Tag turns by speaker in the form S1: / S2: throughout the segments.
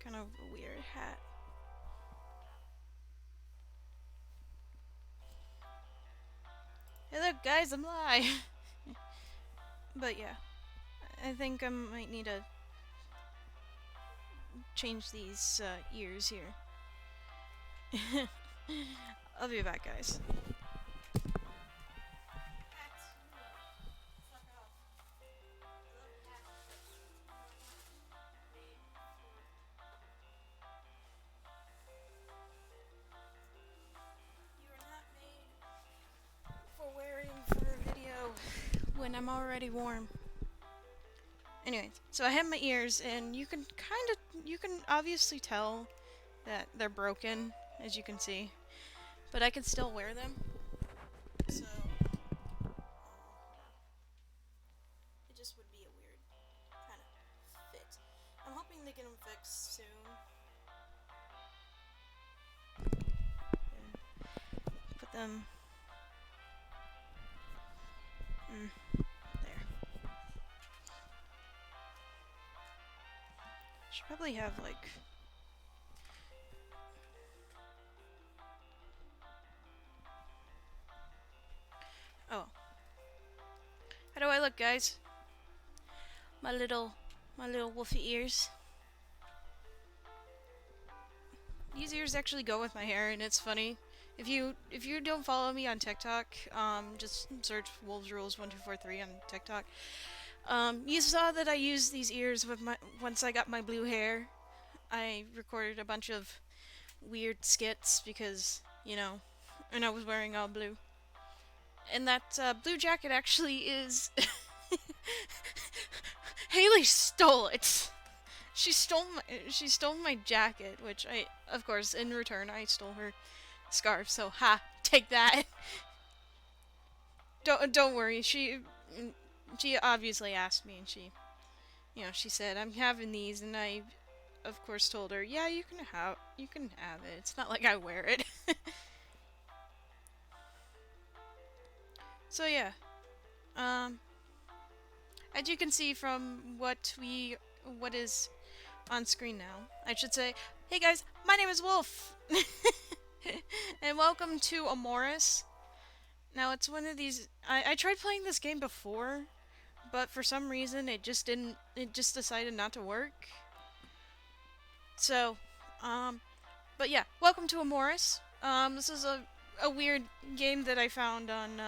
S1: kind of a weird hat. Hey look guys, I'm live! But yeah, I think I might need to change these ears here. I'll be back, guys. You are not made for wearing for a video when I'm already warm. Anyways, so I have my ears, and you can obviously tell that they're broken, as you can see, but I can still wear them. So it just would be a weird kind of fit. I'm hoping they get them fixed soon. Put them there. Should probably have like oh. How do I look, guys? My little wolfy ears. These ears actually go with my hair, and it's funny. If you don't follow me on TikTok, just search Wolves Rules 1243 on TikTok. You saw that I used these ears with my once I got my blue hair. I recorded a bunch of weird skits because, you know, and I was wearing all blue. And that blue jacket actually is Haley stole it. She stole my jacket, which I, of course, in return I stole her scarf. So ha, take that. Don't worry. She obviously asked me, and she said I'm having these, and I, of course, told her, yeah, you can have it. It's not like I wear it. So yeah, as you can see from what is on screen now, I should say, hey guys, my name is Wolf, and welcome to Amoris. Now it's one of these. I tried playing this game before, but for some reason it just didn't. It just decided not to work. So, but yeah, welcome to Amoris. This is a weird game that I found on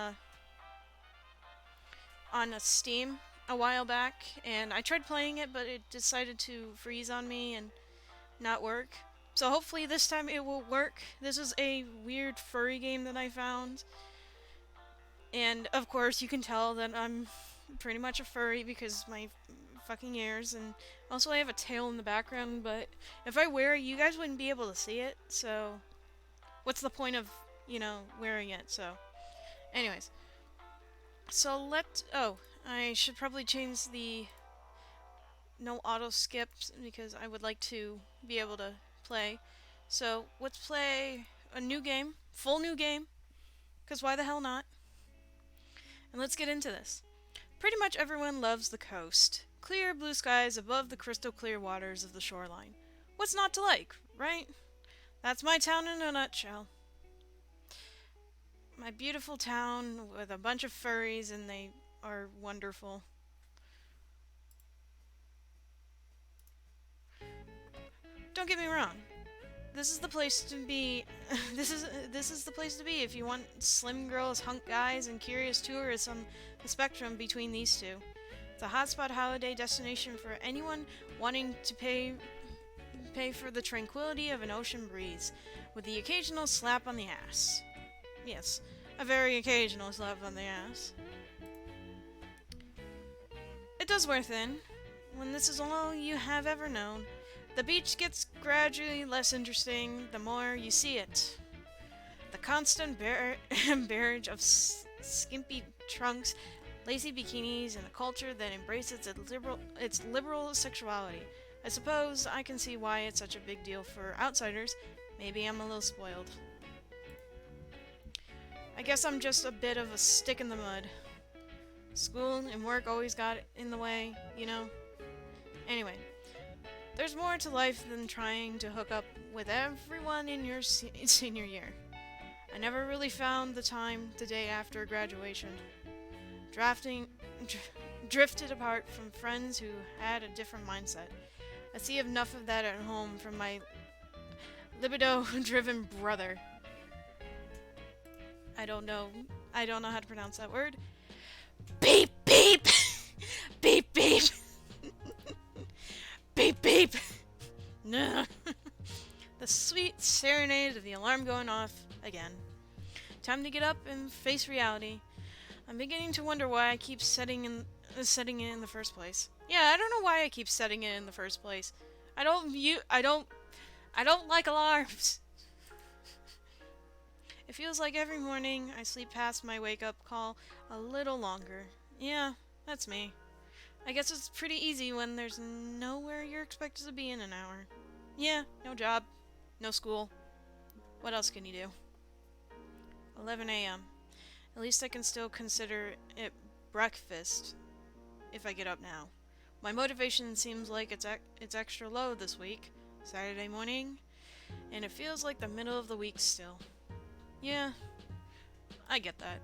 S1: a Steam a while back, and I tried playing it, but it decided to freeze on me and not work. So hopefully this time it will work. This is a weird furry game that I found. And of course you can tell that I'm pretty much a furry because my fucking ears, and also I have a tail in the background, but if I wear it, you guys wouldn't be able to see it, so what's the point of, wearing it? So anyways, so I should probably change the no auto skips because I would like to be able to play. So let's play a new game, full new game, because why the hell not? And let's get into this. Pretty much everyone loves the coast. Clear blue skies above the crystal clear waters of the shoreline. What's not to like, right? That's my town in a nutshell. My beautiful town with a bunch of furries, and they are wonderful. Don't get me wrong. This is the place to be. this is the place to be if you want slim girls, hunk guys, and curious tourists on the spectrum between these two. It's a hotspot holiday destination for anyone wanting to pay for the tranquility of an ocean breeze, with the occasional slap on the ass. Yes, a very occasional slap on the ass. It does wear thin, when this is all you have ever known. The beach gets gradually less interesting the more you see it. The constant barrage of skimpy trunks, lacy bikinis, and a culture that embraces its liberal sexuality. I suppose I can see why it's such a big deal for outsiders. Maybe I'm a little spoiled. I guess I'm just a bit of a stick in the mud. School and work always got in the way, you know? Anyway. There's more to life than trying to hook up with everyone in your senior year. I never really found the time the day after graduation. Drafting, drifted apart from friends who had a different mindset. I see enough of that at home from my libido-driven brother. I don't know how to pronounce that word. Beep beep! Beep beep! Beep beep! No. The sweet serenade of the alarm going off again. Time to get up and face reality. I'm beginning to wonder why I keep setting it in the first place. Yeah, I don't know why I keep setting it in the first place. I don't like alarms. It feels like every morning I sleep past my wake-up call a little longer. Yeah, that's me. I guess it's pretty easy when there's nowhere you're expected to be in an hour. Yeah, no job, no school. What else can you do? 11 a.m. At least I can still consider it breakfast if I get up now. My motivation seems like it's extra low this week, Saturday morning, and it feels like the middle of the week still. Yeah, I get that.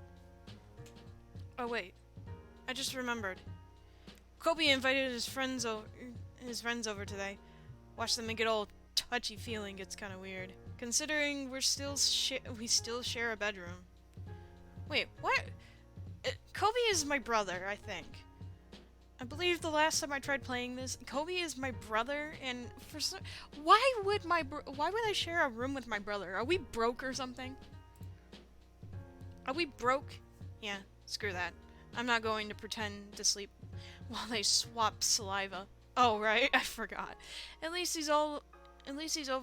S1: Oh wait, I just remembered. Coby invited his friends over today. Watch them get all touchy-feeling. It's kind of weird, considering we still share a bedroom. Wait, what? Coby is my brother, I think. I believe the last time I tried playing this, Coby is my brother, and why would I share a room with my brother? Are we broke or something? Are we broke? Yeah, screw that. I'm not going to pretend to sleep while they swap saliva. Oh, right, I forgot. At least he's over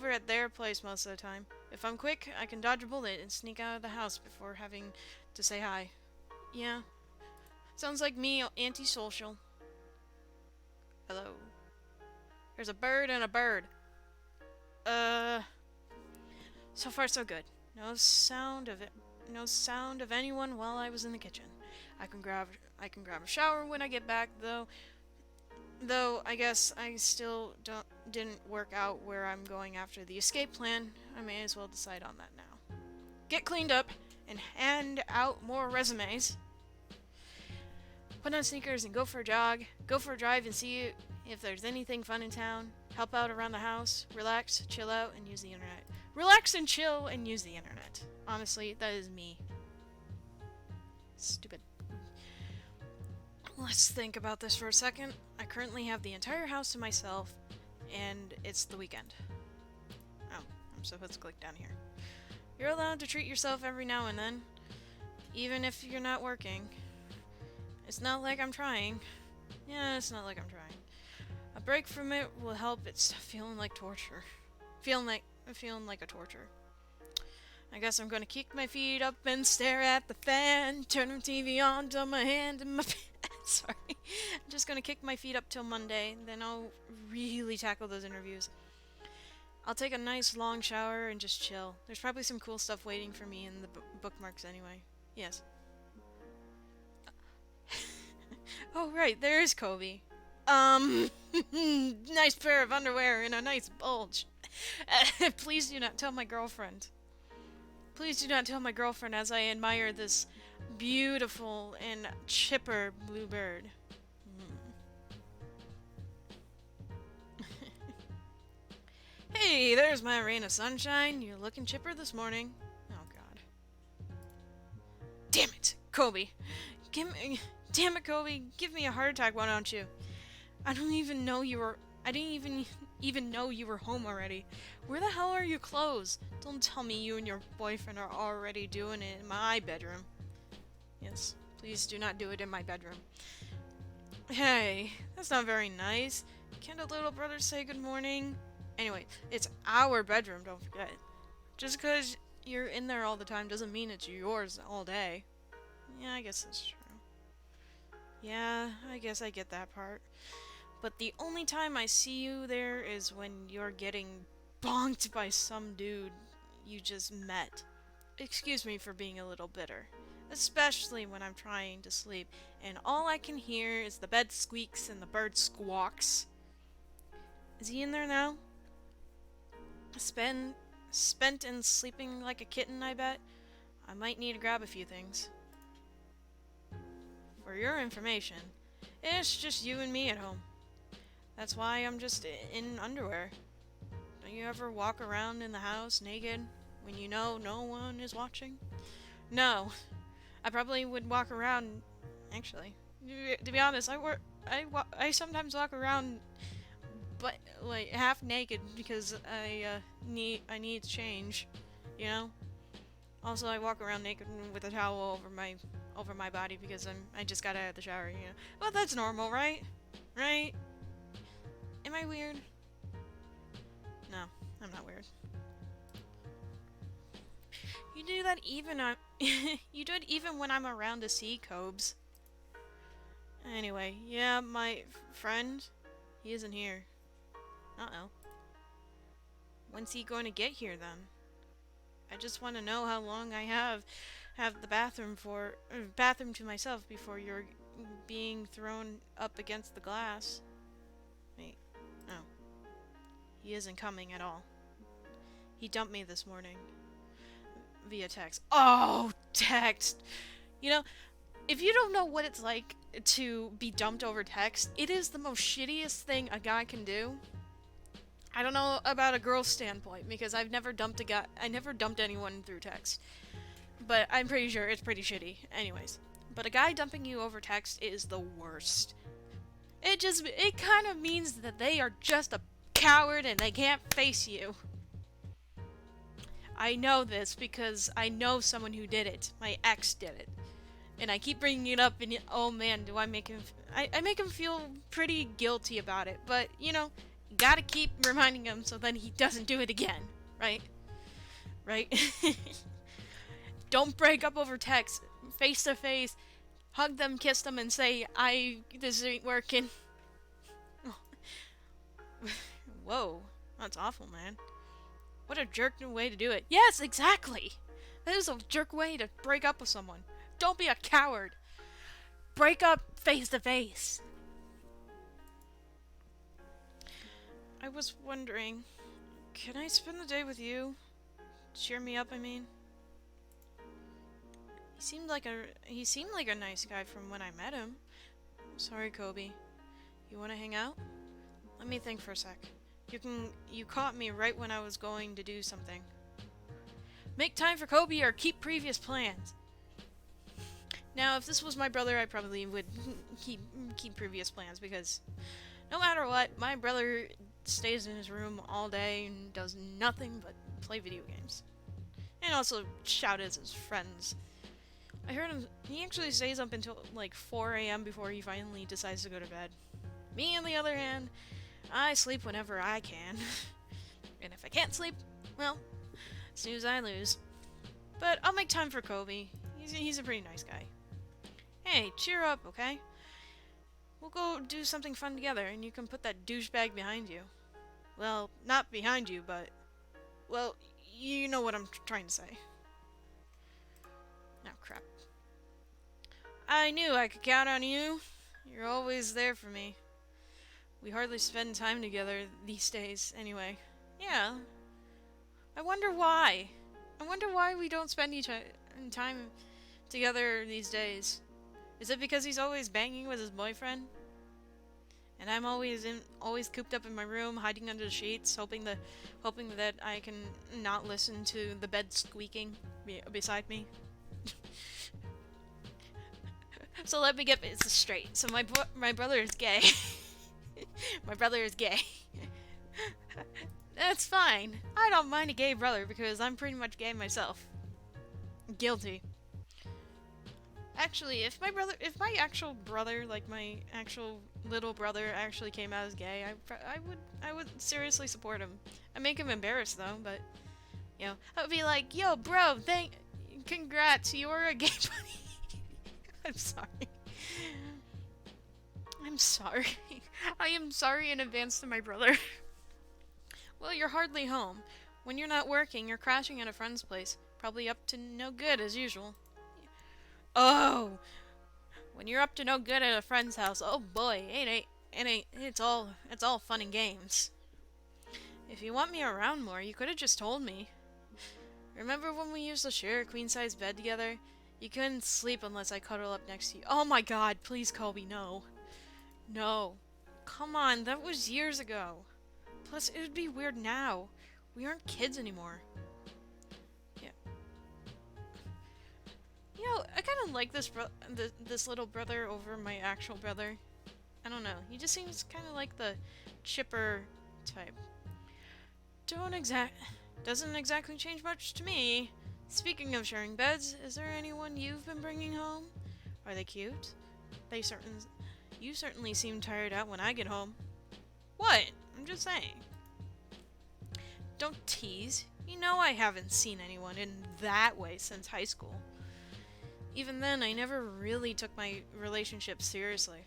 S1: at their place most of the time. If I'm quick, I can dodge a bullet and sneak out of the house before having to say hi. Yeah. Sounds like me, antisocial. Hello. There's a bird and a bird. So far so good. No sound of anyone while I was in the kitchen. I can grab a shower when I get back, though I guess I still didn't work out where I'm going after the escape plan. I may as well decide on that now. Get cleaned up and hand out more resumes. Put on sneakers and go for a jog. Go for a drive and see if there's anything fun in town. Help out around the house. Relax, chill out, and use the internet. Relax and chill and use the internet. Honestly, that is me. Stupid. Let's think about this for a second. I currently have the entire house to myself, and it's the weekend. Oh, I'm supposed to click down here. You're allowed to treat yourself every now and then, even if you're not working. It's not like I'm trying. Yeah, it's not like I'm trying. A break from it will help. It's feeling like torture. Feeling like a torture. I guess I'm gonna kick my feet up and stare at the fan. Turn the TV on, dump my hand in my sorry. I'm just gonna kick my feet up till Monday. Then I'll really tackle those interviews. I'll take a nice long shower and just chill. There's probably some cool stuff waiting for me in the bookmarks anyway. Yes. Oh, right, there is Coby. Nice pair of underwear and a nice bulge. Please do not tell my girlfriend. Please do not tell my girlfriend as I admire this beautiful and chipper blue bird. Hey, there's my rain of sunshine. You're looking chipper this morning. Oh, God. Damn it, Coby. Damn it, Coby. Give me a heart attack, why don't you? I didn't even know you were home already. Where the hell are your clothes? Don't tell me you and your boyfriend are already doing it in my bedroom. Yes, please do not do it in my bedroom. Hey, that's not very nice. Can't a little brother say good morning? Anyway, it's our bedroom, don't forget. Just because you're in there all the time doesn't mean it's yours all day. Yeah, I guess that's true. Yeah, I guess I get that part. But the only time I see you there is when you're getting bonked by some dude you just met. Excuse me for being a little bitter. Especially when I'm trying to sleep and all I can hear is the bed squeaks and the bird squawks. Is he in there now? Spent and sleeping like a kitten, I bet. I might need to grab a few things. For your information, it's just you and me at home. That's why I'm just in underwear. Don't you ever walk around in the house naked when you know no one is watching? No. I probably would walk around... Actually, to be honest, I sometimes walk around but like half naked because I need to change, you know? Also, I walk around naked with a towel over my body because I just got out of the shower, you know. Well, that's normal, right? Right? Am I weird? No, I'm not weird. You do that even you do it even when I'm around to see Cobes. Anyway, yeah, my friend, he isn't here. Uh-oh. When's he going to get here then? I just want to know how long I have the bathroom to myself before you're being thrown up against the glass. Wait, no. He isn't coming at all. He dumped me this morning. Via text. Oh, text! You know, if you don't know what it's like to be dumped over text, it is the most shittiest thing a guy can do. I don't know about a girl's standpoint, because I never dumped anyone through text. But I'm pretty sure it's pretty shitty. Anyways. But a guy dumping you over text is the worst. It kind of means that they are just a coward and they can't face you. I know this because I know someone who did it. My ex did it. And I keep bringing it up and oh man, do I make him... I make him feel pretty guilty about it. But, you know, gotta keep reminding him so then he doesn't do it again. Right? Right? Don't break up over text. Face to face. Hug them, kiss them, and say, this ain't working. Whoa. That's awful, man. What a jerk way to do it. Yes, exactly! That is a jerk way to break up with someone. Don't be a coward. Break up face to face. I was wondering, can I spend the day with you? Cheer me up, I mean. He seemed like a nice guy from when I met him. Sorry, Coby. You wanna hang out? Let me think for a sec. You caught me right when I was going to do something. Make time for Coby or keep previous plans. Now, if this was my brother, I probably would keep previous plans because no matter what, my brother stays in his room all day and does nothing but play video games. And also shout at his friends. I heard him, he actually stays up until like 4 a.m. before he finally decides to go to bed. Me, on the other hand, I sleep whenever I can. And if I can't sleep, well, snooze I lose. But I'll make time for Coby. He's a pretty nice guy. Hey, cheer up, okay? We'll go do something fun together, and you can put that douchebag behind you. Well, not behind you, but... Well, you know what I'm trying to say. Oh, crap. I knew I could count on you. You're always there for me. We hardly spend time together these days, anyway. Yeah. I wonder why. I wonder why we don't spend time together these days. Is it because he's always banging with his boyfriend? And I'm always cooped up in my room, hiding under the sheets, hoping that I can not listen to the bed squeaking beside me. So let me get this straight. So my brother is gay. My brother is gay. That's fine. I don't mind a gay brother because I'm pretty much gay myself. Guilty. Actually, if my actual brother, like my actual little brother, actually came out as gay, I would seriously support him. I'd make him embarrassed though, but you know, I would be like, yo, bro, congrats, you're a gay buddy. I'm sorry. I'm sorry. I am sorry in advance to my brother. Well, you're hardly home. When you're not working, you're crashing at a friend's place. Probably up to no good as usual. Oh! When you're up to no good at a friend's house, oh boy, it's all fun and games. you want me around more, you could have just told me. Remember when we used to share a queen-size bed together? You couldn't sleep unless I cuddle up next to you. Oh my god, please, Coby, no. No. Come on, that was years ago. Plus, it would be weird now. We aren't kids anymore. Yeah. You know, I kind of like this little brother over my actual brother. I don't know. He just seems kind of like the chipper type. Doesn't exactly change much to me. Speaking of sharing beds, is there anyone you've been bringing home? Are they cute? You certainly seem tired out when I get home. What? I'm just saying. Don't tease. You know I haven't seen anyone in that way since high school. Even then, I never really took my relationships seriously.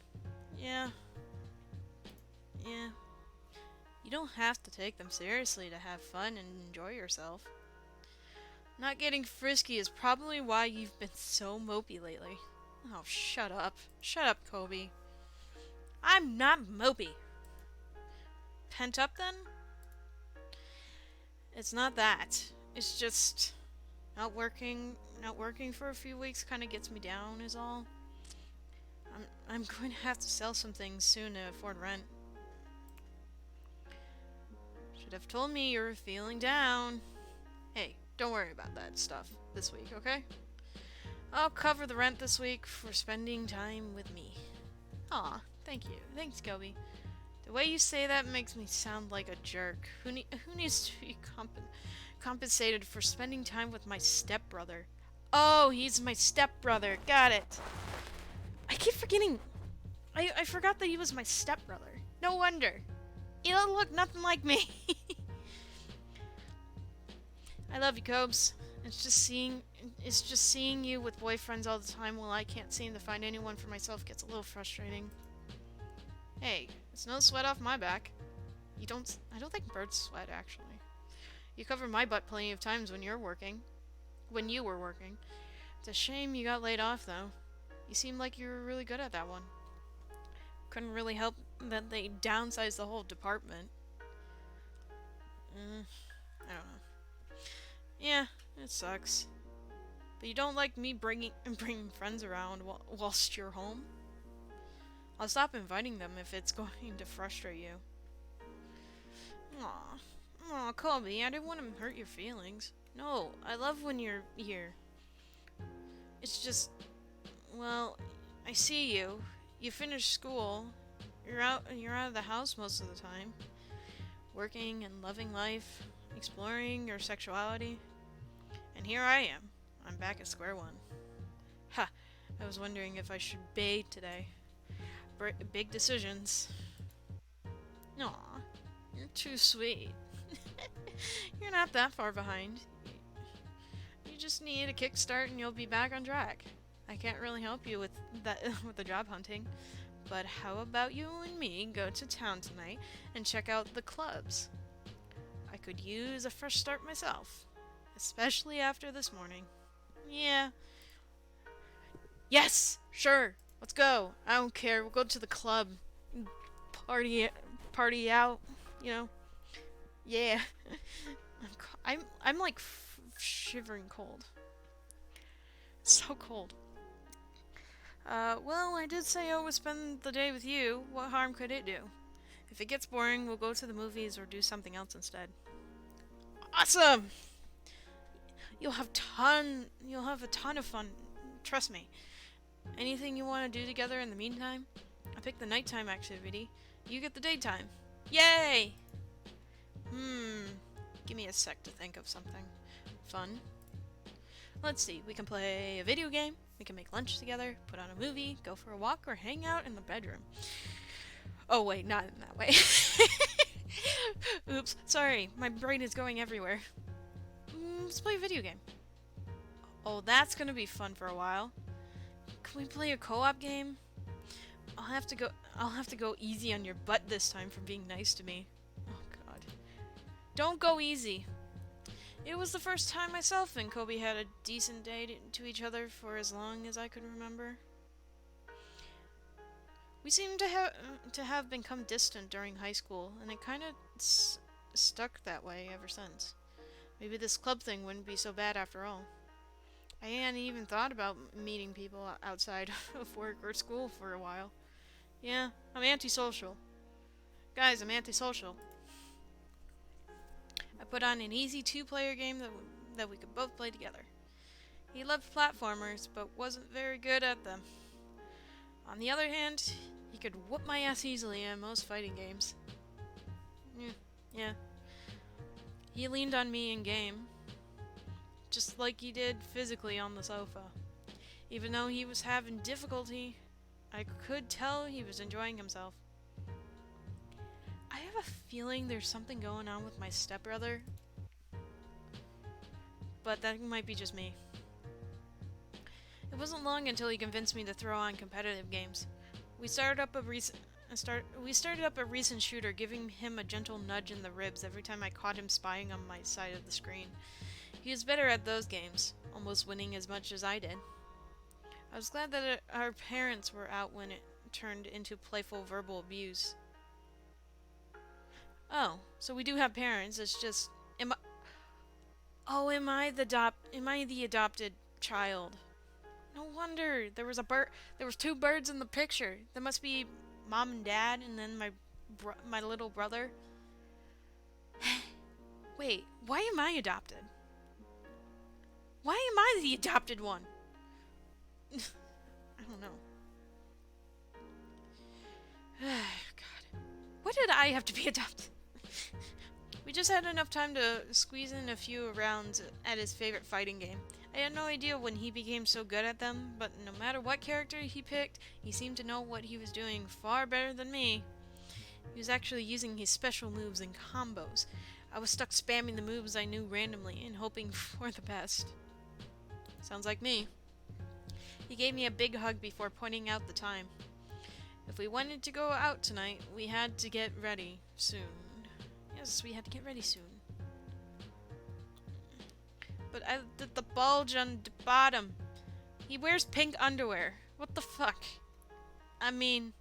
S1: Yeah. You don't have to take them seriously to have fun and enjoy yourself. Not getting frisky is probably why you've been so mopey lately. Oh, shut up. Shut up, Coby. I'm not mopey. Pent up, then? It's not that. It's just not working for a few weeks kind of gets me down is all. I'm going to have to sell some things soon to afford rent. Should have told me you were feeling down. Hey, don't worry about that stuff this week, okay? I'll cover the rent this week for spending time with me. Aw, thank you. Thanks, Coby. The way you say that makes me sound like a jerk. Who needs to be compensated for spending time with my stepbrother? Oh, he's my stepbrother. Got it. I keep forgetting. I forgot that he was my stepbrother. No wonder. You don't look nothing like me. I love you, Cobes. It's just seeing you with boyfriends all the time while I can't seem to find anyone for myself gets a little frustrating. Hey, it's no sweat off my back. I don't think birds sweat, actually. You covered my butt plenty of times when you were working. It's a shame you got laid off, though. You seemed like you were really good at that one. Couldn't really help that they downsized the whole department. I don't know. Yeah, it sucks. But you don't like me bringing friends around whilst you're home? I'll stop inviting them if it's going to frustrate you. Aw, Coby, I didn't want to hurt your feelings. No, I love when you're here. It's just, well, I see you. You finished school. You're out of the house most of the time. Working and loving life, exploring your sexuality. And here I am. I'm back at square one. Ha! I was wondering if I should bathe today. Big decisions. Aw, you're too sweet. You're not that far behind. You just need a kickstart and you'll be back on track. I can't really help you with that with the job hunting. But how about you and me go to town tonight and check out the clubs? I could use a fresh start myself. Especially after this morning. Yeah. Yes! Sure! Let's go! I don't care. We'll go to the club. Party out. You know? Yeah. I'm like shivering cold. It's so cold. Well, I did say I would spend the day with you. What harm could it do? If it gets boring, we'll go to the movies or do something else instead. Awesome! You'll have a ton of fun. Trust me. Anything you want to do together in the meantime? I picked the nighttime activity. You get the daytime. Yay! Give me a sec to think of something fun. Let's see. We can play a video game. We can make lunch together, put on a movie, go for a walk, or hang out in the bedroom. Oh wait, not in that way. Oops, sorry. My brain is going everywhere. Let's play a video game. Oh, that's gonna be fun for a while. Can we play a co-op game? I'll have to go easy on your butt this time for being nice to me. Oh god. Don't go easy. It was the first time myself and Coby had a decent day to each other for as long as I could remember. We seem to have become distant during high school, and it kind of stuck that way ever since. Maybe this club thing wouldn't be so bad after all. I hadn't even thought about meeting people outside of work or school for a while. Yeah, I'm antisocial. Guys, I'm antisocial. I put on an easy two-player game that we could both play together. He loved platformers, but wasn't very good at them. On the other hand, he could whoop my ass easily in most fighting games. Yeah. He leaned on me in game, just like he did physically on the sofa. Even though he was having difficulty, I could tell he was enjoying himself. I have a feeling there's something going on with my stepbrother, but that might be just me. It wasn't long until he convinced me to throw on competitive games. We started up a recent shooter, giving him a gentle nudge in the ribs every time I caught him spying on my side of the screen. He was better at those games, almost winning as much as I did. I was glad that our parents were out when it turned into playful verbal abuse. Oh, so we do have parents. It's just, am I the adopted child? No wonder there was two birds in the picture. There must be mom and dad, and then my little brother. Wait, why am I adopted? Why am I the adopted one? I don't know. God. Why did I have to be adopted? We just had enough time to squeeze in a few rounds at his favorite fighting game. I had no idea when he became so good at them, but no matter what character he picked, he seemed to know what he was doing far better than me. He was actually using his special moves and combos. I was stuck spamming the moves I knew randomly and hoping for the best. Sounds like me. He gave me a big hug before pointing out the time. If we wanted to go out tonight, we had to get ready soon. Yes, we had to get ready soon. But I did the bulge on the bottom. He wears pink underwear. What the fuck? I mean,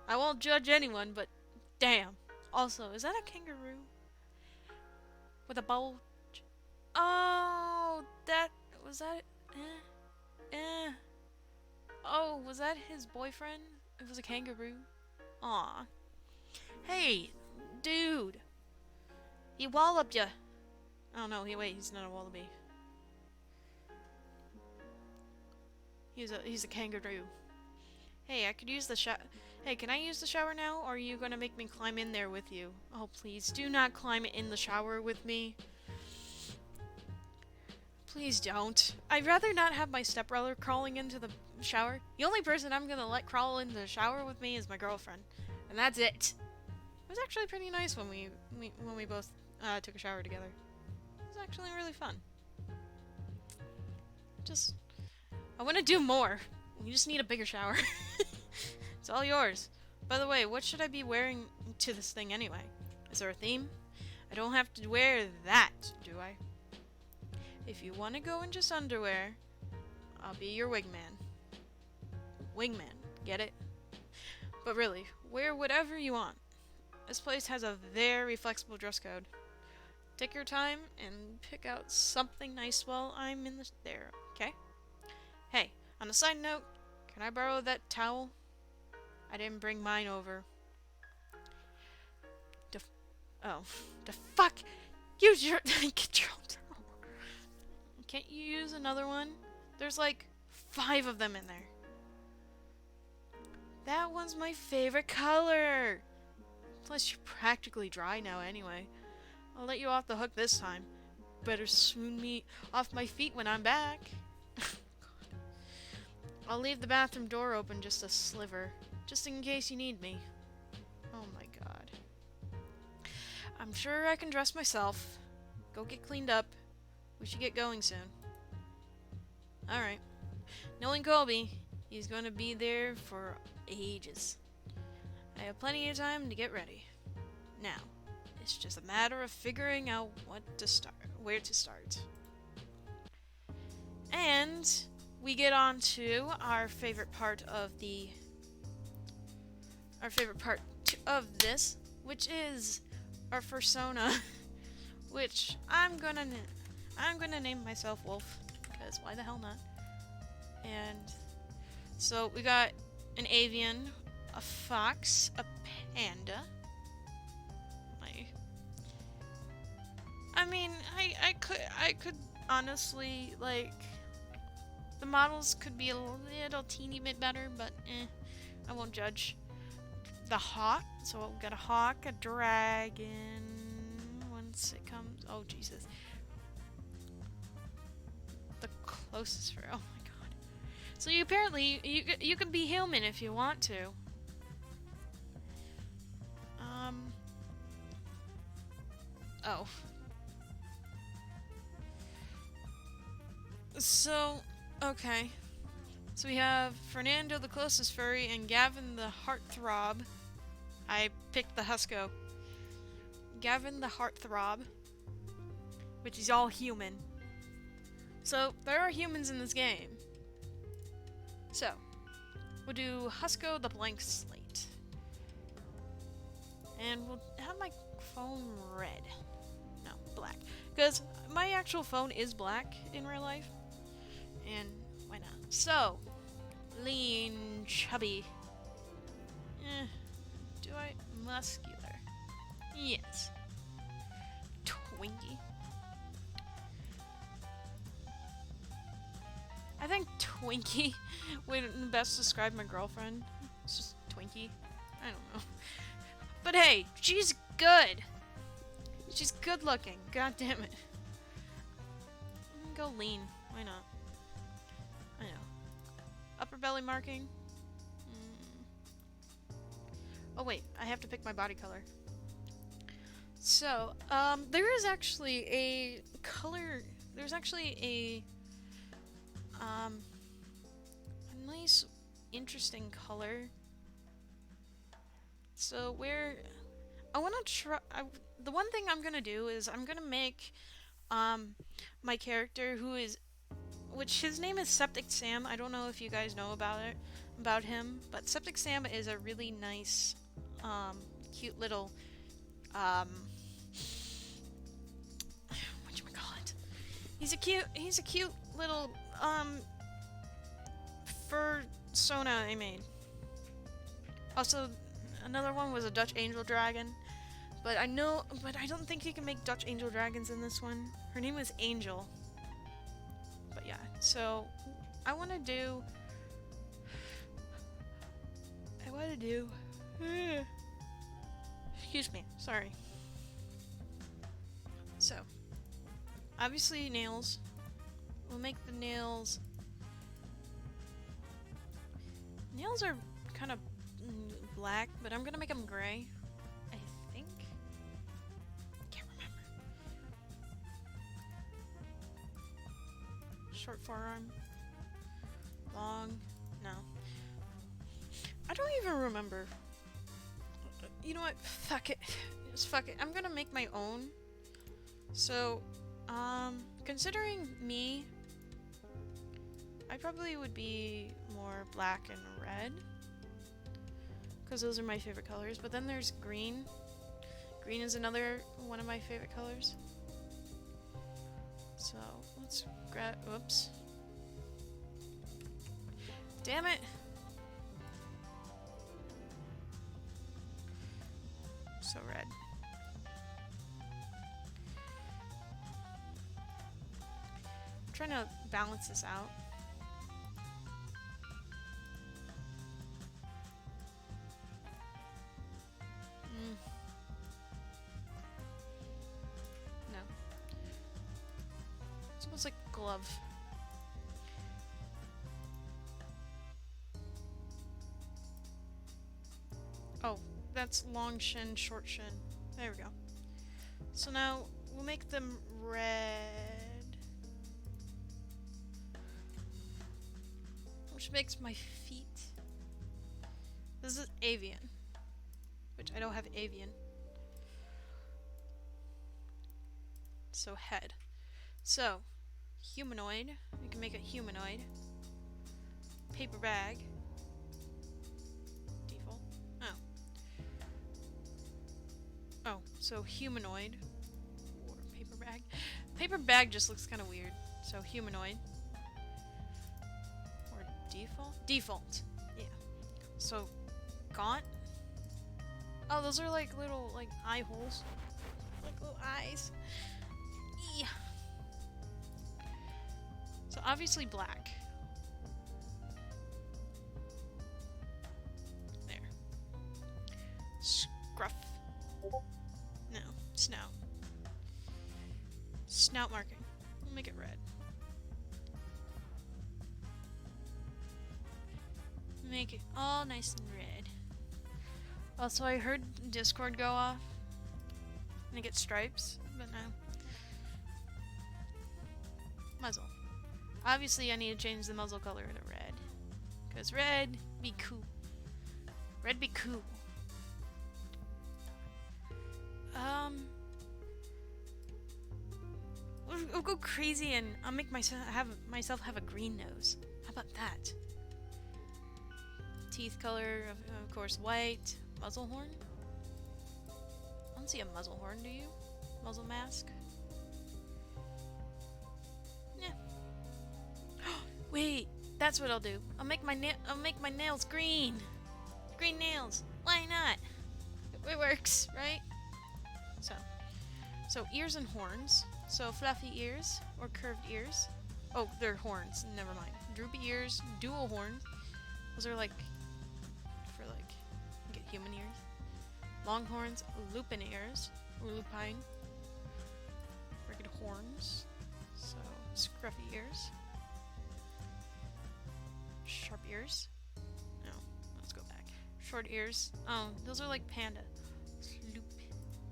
S1: I won't judge anyone, but damn. Also, is that a kangaroo? With a bulge? Oh, was that... Oh, was that his boyfriend? It was a kangaroo? Aw. Hey, dude. He walloped ya. Oh no, he's not a wallaby. He's a kangaroo. Hey, I could use the shower. Hey, can I use the shower now, or are you gonna make me climb in there with you? Oh, please, do not climb in the shower with me. Please don't. I'd rather not have my stepbrother crawling into the shower. The only person I'm gonna let crawl into the shower with me is my girlfriend. And that's it. It was actually pretty nice when we both took a shower together. It was actually really fun. I want to do more. You just need a bigger shower. It's all yours. By the way, what should I be wearing to this thing anyway? Is there a theme? I don't have to wear that, do I? If you want to go in just underwear, I'll be your wingman. Wingman, get it? But really, wear whatever you want. This place has a very flexible dress code. Take your time and pick out something nice while I'm in there, okay? Hey, on a side note, can I borrow that towel? I didn't bring mine over. The fuck? Use your get your own towel. Can't you use another one? There's like 5 of them in there. That one's my favorite color. Plus, you're practically dry now anyway. I'll let you off the hook this time. Better swoon me off my feet when I'm back. I'll leave the bathroom door open just a sliver, just in case you need me. Oh my god. I'm sure I can dress myself. Go get cleaned up. We should get going soon. Alright. Knowing Coby, he's going to be there for ages. I have plenty of time to get ready. Now, it's just a matter of figuring out where to start. And we get on to our favorite part of this, which is our fursona. which I'm gonna name myself Wolf, because why the hell not? And so we got an avian, a fox, a panda. I mean, I could honestly, like, the models could be a little teeny bit better, but I won't judge. The hawk, so we'll get a hawk, a dragon, once it comes, oh Jesus. The closest for, oh my god. So you apparently, you can be human if you want to. Oh. So, okay. So we have Fernando the closest furry and Gavin the heartthrob. I picked the Husko. Gavin the heartthrob, which is all human. So there are humans in this game. So we'll do Husko the blank slate. And we'll have my phone red. No, black. Because my actual phone is black in real life. And why not? So, lean, chubby. Do I? Muscular. Yes. Twinkie. I think Twinkie would best describe my girlfriend. It's just Twinkie. I don't know. But hey, she's good. She's good looking. God damn it. Go lean. Why not? I know. Upper belly marking. Oh wait, I have to pick my body color. So, there is actually a color. There's actually a nice, interesting color. So where I want to try. The one thing I'm gonna do is I'm gonna make my character which his name is Septic Sam. I don't know if you guys know about him, but Septic Sam is a really nice, cute little, whatchamacallit? He's a cute little, fursona I made. Also, another one was a Dutch Angel Dragon, but I don't think you can make Dutch Angel Dragons in this one. Her name was Angel. But yeah, so I want to do excuse me, sorry. So, obviously nails. We'll make the nails. Nails are kind of black, but I'm gonna make them gray. I think. Can't remember. Short forearm. Long. No. I don't even remember. You know what? Fuck it. Just fuck it. I'm gonna make my own. So, considering me, I probably would be more black and red, because those are my favorite colors. But then there's green. Green is another one of my favorite colors. So, let's grab... Whoops. Damn it! So red. I'm trying to balance this out. No. It's almost like a glove. Oh, that's long shin, short shin. There we go. So now we'll make them red, which makes my feet. This is avian, which I don't have avian. So head. So humanoid. We can make it humanoid. Paper bag. Default. Oh. Oh, so humanoid or paper paper bag just looks kind of weird. So humanoid. Or default? Default. Yeah. So gaunt. Oh, those are like little like eye holes. Like little eyes. Yeah. So obviously black. There. Scruff. No. Snout. Snout marking. We'll make it red. Make it all nice and red. Also, I heard Discord go off. And I get stripes, but no. Muzzle. Obviously, I need to change the muzzle color to red. Because red be cool. Red be cool. We'll go crazy and I'll make myself have a green nose. How about that? Teeth color, of course, white. Muzzle horn? I don't see a muzzle horn, do you? Muzzle mask? Yeah. Wait, that's what I'll do. I'll make my nails green. Green nails. Why not? It works, right? So ears and horns. So fluffy ears or curved ears. Oh, they're horns. Never mind. Droopy ears, dual horns. Those are like for like get human ears. Long horns, lupin ears or lupine. Regular horns. So scruffy ears. Sharp ears. No, let's go back. Short ears. Oh, those are like panda.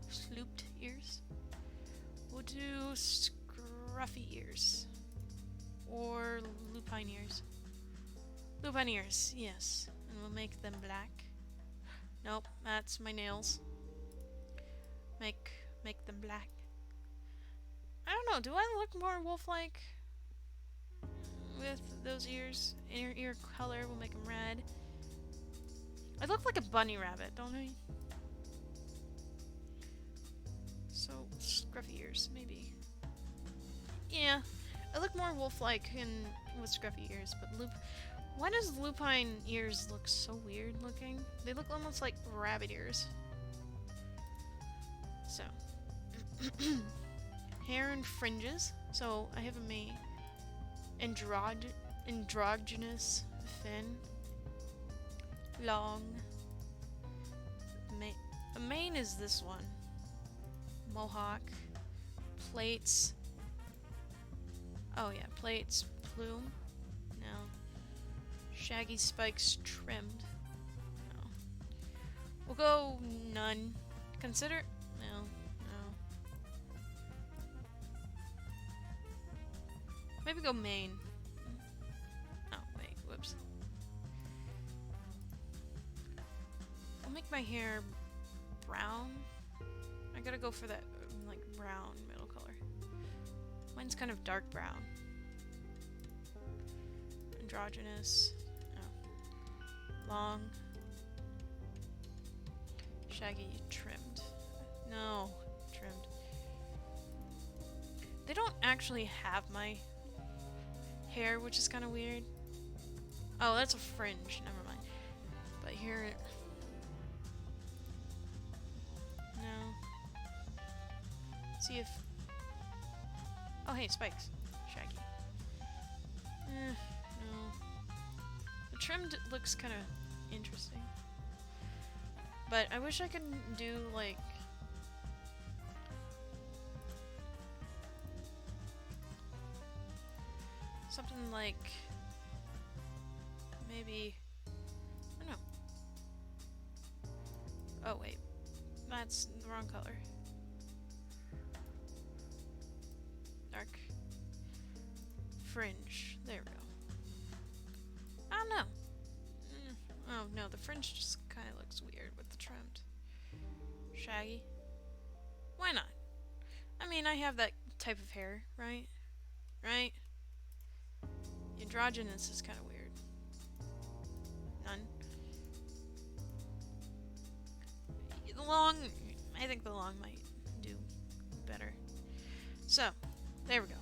S1: Slooped ears. We'll do scruffy ears. Or lupine ears. Lupine ears, yes. And we'll make them black. Nope, that's my nails. Make them black. I don't know, do I look more wolf-like? With those ears. Inner ear color, we'll make them red. I look like a bunny rabbit, don't I? So, scruffy ears, maybe. Yeah, I look more wolf-like with scruffy ears, but why does lupine ears look so weird looking? They look almost like rabbit ears. So, hair and fringes. So, I have a androgynous fin. Long. A mane is this one. Mohawk. Plates. Oh yeah, plates. Plume. No. Shaggy spikes trimmed. No. We'll go none. Consider... No. Maybe go mane. Oh, wait. Whoops. I'll make my hair brown. I gotta go for that, like, brown middle color. Mine's kind of dark brown. Androgynous. Oh. Long. Shaggy trimmed. No. Trimmed. They don't actually have my hair, which is kind of weird. Oh, that's a fringe. Never mind. But here... No. See if... Oh, hey, spikes. Shaggy. No. The trimmed looks kind of interesting. But I wish I could do, like... something like... maybe... I don't know. Oh, wait. That's the wrong color. Dark. Fringe. There we go. I don't know. Oh, no, the fringe just kind of looks weird with the trimmed. Shaggy. Why not? I mean, I have that type of hair, right? Right? Androgynous is kind of weird. None. The long... I think the long might do better. So, There we go.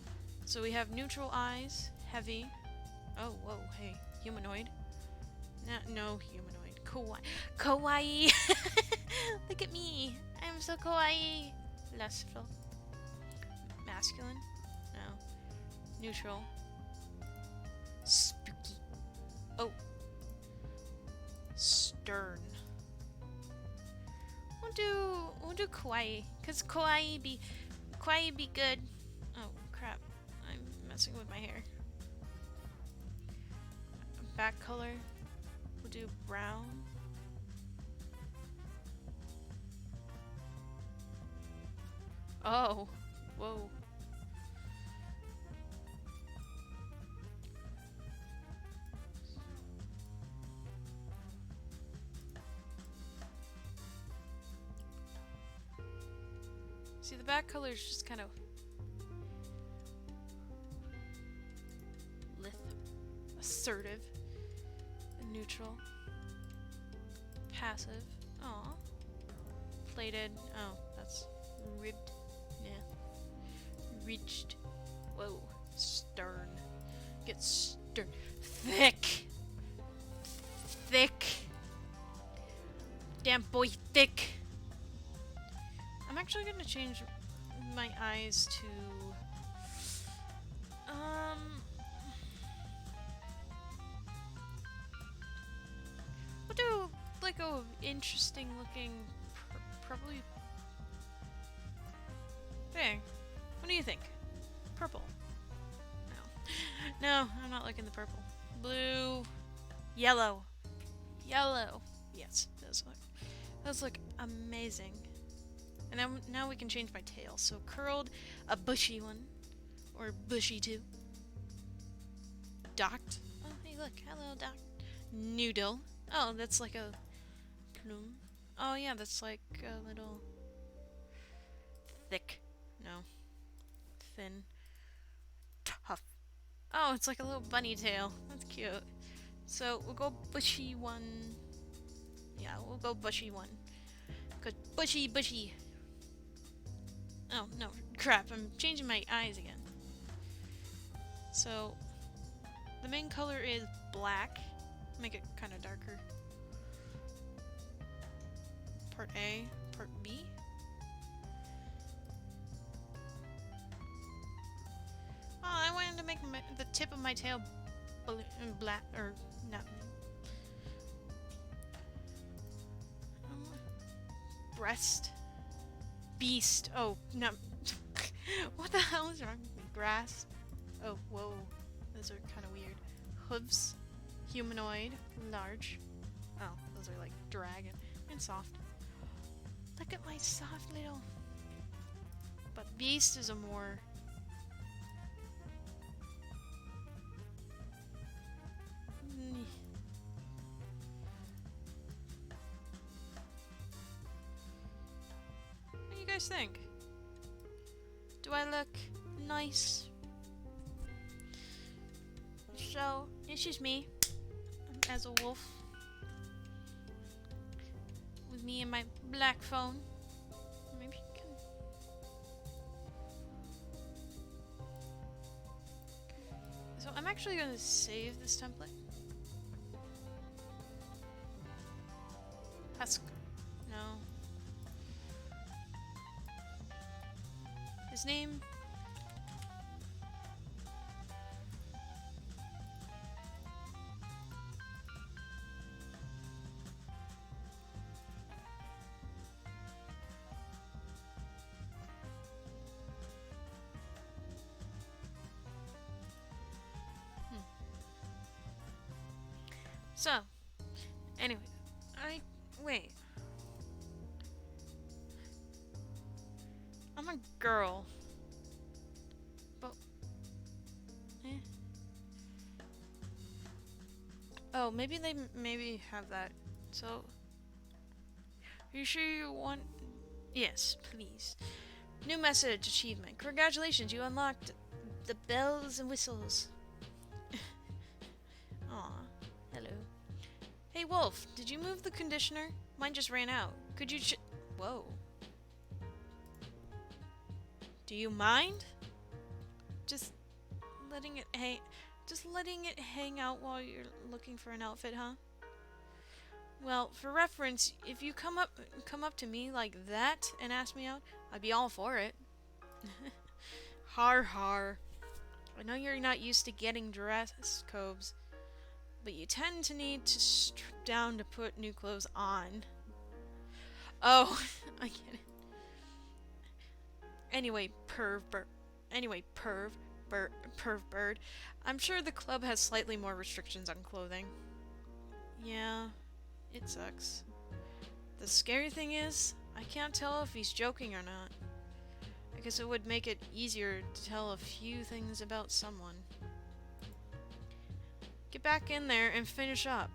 S1: So we have neutral eyes, heavy. Oh, whoa, hey, humanoid. No humanoid. Kawaii. Look at me. I'm so kawaii. Lustful. Masculine. No. Neutral. Spooky. Oh. Stern. We'll do kawaii, cause kawaii be good. Oh crap! I'm messing with my hair. Back color. We'll do brown. Oh, whoa. See, the back color is just kind of assertive, and neutral, passive. Aw. Plated. Oh, that's ribbed. Yeah. Reached. Whoa. Stern. Get stern. Thick. Thick. Damn boy, thick. I'm actually gonna change my eyes to we'll do like a interesting looking probably thing. What do you think? Purple. No, I'm not liking the purple. Blue. Yellow. Yellow. Yes, those look amazing. And now we can change my tail. So curled, a bushy one, or bushy too. Docked. Oh, hey, look, hello, docked. Noodle. Oh, that's like a plume. Oh yeah, that's like a little thick. No, thin. Tough. Oh, it's like a little bunny tail. That's cute. So we'll go bushy one. Yeah, we'll go bushy one. Cause bushy. Oh, no. Crap, I'm changing my eyes again. So, the main color is black. Make it kind of darker. Part A, part B. Oh, I wanted to make the tip of my tail black, or not. Breast. Beast. Oh, no. What the hell is wrong with me? Grass. Oh, whoa. Those are kind of weird. Hooves. Humanoid. Large. Oh, those are like dragon. And soft. Look at my soft little... But beast is a more... What do you guys think? Do I look nice? So, it's just me as a wolf with me and my black phone. Maybe you can... So I'm actually going to save this template. Husk. No. His name? So, anyway, wait. I'm a girl. But, oh, maybe they have that. So, are you sure you want... Yes, please. New message achievement. Congratulations, you unlocked the bells and whistles. Aw, hello. Hey Wolf, did you move the conditioner? Mine just ran out. Could you whoa. Do you mind? Just letting it hang... Just letting it hang out while you're looking for an outfit, huh? Well, for reference, if you come up to me like that and ask me out, I'd be all for it. Har har. I know you're not used to getting dressed, Cobes, but you tend to need to strip down to put new clothes on. Oh, I get it. Anyway, perv bird. I'm sure the club has slightly more restrictions on clothing. Yeah, it sucks. The scary thing is, I can't tell if he's joking or not. I guess it would make it easier to tell a few things about someone. Get back in there and finish up.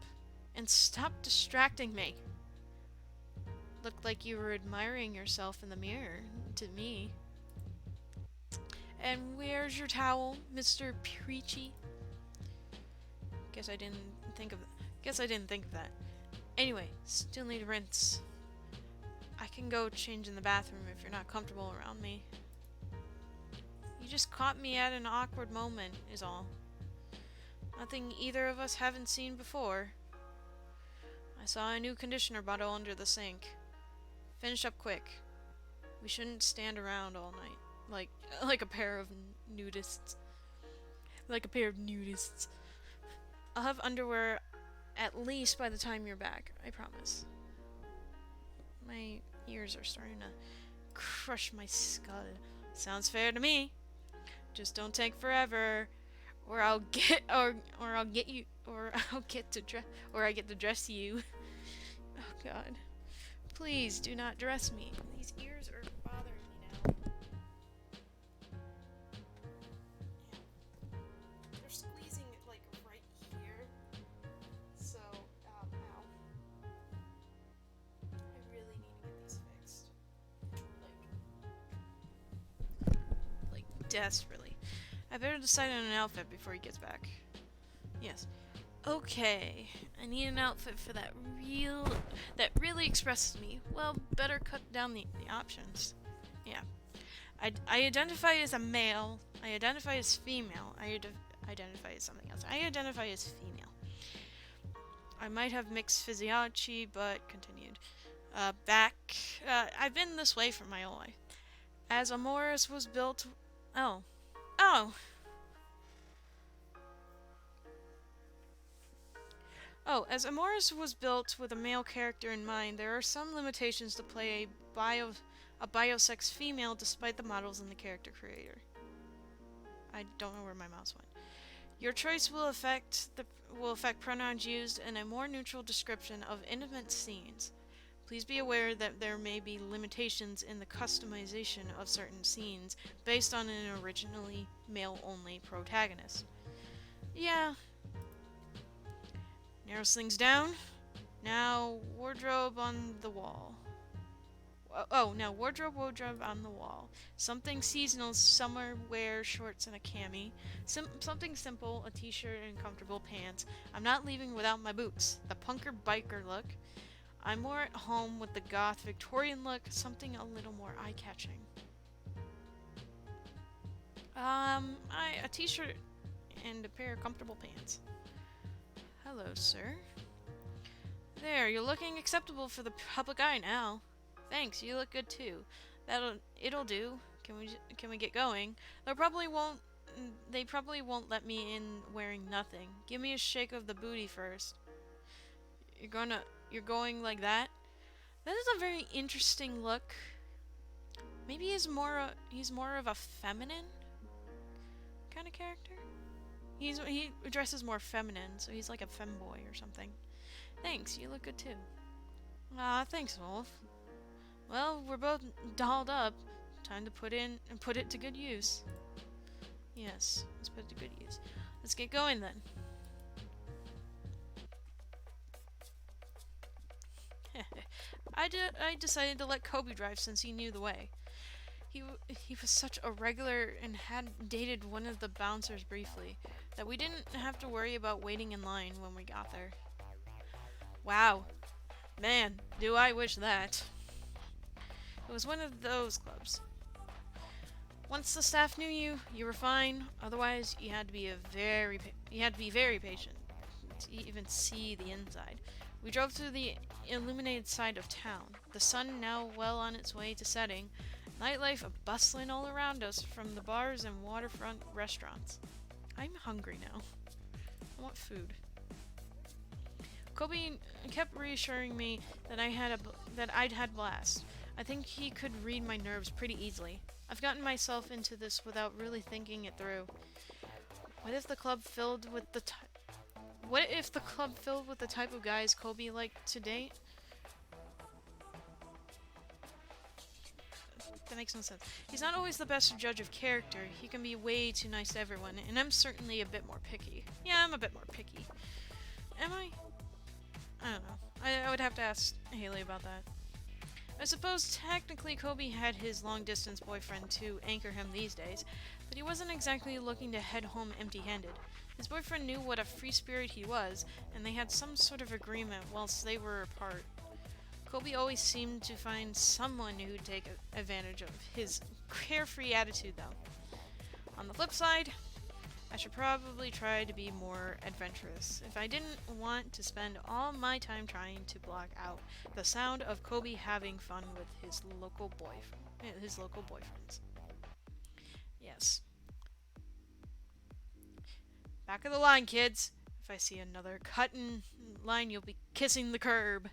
S1: And stop distracting me. Looked like you were admiring yourself in the mirror, to me. And where's your towel, Mr. Preachy? Guess I didn't think of that. Anyway, still need to rinse. I can go change in the bathroom if you're not comfortable around me. You just caught me at an awkward moment, is all. Nothing either of us haven't seen before. I saw a new conditioner bottle under the sink. Finish up quick. We shouldn't stand around all night. Like a pair of nudists. I'll have underwear at least by the time you're back, I promise. My ears are starting to crush my skull. Sounds fair to me. Just don't take forever, or I get to dress you. Oh God. Please do not dress me. These ears are bothering me now. Yeah. They're squeezing like right here. So, ow. I really need to get these fixed. Like desperately. I better decide on an outfit before he gets back. Yes. Okay, I need an outfit for that really expresses me. Well, better cut down the options. Yeah. I identify as a male. I identify as female. I identify as something else. I identify as female. I might have mixed physiology, but continued. I've been this way for my whole life. As Amoris was built... Oh. As Amoris was built with a male character in mind, there are some limitations to play a biosex female despite the models and the character creator. I don't know where my mouse went. Your choice will affect pronouns used and a more neutral description of intimate scenes. Please be aware that there may be limitations in the customization of certain scenes based on an originally male-only protagonist. Yeah. Narrows things down. Now, wardrobe on the wall. Now wardrobe on the wall. Something seasonal, summer wear, shorts and a cami. Something simple, a t-shirt and comfortable pants. I'm not leaving without my boots. The punker biker look. I'm more at home with the goth Victorian look, something a little more eye-catching. A t-shirt and a pair of comfortable pants. Hello, sir. There, you're looking acceptable for the public eye now. Thanks, you look good too. It'll do. Can we get going? They probably won't let me in wearing nothing. Give me a shake of the booty first. You're going like that? That is a very interesting look. Maybe he's more of a feminine kind of character. He dresses more feminine, so he's like a femboy or something. Thanks, you look good too. Thanks, Wolf. Well, we're both dolled up. Time to put it to good use. Yes, let's put it to good use. Let's get going then. I decided to let Coby drive since he knew the way. He was such a regular and had dated one of the bouncers briefly that we didn't have to worry about waiting in line when we got there. Wow. Man, do I wish that. It was one of those clubs. Once the staff knew you, you were fine. Otherwise, you had to be very patient to even see the inside. We drove through the illuminated side of town, the sun now well on its way to setting, nightlife bustling all around us from the bars and waterfront restaurants. I'm hungry now. I want food. Coby kept reassuring me that I'd had blast. I think he could read my nerves pretty easily. I've gotten myself into this without really thinking it through. What if the club filled with the What if the club filled with the type of guys Coby liked to date? That makes no sense. He's not always the best judge of character. He can be way too nice to everyone, and I'm certainly a bit more picky. Yeah, I'm a bit more picky. Am I? I don't know. I would have to ask Haley about that. I suppose technically Coby had his long-distance boyfriend to anchor him these days, but he wasn't exactly looking to head home empty-handed. His boyfriend knew what a free spirit he was, and they had some sort of agreement whilst they were apart. Coby always seemed to find someone who'd take advantage of his carefree attitude, though. On the flip side, I should probably try to be more adventurous if I didn't want to spend all my time trying to block out the sound of Coby having fun with his local boyfriends. Yes. Back of the line, kids. If I see another cutting line, you'll be kissing the curb.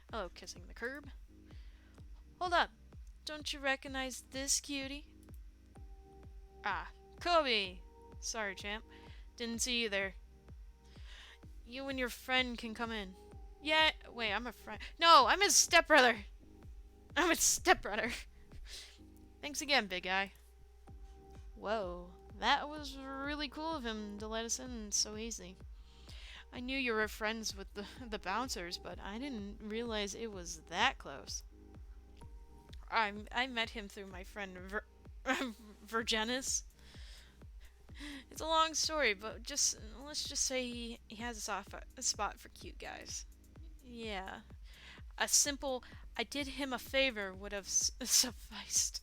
S1: Hello, kissing the curb. Hold up. Don't you recognize this cutie? Ah, Coby! Sorry, champ. Didn't see you there. You and your friend can come in. Yeah, wait, I'm a friend. No, I'm his stepbrother. I'm his stepbrother. Thanks again, big guy. Whoa, that was really cool of him to let us in so easy. I knew you were friends with the bouncers, but I didn't realize it was that close. I met him through my friend Virgenis. It's a long story, but let's just say he has a spot for cute guys. Yeah, a simple "I did him a favor" would have sufficed.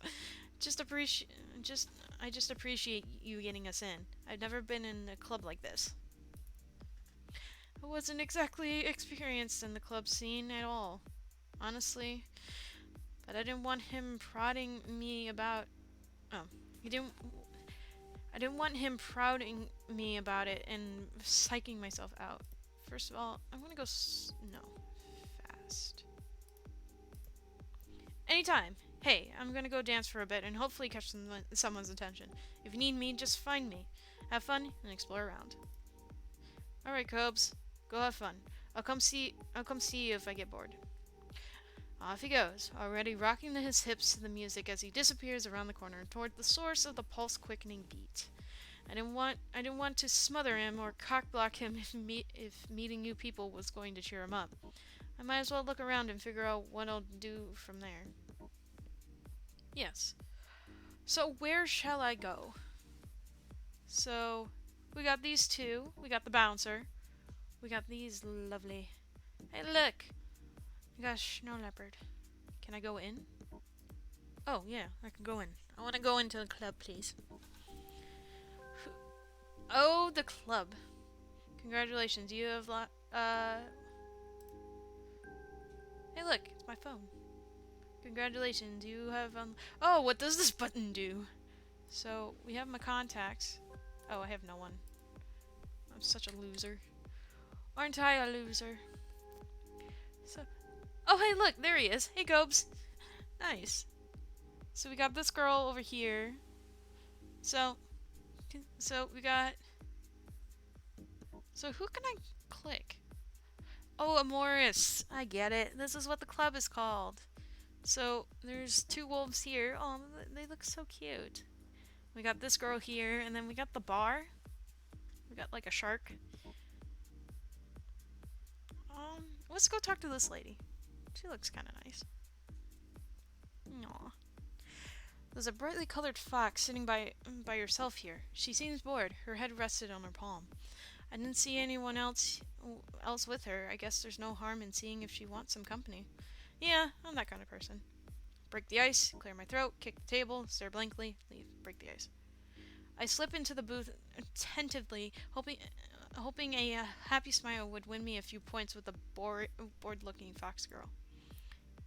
S1: I just appreciate you getting us in. I've never been in a club like this. I wasn't exactly experienced in the club scene at all, honestly. But I didn't want him prodding me about. Oh, he didn't. I didn't want him prodding me about it and psyching myself out. First of all, I'm gonna go fast. Anytime. Hey, I'm gonna go dance for a bit and hopefully catch someone's attention. If you need me, just find me. Have fun and explore around. Alright, Cobes. Go have fun. I'll come see you if I get bored. Off he goes, already rocking his hips to the music as he disappears around the corner toward the source of the pulse-quickening beat. I didn't want to smother him or cock-block him if meeting new people was going to cheer him up. I might as well look around and figure out what I'll do from there. Yes. So where shall I go? So, we got these two. We got the bouncer. We got these lovely... Hey, look! We got a snow leopard. Can I go in? Oh, yeah, I can go in. I want to go into the club, please. Oh, the club. Congratulations, you have Hey, look, it's my phone. Congratulations, you have Oh, what does this button do? So, we have my contacts. Oh, I have no one. I'm such a loser. Aren't I a loser? So, oh, hey, look, there he is. Hey, Gobes. Nice. So we got this girl over here. So we got... So who can I click? Oh, Amoris. I get it. This is what the club is called. So there's two wolves here. Oh, they look so cute. We got this girl here, and then we got the bar. We got like a shark. Let's go talk to this lady. She looks kind of nice. Aww. There's a brightly colored fox sitting by herself here. She seems bored. Her head rested on her palm. I didn't see anyone else with her. I guess there's no harm in seeing if she wants some company. Yeah, I'm that kind of person. Break the ice, clear my throat, kick the table, stare blankly, leave, break the ice. I slip into the booth attentively, hoping a happy smile would win me a few points with a bored-looking fox girl.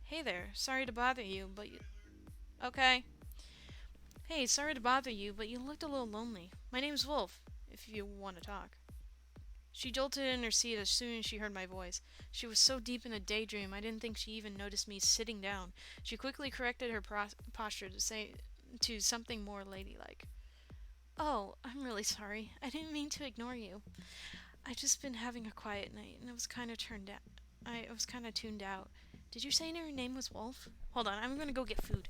S1: Hey there, sorry to bother you, but you... Okay. Hey, sorry to bother you, but you looked a little lonely. My name's Wolf, if you want to talk. She jolted in her seat as soon as she heard my voice. She was so deep in a daydream, I didn't think she even noticed me sitting down. She quickly corrected her posture to something more ladylike. Oh, I'm really sorry. I didn't mean to ignore you. I've just been having a quiet night, and I was kind of tuned out. Did you say your name was Wolf? Hold on, I'm gonna go get food.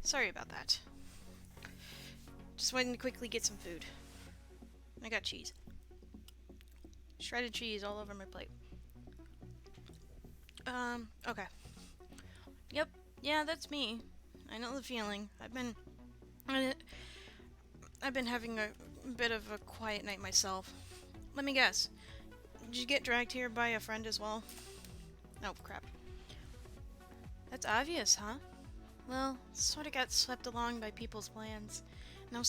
S1: Sorry about that. Just wanted to quickly get some food. I got cheese. Shredded cheese all over my plate. Okay. Yep, yeah, that's me. I know the feeling. I've been having a bit of a quiet night myself. Let me guess. Did you get dragged here by a friend as well? Oh, crap. That's obvious, huh? Well, sort of got swept along by people's plans. And it was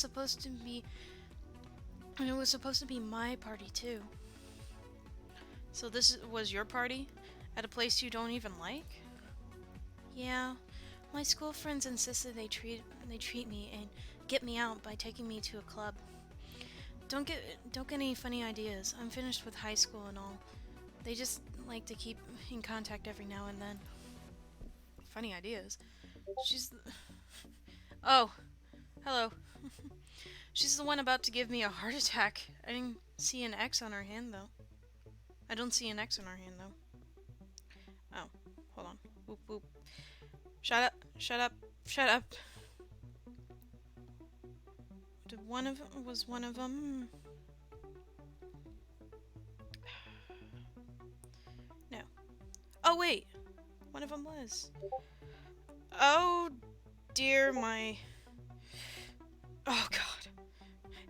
S1: supposed to be my party too. So this was your party? At a place you don't even like? Yeah. My school friends insisted they treat me and get me out by taking me to a club. Don't get any funny ideas. I'm finished with high school and all. They just like to keep in contact every now and then. Funny ideas? Oh, hello. She's the one about to give me a heart attack. I didn't see an X on her hand, though. I don't see an X on her hand, though. Oh, hold on. Whoop, whoop. Shut up, shut up, shut up. Was one of them? No. Oh, wait. One of them was. Oh, dear my... Oh, God.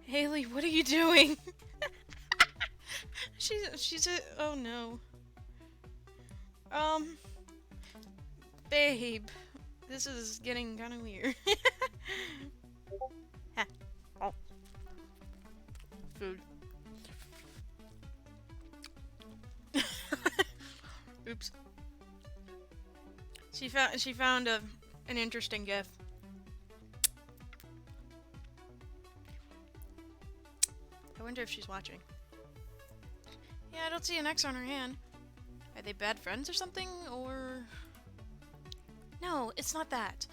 S1: Haley, what are you doing? she's a... Oh, no. Babe. This is getting kind of weird. Ha. Oh. Food. Oops. She found an interesting gift. I wonder if she's watching. Yeah, I don't see an X on her hand. Are they bad friends or something, or... No, it's not that.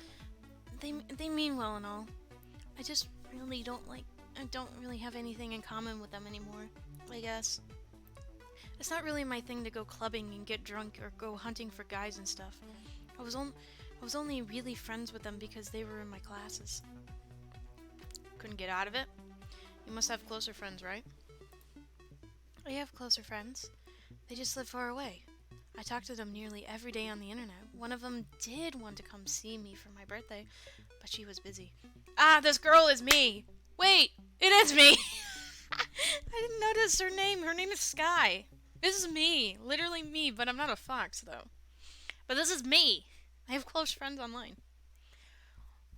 S1: They mean well and all. I just really I don't really have anything in common with them anymore, I guess. It's not really my thing to go clubbing and get drunk or go hunting for guys and stuff. I was only really friends with them because they were in my classes. Couldn't get out of it? You must have closer friends, right? I have closer friends. They just live far away. I talk to them nearly every day on the internet. One of them did want to come see me for my birthday, but she was busy. Ah, this girl is me! Wait, it is me! I didn't notice her name. Her name is Skye. This is me. Literally me, but I'm not a fox, though. But this is me. I have close friends online.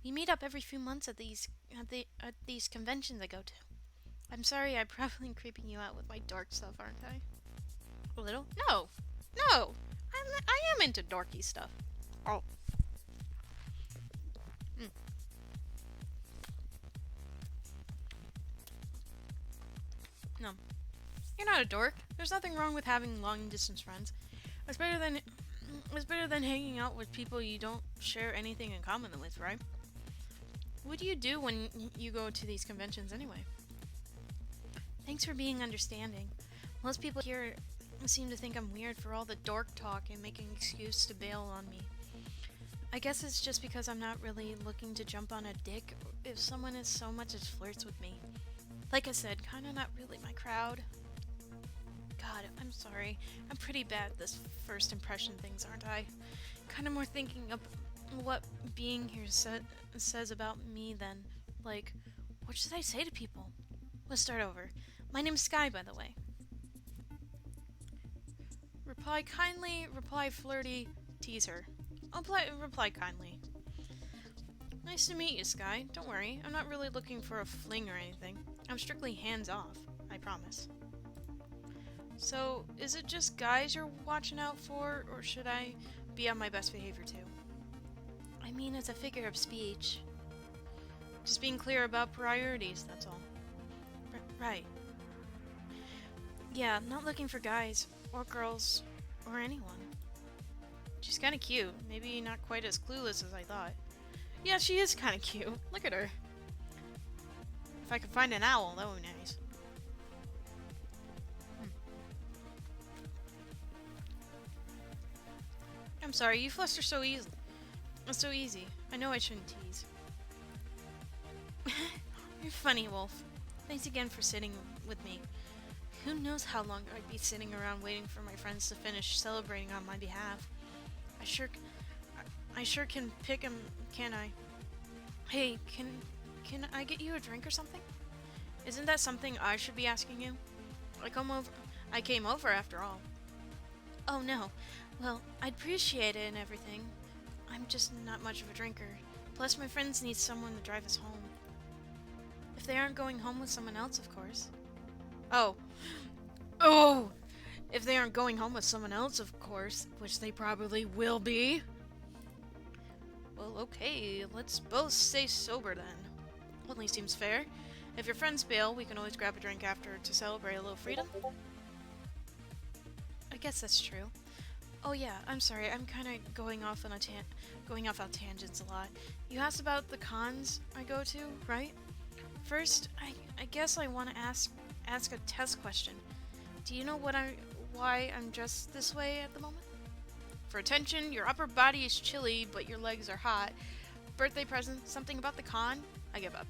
S1: We meet up every few months at these conventions I go to. I'm sorry I'm probably creeping you out with my dark stuff, aren't I? A little? No! No! I am into dorky stuff. Oh. No. You're not a dork. There's nothing wrong with having long-distance friends. It's better than hanging out with people you don't share anything in common with, right? What do you do when you go to these conventions anyway? Thanks for being understanding. Most people here seem to think I'm weird for all the dork talk and making an excuse to bail on me. I guess it's just because I'm not really looking to jump on a dick if someone as so much as flirts with me. Like I said, kinda not really my crowd. God, I'm sorry. I'm pretty bad at this first impression things, aren't I? Kinda more thinking of what being here says about me than, like, what should I say to people? Let's start over. My name's Skye, by the way. Reply kindly, reply flirty, tease her. Reply kindly. Nice to meet you, Skye. Don't worry, I'm not really looking for a fling or anything. I'm strictly hands-off, I promise. So, is it just guys you're watching out for, or should I be on my best behavior too? I mean, it's a figure of speech. Just being clear about priorities, that's all. Right. Yeah, not looking for guys, or girls, or anyone. She's kinda cute. Maybe not quite as clueless as I thought. Yeah, she is kinda cute. Look at her. If I could find an owl, that would be nice. I'm sorry, you fluster so easily. It's so easy. I know I shouldn't tease. You're funny, Wolf. Thanks again for sitting with me. Who knows how long I'd be sitting around waiting for my friends to finish celebrating on my behalf. I sure can pick 'em, can't I? Hey, can I get you a drink or something? Isn't that something I should be asking you? I came over after all. Oh no. Well, I'd appreciate it and everything. I'm just not much of a drinker. Plus my friends need someone to drive us home. If they aren't going home with someone else, of course. Oh. Oh! If they aren't going home with someone else, of course, which they probably will be. Well, okay, let's both stay sober then. Only seems fair. If your friends bail, we can always grab a drink after to celebrate a little freedom. I guess that's true. Oh yeah, I'm sorry, I'm kinda going off on tangents a lot. You asked about the cons I go to, right? First, I guess I want to ask a test question. Do you know why I'm dressed this way at the moment? For attention, your upper body is chilly, but your legs are hot. Birthday present, something about the con? I give up.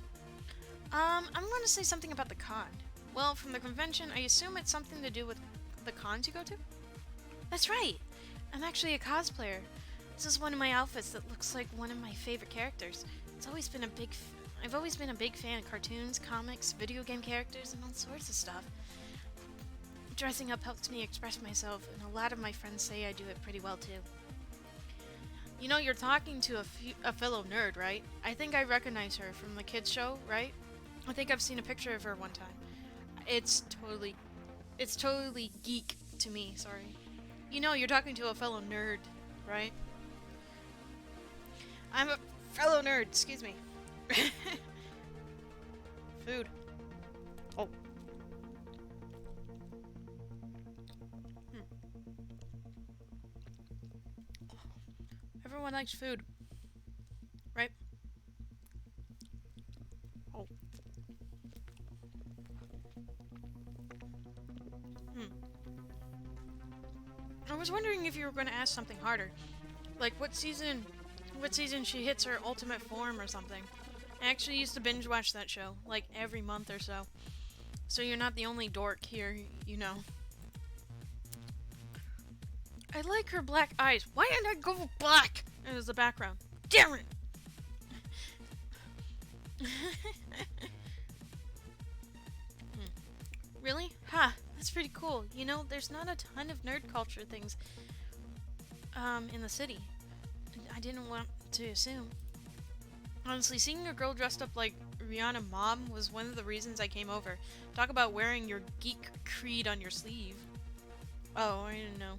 S1: I'm going to say something about the con. Well, from the convention, I assume it's something to do with the cons you go to? That's right! I'm actually a cosplayer. This is one of my outfits that looks like one of my favorite characters. I've always been a big fan of cartoons, comics, video game characters, and all sorts of stuff. Dressing up helps me express myself, and a lot of my friends say I do it pretty well too. You know, you're talking to a fellow nerd, right? I think I recognize her from the kids show, right? I think I've seen a picture of her one time. It's totally, it's totally geek to me, sorry. You know, you're talking to a fellow nerd, right? I'm a fellow nerd, excuse me. Food. Oh. Hmm. Everyone likes food, right? Oh. Hmm. I was wondering if you were going to ask something harder. Like what season she hits her ultimate form or something. I actually used to binge watch that show, like every month or so. So you're not the only dork here, you know. I like her black eyes. Why didn't I go with black as the background? Damn it! Really? Ha! That's pretty cool. You know, there's not a ton of nerd culture things in the city. I didn't want to assume. Honestly, seeing a girl dressed up like Rihanna Mom was one of the reasons I came over. Talk about wearing your geek creed on your sleeve. Oh, I didn't know.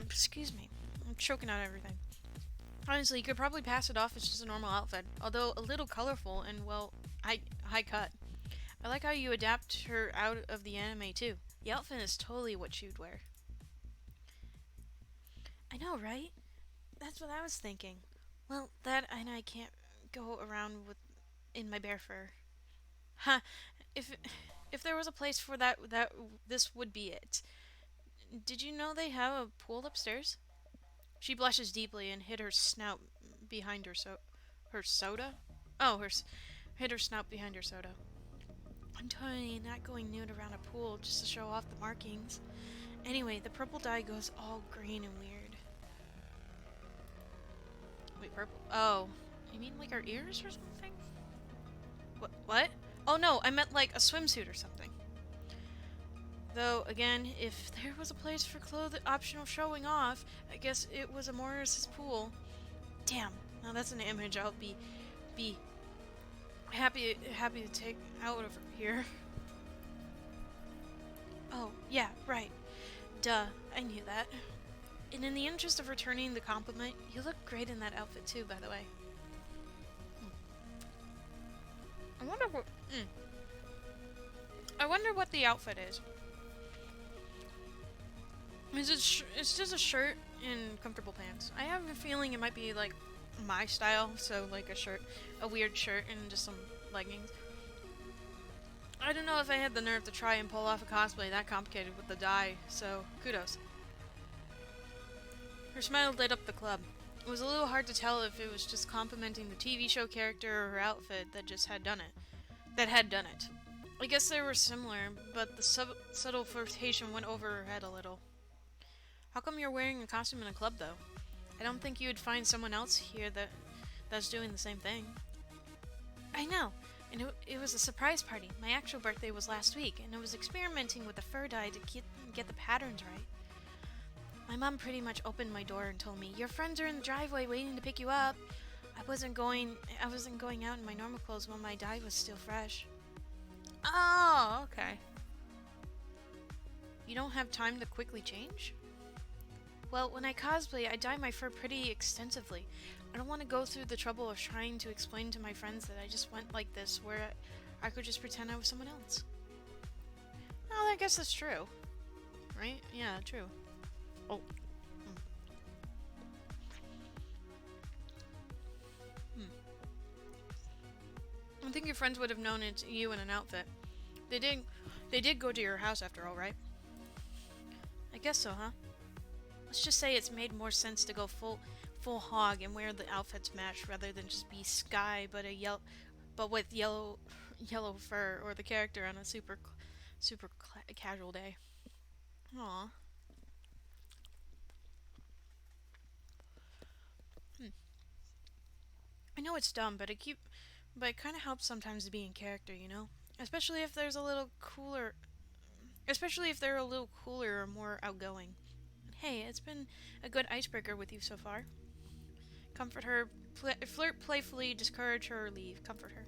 S1: Excuse me. I'm choking out everything. Honestly, you could probably pass it off as just a normal outfit, although a little colorful and, well, high cut. I like how you adapt her out of the anime, too. The outfit is totally what she'd wear. I know, right? That's what I was thinking. Well, that and I can't go around with in my bare fur. Huh. If if there was a place for that this would be it. Did you know they have a pool upstairs? She blushes deeply and hid her snout behind her soda? Oh, hid her snout behind her soda. I'm totally not going nude around a pool just to show off the markings. Anyway, the purple dye goes all green and weird. Wait, purple? Oh, you mean like our ears or something? What? Oh no, I meant like a swimsuit or something. Though, again, if there was a place for optional showing off, I guess it was a Morris's pool. Damn, now that's an image I'll be happy to take out of here. Oh, yeah, right. Duh, I knew that. And in the interest of returning the compliment, you look great in that outfit too, by the way. I wonder what. I wonder what the outfit is. It's just a shirt and comfortable pants. I have a feeling it might be like my style, so like a weird shirt and just some leggings. I don't know if I had the nerve to try and pull off a cosplay that complicated with the dye, so kudos. Her smile lit up the club. It was a little hard to tell if it was just complimenting the TV show character or her outfit that just had done it. That had done it. I guess they were similar, but the subtle flirtation went over her head a little. How come you're wearing a costume in a club, though? I don't think you would find someone else here that's doing the same thing. I know, and it was a surprise party. My actual birthday was last week, and I was experimenting with the fur dye to get the patterns right. My mom pretty much opened my door and told me, "Your friends are in the driveway waiting to pick you up." I wasn't going out in my normal clothes when my dye was still fresh. Oh, okay. You don't have time to quickly change? Well, when I cosplay, I dye my fur pretty extensively. I don't want to go through the trouble of trying to explain to my friends that I just went like this, where I could just pretend I was someone else. Well, I guess that's true. Right? Yeah, true. Oh. I think your friends would have known it's you in an outfit. They did go to your house after all, right? I guess so, huh? Let's just say it's made more sense to go full hog and wear the outfits match rather than just be Skye but with yellow fur, or the character on a super casual day. Aw. I know it's dumb, but it kind of helps sometimes to be in character, you know? Especially if there's a little cooler especially if they're a little cooler or more outgoing. Hey, it's been a good icebreaker with you so far. Comfort her, flirt playfully, discourage her, or leave. Comfort her.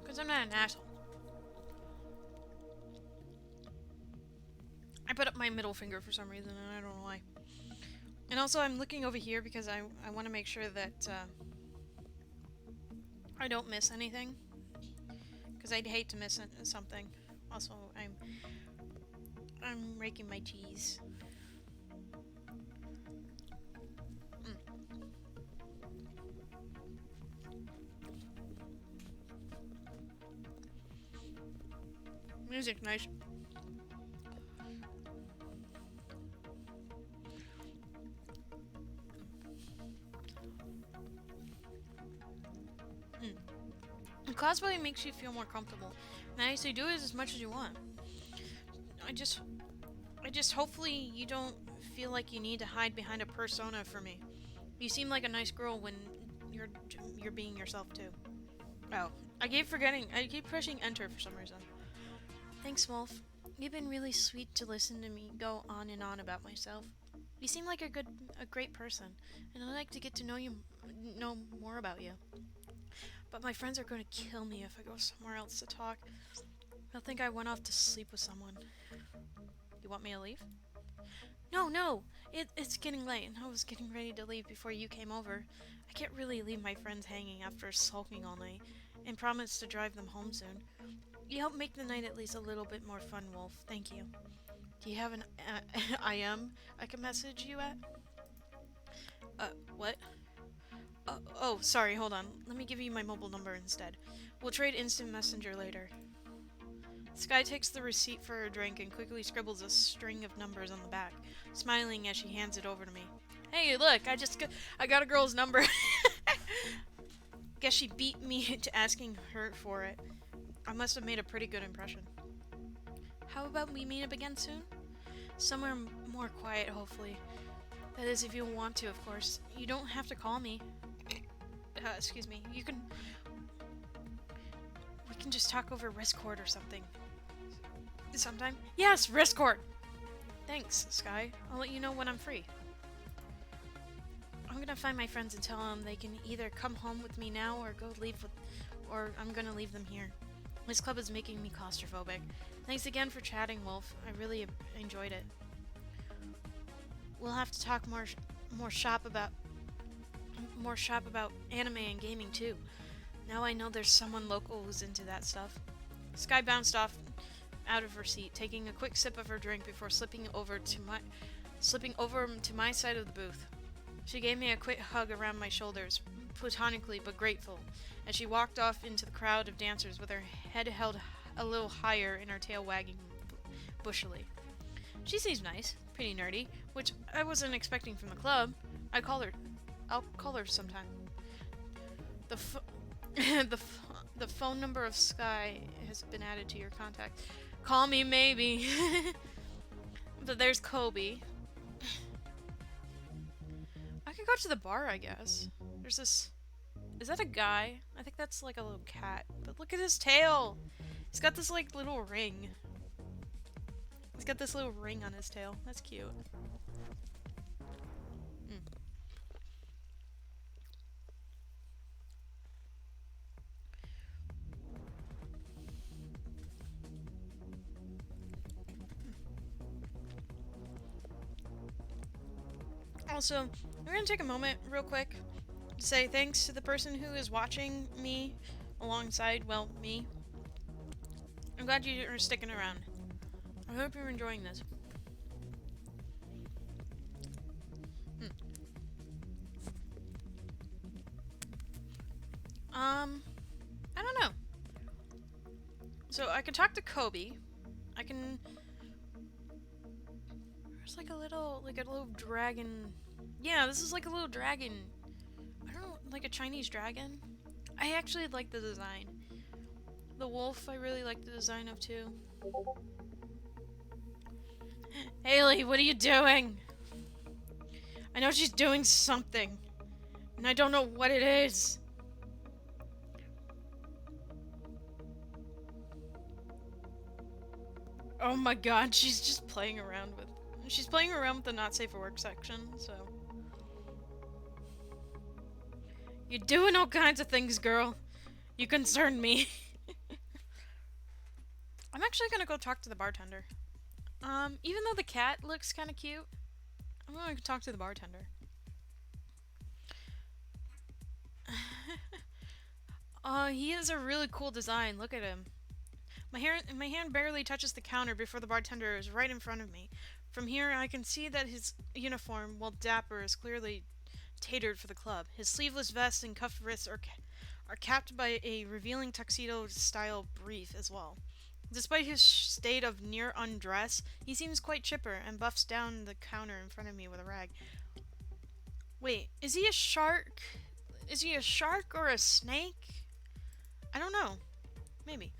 S1: Because I'm not an asshole. I put up my middle finger for some reason, and I don't know why. And also, I'm looking over here because I want to make sure that I don't miss anything. Because I'd hate to miss something. Also, I'm raking my cheese. Music, nice. Cosplay makes you feel more comfortable. And I say do it as much as you want. I just hopefully you don't feel like you need to hide behind a persona for me. You seem like a nice girl when you're being yourself too. Oh, I keep pushing enter for some reason. Thanks, Wolf. You've been really sweet to listen to me go on and on about myself. You seem like a great person, and I'd like to get to know more about you. But my friends are going to kill me if I go somewhere else to talk. They'll think I went off to sleep with someone. You want me to leave? No! It's getting late, and I was getting ready to leave before you came over. I can't really leave my friends hanging after sulking all night, and promise to drive them home soon. You helped make the night at least a little bit more fun, Wolf. Thank you. Do you have an IM I can message you at? What? Oh, sorry, hold on. Let me give you my mobile number instead. We'll trade instant messenger later. Skye takes the receipt for her drink and quickly scribbles a string of numbers on the back, smiling as she hands it over to me. Hey, look, I got a girl's number. Guess she beat me to asking her for it. I must have made a pretty good impression. How about we meet up again soon? Somewhere more quiet, hopefully. That is, if you want to, of course. You don't have to call me. Excuse me. We can just talk over Discord or something. Sometime? Yes, Discord! Thanks, Skye. I'll let you know when I'm free. I'm gonna find my friends and tell them they can either come home with me now or I'm gonna leave them here. This club is making me claustrophobic. Thanks again for chatting, Wolf. I really enjoyed it. We'll have to talk more shop about anime and gaming too. Now I know there's someone local who's into that stuff. Skye bounced off out of her seat, taking a quick sip of her drink before slipping over to my side of the booth. She gave me a quick hug around my shoulders, platonically but grateful, as she walked off into the crowd of dancers with her head held a little higher and her tail wagging bushily. She seems nice, pretty nerdy, which I wasn't expecting from the club. I'll call her sometime. The phone number of Skye has been added to your contact. Call me maybe. But there's Coby. I could go to the bar, I guess. There's this... Is that a guy? I think that's like a little cat. But look at his tail! He's got this like little ring. He's got this little ring on his tail. That's cute. Also, we're gonna take a moment real quick to say thanks to the person who is watching me alongside, well, me. I'm glad you are sticking around. I hope you're enjoying this. I don't know. So I can talk to Coby. I can... There's like a little dragon. Yeah, this is like a little dragon. I don't know, like a Chinese dragon. I actually like the design. The wolf, I really like the design of too. Haley, what are you doing? I know she's doing something, and I don't know what it is. Oh my god, she's just playing around with... She's playing around with the not safe for work section, so... You're doing all kinds of things, girl. You concern me. I'm actually gonna go talk to the bartender. Even though the cat looks kind of cute, I'm gonna talk to the bartender. He has a really cool design. Look at him. My hand barely touches the counter before the bartender is right in front of me. From here, I can see that his uniform, while dapper, is clearly tailored for the club. His sleeveless vest and cuffed wrists are capped by a revealing tuxedo-style brief as well. Despite his state of near undress, he seems quite chipper and buffs down the counter in front of me with a rag. Wait, is he a shark? Is he a shark or a snake? I don't know. Maybe.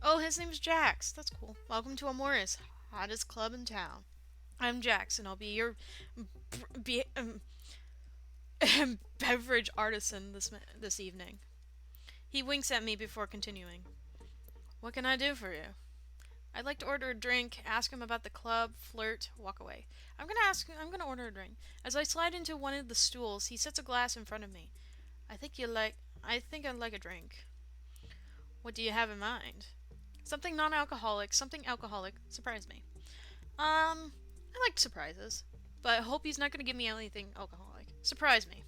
S1: Oh, his name's Jax. That's cool. Welcome to Amoris, hottest club in town. I'm Jax, and I'll be your beverage artisan this evening. He winks at me before continuing. What can I do for you? I'd like to order a drink, ask him about the club, flirt, walk away. I'm gonna order a drink. As I slide into one of the stools, he sets a glass in front of me. I think I'd like a drink. What do you have in mind? Something non-alcoholic, something alcoholic. Surprise me. I like surprises, but I hope he's not gonna give me anything alcoholic. Surprise me.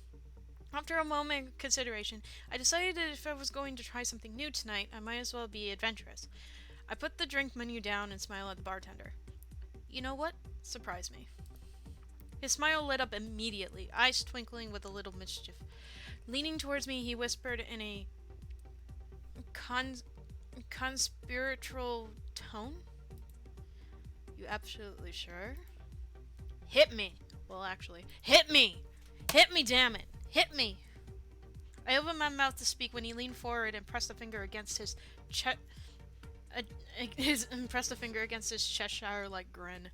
S1: After a moment of consideration, I decided that if I was going to try something new tonight, I might as well be adventurous. I put the drink menu down and smile at the bartender. You know what? Surprise me. His smile lit up immediately, eyes twinkling with a little mischief. Leaning towards me, he whispered in a conspiratorial tone. You absolutely sure? Hit me! Well, actually, hit me! Hit me, damn it! Hit me! I opened my mouth to speak when he leaned forward and pressed a finger against his Cheshire-like grin.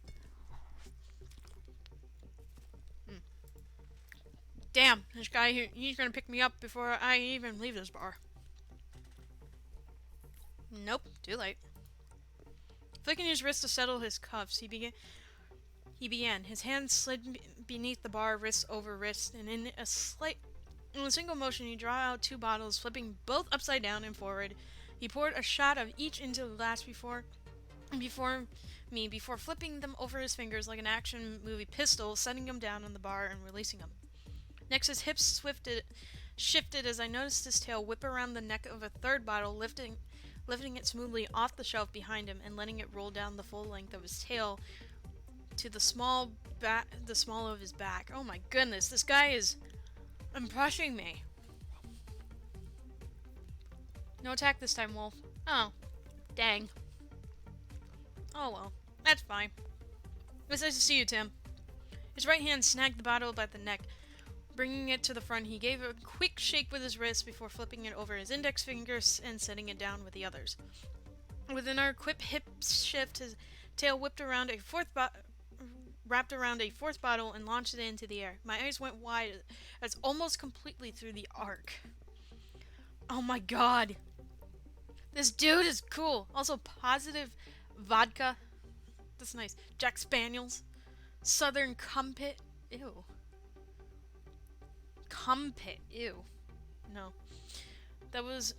S1: Damn, this guy, he's gonna pick me up before I even leave this bar. Nope, too late. Flicking his wrist to settle his cuffs, he began. His hand slid beneath the bar, wrist over wrist, and in a single motion, he drew out 2 bottles, flipping both upside down and forward. He poured a shot of each into the glass before flipping them over his fingers like an action movie pistol, setting him down on the bar and releasing him. Next, his hips shifted as I noticed his tail whip around the neck of a 3rd bottle, lifting it smoothly off the shelf behind him and letting it roll down the full length of his tail to the small of his back. Oh my goodness, this guy is impressing me. No attack this time, Wolf. Oh, dang. Oh well, that's fine. It's nice to see you, Tim. His right hand snagged the bottle by the neck. Bringing it to the front, he gave a quick shake with his wrist before flipping it over his index fingers and setting it down with the others. With an quick hip shift, his tail wrapped around a 4th bottle and launched it into the air. My eyes went wide as almost completely through the arc. Oh my god. This dude is cool. Also, positive vodka. That's nice. Jack Spaniels. Southern Cumpit. Ew. Cumpit. Ew. No. That was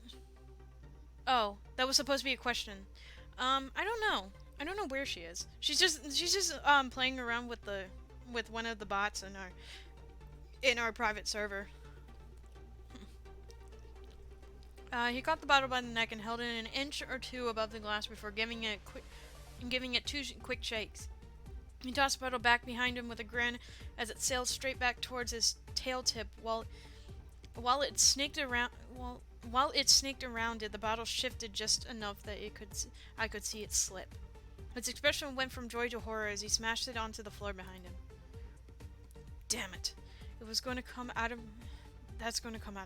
S1: supposed to be a question. I don't know. I don't know where she is. She's just playing around with one of the bots in our private server. He caught the bottle by the neck and held it an inch or 2 above the glass before giving it 2 quick shakes. He tossed the bottle back behind him with a grin as it sailed straight back towards his tail tip. While it snaked around it, the bottle shifted just enough that I could see it slip. Its expression went from joy to horror as he smashed it onto the floor behind him. Damn it! That's going to come out of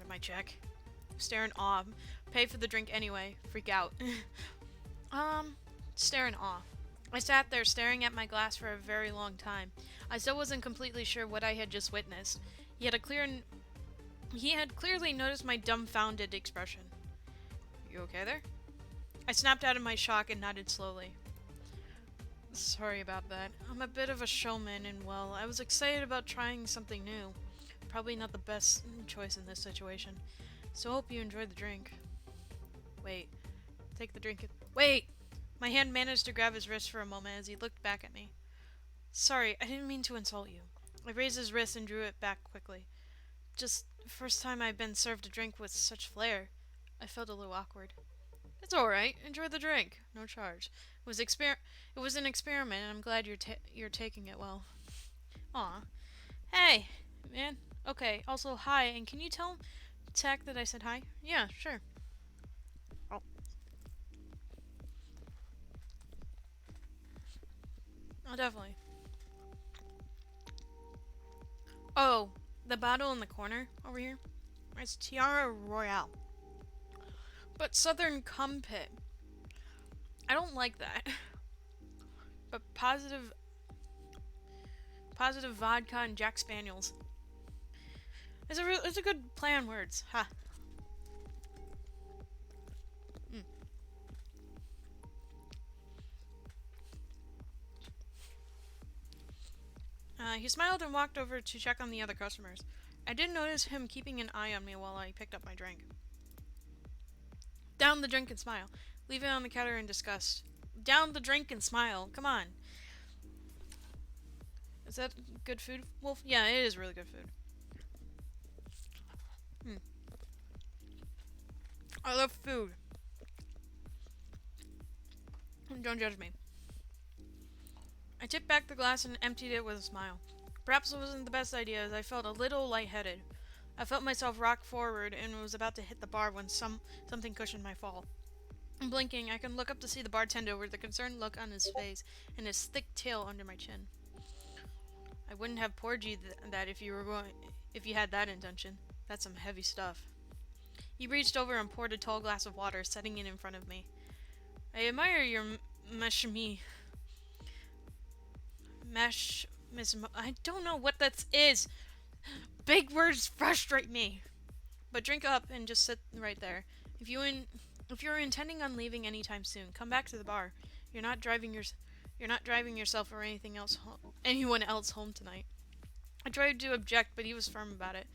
S1: my check. Stare in awe. Pay for the drink anyway. Freak out. Stare in awe. I sat there staring at my glass for a very long time. I still wasn't completely sure what I had just witnessed. He had clearly noticed my dumbfounded expression. You okay there? I snapped out of my shock and nodded slowly. Sorry about that. I'm a bit of a showman and, well, I was excited about trying something new. Probably not the best choice in this situation. So hope you enjoyed the drink. Wait. Take the drink. Wait! My hand managed to grab his wrist for a moment as he looked back at me. Sorry, I didn't mean to insult you. I raised his wrist and drew it back quickly. Just first time I've been served a drink with such flair. I felt a little awkward. It's alright. Enjoy the drink. No charge. It was an experiment, and I'm glad you're taking it well. Aw. Hey, man. Okay, also, hi, and can you tell Tech that I said hi? Yeah, sure. Oh. Oh, definitely. Oh, the bottle in the corner over here? It's Tiara Royale. But Southern Compit. I don't like that. But positive vodka and Jack Spaniels. It's a good play on words. Ha. Mm. He smiled and walked over to check on the other customers. I did notice him keeping an eye on me while I picked up my drink. Down the drink and smile. Leave it on the counter in disgust. Down the drink and smile. Come on. Is that good food, Wolf? Yeah, it is really good food. I love food. Don't judge me. I tipped back the glass and emptied it with a smile. Perhaps it wasn't the best idea as I felt a little lightheaded. I felt myself rock forward and was about to hit the bar when something cushioned my fall. Blinking, I can look up to see the bartender with a concerned look on his face and his thick tail under my chin. I wouldn't have poured you that if you had that intention. That's some heavy stuff. He reached over and poured a tall glass of water, setting it in front of me. I admire your I don't know what that is. Big words frustrate me. But drink up and just sit right there. If you're intending on leaving anytime soon, come back to the bar. You're not driving yourself or anyone else home tonight. I tried to object, but he was firm about it.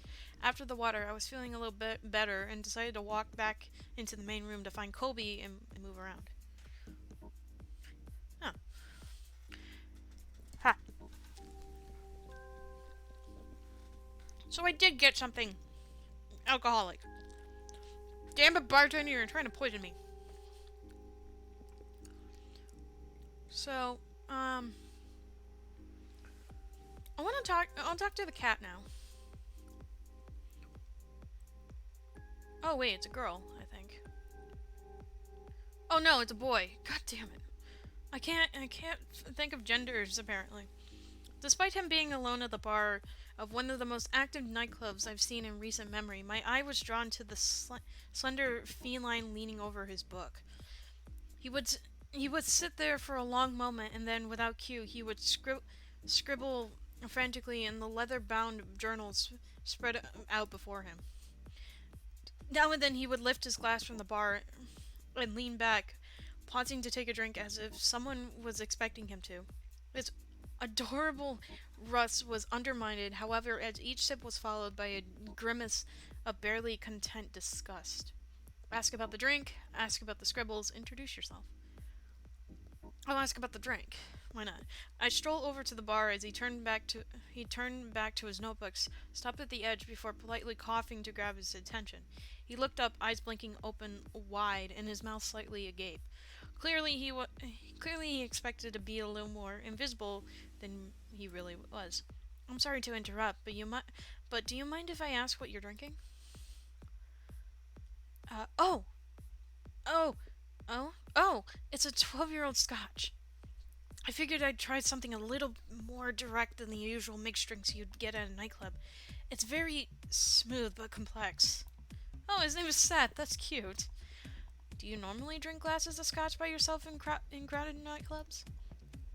S1: After the water, I was feeling a little bit better and decided to walk back into the main room to find Coby and move around. Huh. Ha. So I did get something alcoholic. Damn it, bartender, you're trying to poison me. So, I'll talk to the cat now. Oh wait, it's a girl, I think. Oh no, it's a boy. God damn it. I can't think of genders, apparently. Despite him being alone at the bar of one of the most active nightclubs I've seen in recent memory, my eye was drawn to the slender feline leaning over his book. He would sit there for a long moment, and then, without cue, he would scribble frantically in the leather-bound journals spread out before him. Now and then he would lift his glass from the bar and lean back, pausing to take a drink as if someone was expecting him to. His adorable rust was undermined, however, as each sip was followed by a grimace of barely content disgust. Ask about the drink, ask about the scribbles, introduce yourself. I'll ask about the drink. Why not? I stroll over to the bar as he turned back to his notebooks, stopped at the edge before politely coughing to grab his attention. He looked up, eyes blinking open wide and his mouth slightly agape. Clearly he expected to be a little more invisible than he really was. I'm sorry to interrupt, but do you mind if I ask what you're drinking? Oh, it's a 12-year-old scotch. I figured I'd try something a little more direct than the usual mixed drinks you'd get at a nightclub. It's very smooth but complex. Oh, his name is Seth. That's cute. Do you normally drink glasses of scotch by yourself in crowded nightclubs?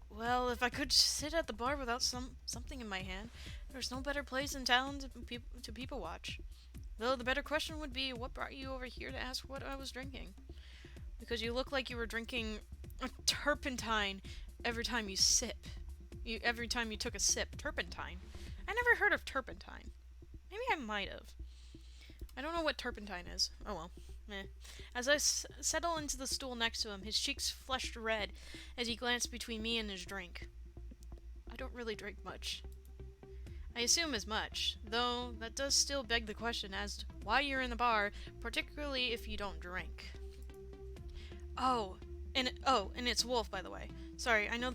S1: Well, if I could sit at the bar without something in my hand, there's no better place in town to people watch. Though the better question would be, what brought you over here to ask what I was drinking? Because you look like you were drinking a turpentine every time you sip. Every time you took a sip. Turpentine. I never heard of turpentine. Maybe I might have. I don't know what turpentine is. Oh well. Meh. As I settle into the stool next to him, his cheeks flushed red as he glanced between me and his drink. I don't really drink much. I assume as much, though that does still beg the question as to why you're in the bar, particularly if you don't drink. And it's Wolf, by the way. Sorry, I know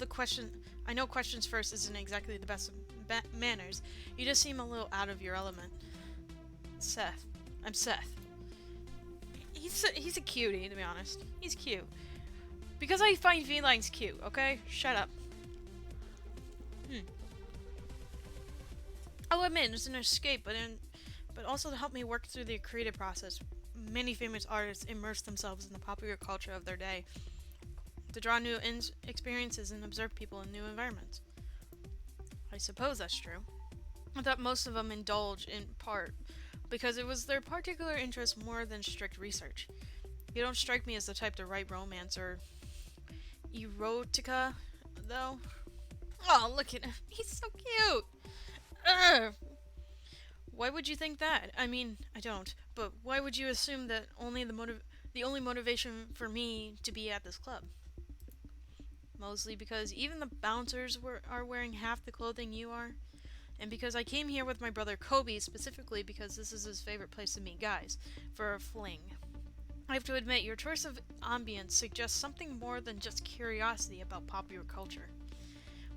S1: questions first isn't exactly the best of manners. You just seem a little out of your element. Seth. I'm Seth. He's a cutie, to be honest. He's cute. Because I find felines cute, okay? Shut up. I'll admit, it's an escape, but also to help me work through the creative process. Many famous artists immerse themselves in the popular culture of their day to draw new experiences and observe people in new environments. I suppose that's true. I thought most of them indulge in part because it was their particular interest more than strict research. You don't strike me as the type to write romance or erotica, though. Oh, look at him. He's so cute! Ugh. Why would you think that? I mean, I don't. But why would you assume that the only motivation for me to be at this club? Mostly because even the bouncers are wearing half the clothing you are. And because I came here with my brother Coby specifically because this is his favorite place to meet guys, for a fling. I have to admit, your choice of ambience suggests something more than just curiosity about popular culture.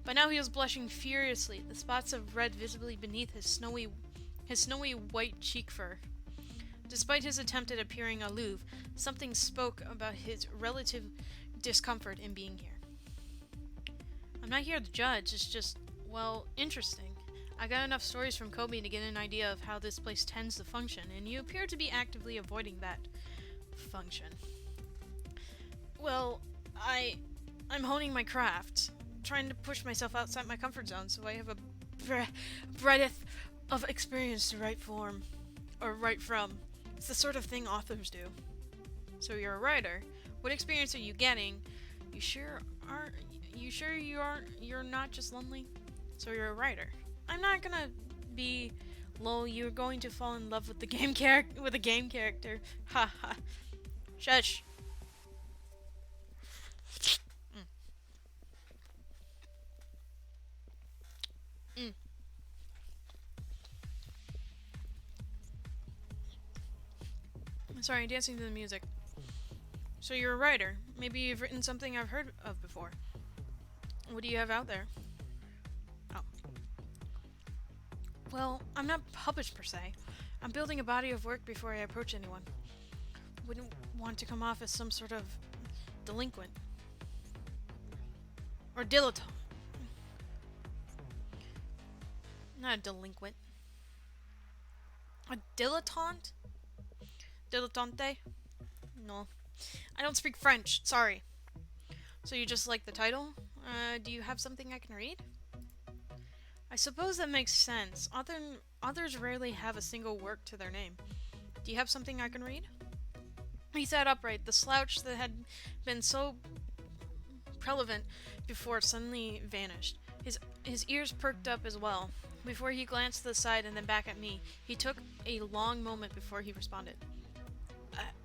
S1: By now he was blushing furiously, the spots of red visibly beneath his snowy white cheek fur. Despite his attempt at appearing aloof, something spoke about his relative discomfort in being here. I'm not here to judge, it's just, well, interesting. I got enough stories from Coby to get an idea of how this place tends to function, and you appear to be actively avoiding that function. Well, I'm honing my craft, trying to push myself outside my comfort zone so I have a breadth of experience to write from. It's the sort of thing authors do. So you're a writer. What experience are you getting? You're not just lonely? So you're a writer. I'm not gonna be, lol, you're going to fall in love with the game character. Ha ha. Shush. Sorry, dancing to the music. So you're a writer. Maybe you've written something I've heard of before. What do you have out there? Oh. Well, I'm not published per se. I'm building a body of work before I approach anyone. Wouldn't want to come off as some sort of delinquent. Or dilettante. Not a delinquent. A dilettante? Dilettante? No. I don't speak French, sorry. So you just like the title? Do you have something I can read? I suppose that makes sense. Authors rarely have a single work to their name. Do you have something I can read? He sat upright, the slouch that had been so prevalent before suddenly vanished. His ears perked up as well. Before he glanced to the side and then back at me, he took a long moment before he responded.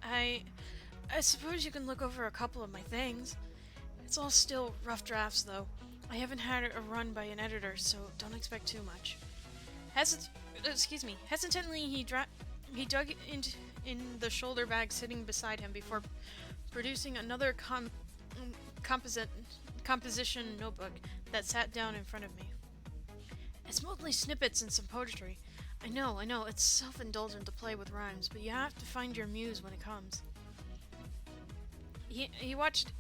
S1: I suppose you can look over a couple of my things. It's all still rough drafts, though. I haven't had a run by an editor, so don't expect too much. Hesitantly, he dug in the shoulder bag sitting beside him before producing another composition notebook that sat down in front of me. It's mostly snippets and some poetry. I know, it's self-indulgent to play with rhymes, but you have to find your muse when it comes. He watched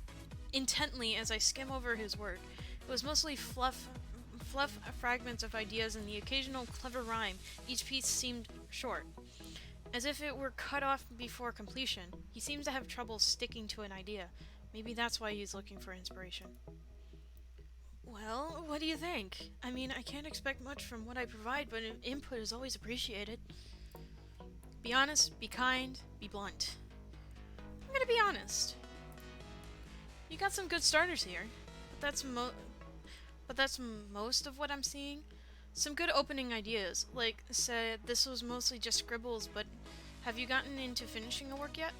S1: intently as I skim over his work. It was mostly fluff fragments of ideas and the occasional clever rhyme. Each piece seemed short. As if it were cut off before completion. He seems to have trouble sticking to an idea. Maybe that's why he's looking for inspiration. Well, what do you think? I mean, I can't expect much from what I provide, but input is always appreciated. Be honest, be kind, be blunt. I'm gonna be honest. You got some good starters here. that's mo- but that's most of what I'm seeing. Some good opening ideas, like said this was mostly just scribbles, but have you gotten into finishing a work yet?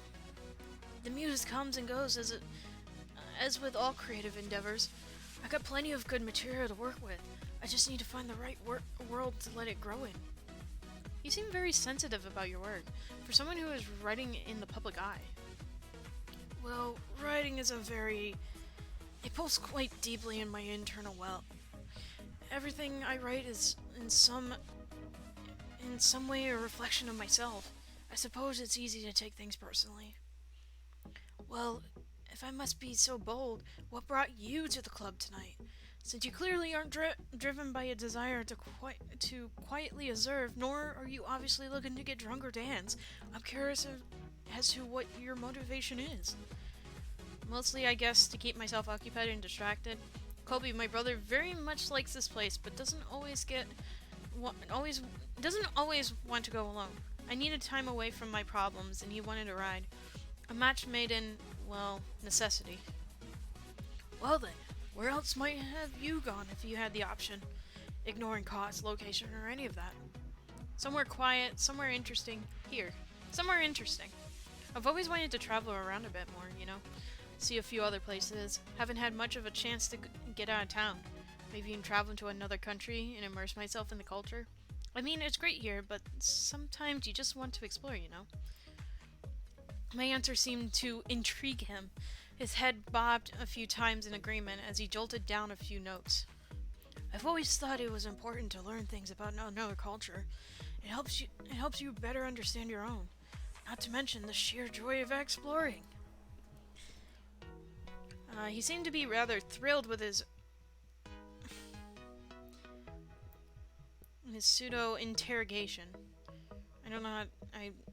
S1: The muse comes and goes as with all creative endeavors. I got plenty of good material to work with. I just need to find the right world to let it grow in. You seem very sensitive about your work, for someone who is writing in the public eye. Well, writing is it pulls quite deeply in my internal well. Everything I write is in some way a reflection of myself. I suppose it's easy to take things personally. Well, if I must be so bold, what brought you to the club tonight? Since you clearly aren't driven by a desire to quietly observe, nor are you obviously looking to get drunk or dance, I'm curious as to what your motivation is. Mostly, I guess, to keep myself occupied and distracted. Coby, my brother, very much likes this place, but doesn't always want to go alone. I needed time away from my problems, and he wanted a ride. A match made in, well, necessity. Well then, where else might have you gone if you had the option? Ignoring cost, location, or any of that. Somewhere quiet, somewhere interesting. Here. Somewhere interesting. I've always wanted to travel around a bit more, see a few other places. Haven't had much of a chance to get out of town. Maybe even travel to another country and immerse myself in the culture. I mean, it's great here, but sometimes you just want to explore, My answer seemed to intrigue him. His head bobbed a few times in agreement as he jolted down a few notes. I've always thought it was important to learn things about another culture. It helps you better understand your own. Not to mention the sheer joy of exploring. He seemed to be rather thrilled with his pseudo-interrogation. I don't know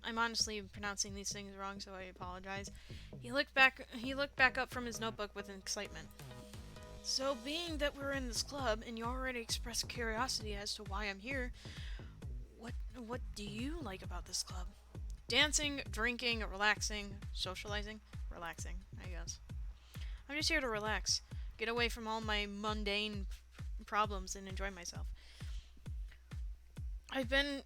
S1: I'm honestly pronouncing these things wrong, so I apologize. He looked back up from his notebook with excitement. So, being that we're in this club, and you already expressed curiosity as to why I'm here, what do you like about this club? Dancing, drinking, relaxing, socializing? Relaxing, I guess. I'm just here to relax, get away from all my mundane problems and enjoy myself. I've done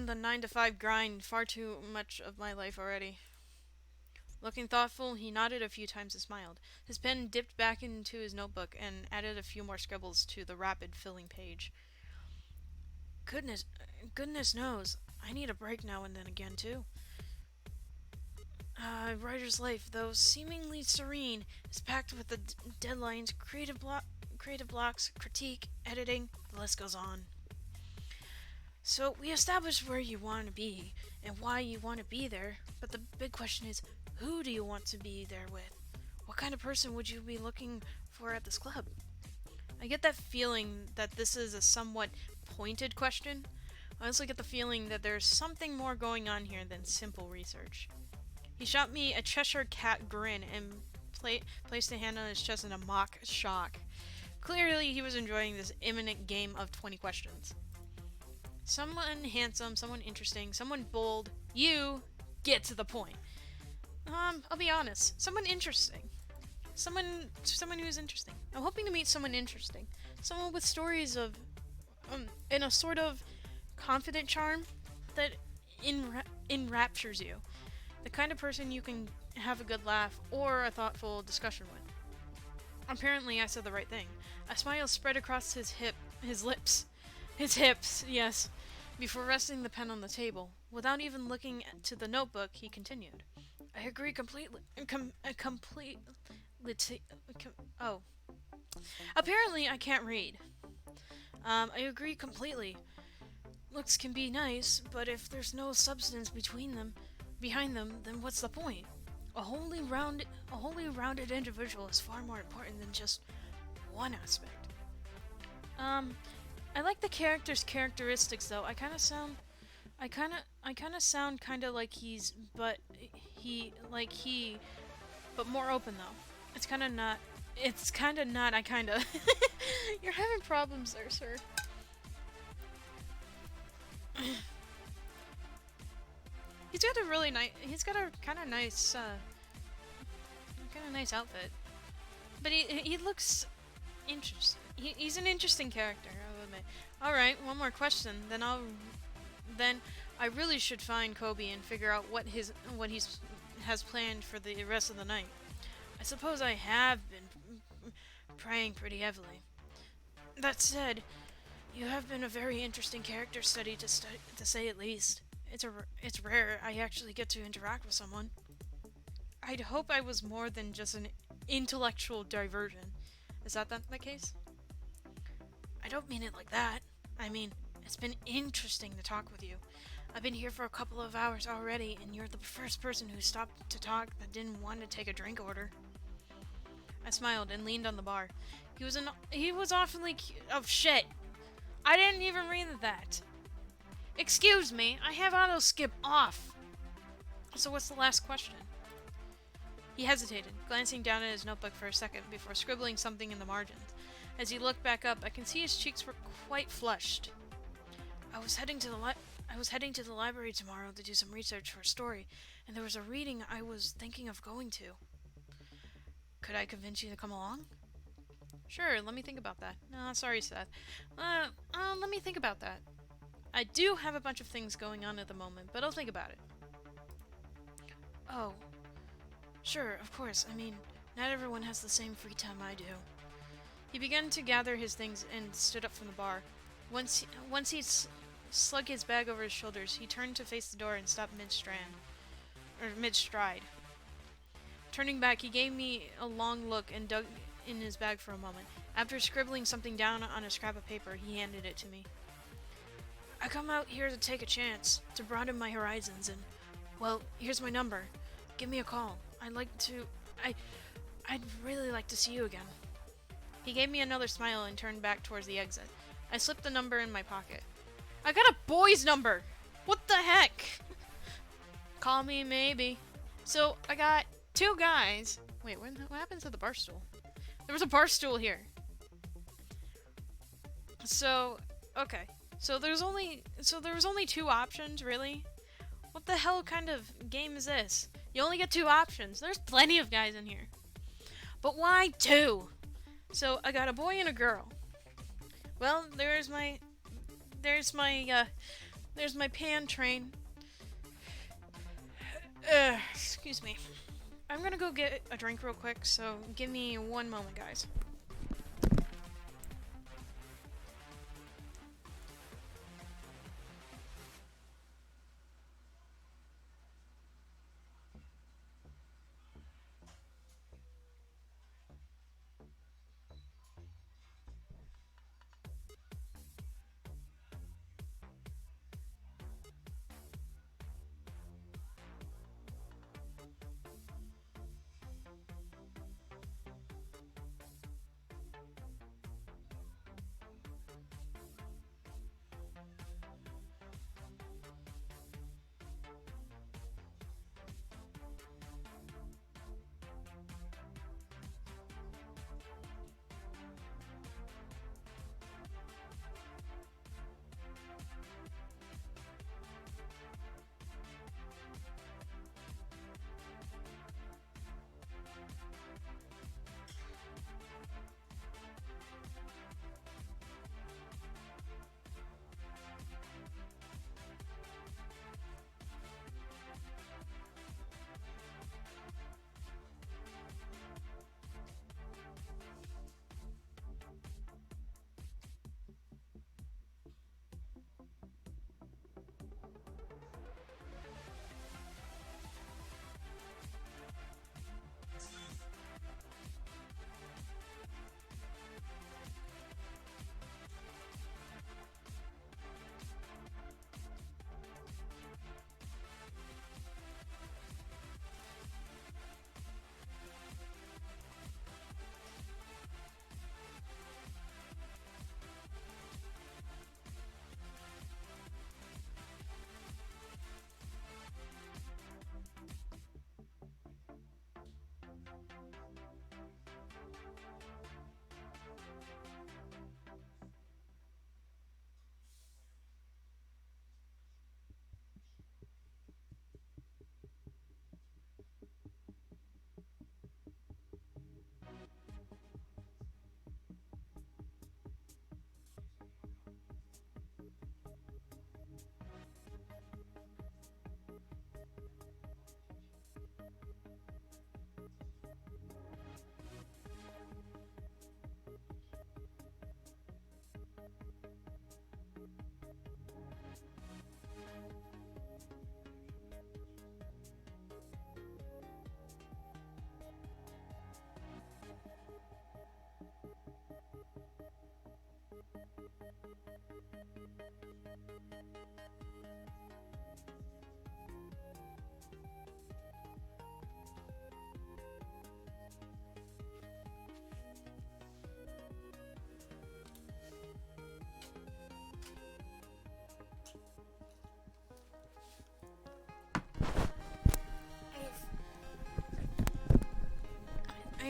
S1: the 9 to 5 grind far too much of my life already. Looking thoughtful, he nodded a few times and smiled. His pen dipped back into his notebook and added a few more scribbles to the rapid filling page. Goodness knows, I need a break now and then again too. Writer's life, though seemingly serene, is packed with the deadlines, creative blocks, critique, editing, the list goes on. So, we established where you want to be, and why you want to be there, but the big question is, who do you want to be there with? What kind of person would you be looking for at this club? I get that feeling that this is a somewhat pointed question. I also get the feeling that there's something more going on here than simple research. He shot me a Cheshire Cat grin and placed a hand on his chest in a mock shock. Clearly, he was enjoying this imminent game of 20 questions. Someone handsome, someone interesting, someone bold. You get to the point. I'll be honest. Someone interesting. Someone who's interesting. I'm hoping to meet someone interesting. Someone with stories of, in a sort of confident charm that enraptures you. The kind of person you can have a good laugh or a thoughtful discussion with. Apparently, I said the right thing. A smile spread across his hips, yes. Before resting the pen on the table, without even looking to the notebook, he continued. I agree completely. Apparently, I can't read. I agree completely. Looks can be nice, but if there's no substance behind them, then what's the point? A wholly rounded individual is far more important than just one aspect. I like the character's characteristics though. I kind of sound like but more open though. It's kind of not. You're having problems there, sir. He's got a kind of nice outfit. But he looks interesting. He's an interesting character, I will admit. Alright, one more question. Then I really should find Coby and figure out what he's has planned for the rest of the night. I suppose I have been praying pretty heavily. That said, you have been a very interesting character study to say at least. It's rare I actually get to interact with someone. I'd hope I was more than just an intellectual diversion. Is that the case? I don't mean it like that. I mean, it's been interesting to talk with you. I've been here for a couple of hours already, and you're the first person who stopped to talk that didn't want to take a drink order. I smiled and leaned on the bar. He was awfully cute. Oh shit! I didn't even read that. Excuse me, I have auto skip off. So what's the last question? He hesitated, glancing down at his notebook for a second before scribbling something in the margins. As he looked back up, I could see his cheeks were quite flushed. I was heading to the library tomorrow to do some research for a story, and there was a reading I was thinking of going to. Could I convince you to come along? Sure, let me think about that. No, sorry, Seth. Let me think about that. I do have a bunch of things going on at the moment, but I'll think about it. Oh. Sure, of course. I mean, not everyone has the same free time I do. He began to gather his things and stood up from the bar. Once he slung his bag over his shoulders, he turned to face the door and stopped mid-stride. Turning back, he gave me a long look and dug in his bag for a moment. After scribbling something down on a scrap of paper, he handed it to me. I come out here to take a chance, to broaden my horizons, and, well, here's my number. Give me a call. I'd really like to see you again. He gave me another smile and turned back towards the exit. I slipped the number in my pocket. I got a boy's number! What the heck? Call me maybe. So, I got two guys. Wait, what happened to the bar stool? There was a bar stool here. So, okay. So there was only two options, really? What the hell kind of game is this? You only get two options. There's plenty of guys in here. But why two? So I got a boy and a girl. Well, there's my pan train. Excuse me. I'm gonna go get a drink real quick, so give me one moment, guys.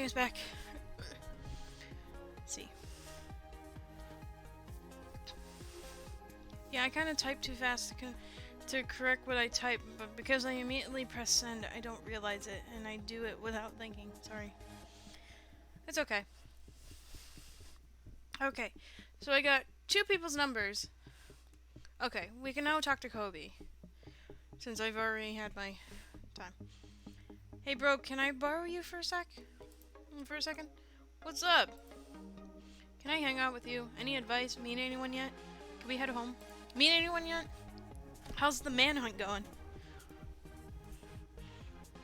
S1: is back. Let's see. Yeah, I kind of typed too fast to correct what I type, but because I immediately press send, I don't realize it, and I do it without thinking. Sorry. It's okay. Okay, so I got 2 people's numbers. Okay, we can now talk to Coby, since I've already had my time. Hey bro, can I borrow you for a sec? For a second? What's up? Can I hang out with you? Any advice? Meet anyone yet? Can we head home? Meet anyone yet? How's the manhunt going?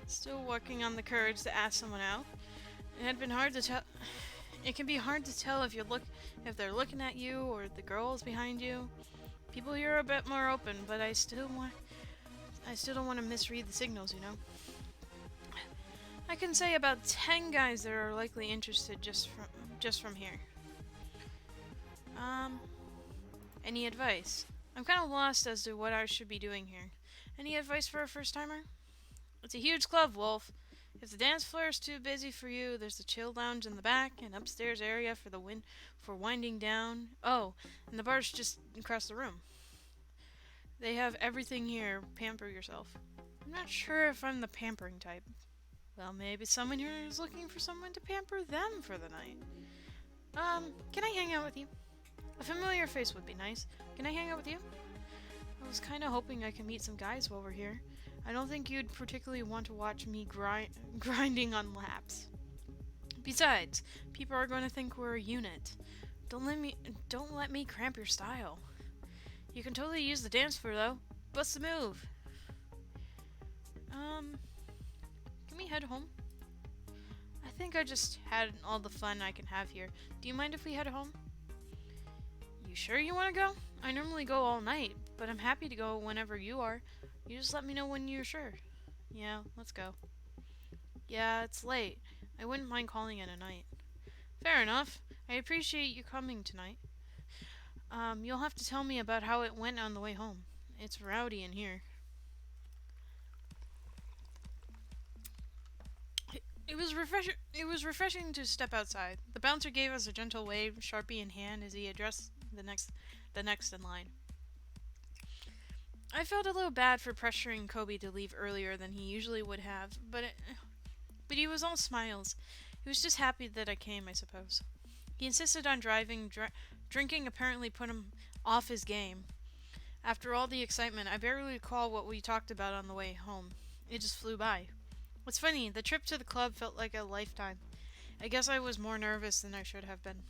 S1: Still working on the courage to ask someone out. It had been hard to tell. It can be hard to tell if they're looking at you or the girls behind you. People here are a bit more open, but I still don't want to misread the signals, you know. I can say about 10 guys that are likely interested just from here. Any advice? I'm kind of lost as to what I should be doing here. Any advice for a first-timer? It's a huge club, Wolf. If the dance floor is too busy for you, there's the chill lounge in the back, and upstairs area for winding down. Oh, and the bar's just across the room. They have everything here. Pamper yourself. I'm not sure if I'm the pampering type. Well, maybe someone here is looking for someone to pamper them for the night. Can I hang out with you? A familiar face would be nice. Can I hang out with you? I was kind of hoping I could meet some guys while we're here. I don't think you'd particularly want to watch me grinding on laps. Besides, people are going to think we're a unit. Don't let me cramp your style. You can totally use the dance floor though. Bust a move. Can we head home? I think I just had all the fun I can have here. Do you mind if we head home? You sure you want to go? I normally go all night, but I'm happy to go whenever you are. You just let me know when you're sure. Yeah, let's go. Yeah, it's late. I wouldn't mind calling it a night. Fair enough. I appreciate you coming tonight. You'll have to tell me about how it went on the way home. It's rowdy in here. It was refreshing to step outside. The bouncer gave us a gentle wave, Sharpie in hand, as he addressed the next in line. I felt a little bad for pressuring Coby to leave earlier than he usually would have, but he was all smiles. He was just happy that I came, I suppose. He insisted on driving. Drinking apparently put him off his game. After all the excitement, I barely recall what we talked about on the way home. It just flew by. What's funny, the trip to the club felt like a lifetime. I guess I was more nervous than I should have been.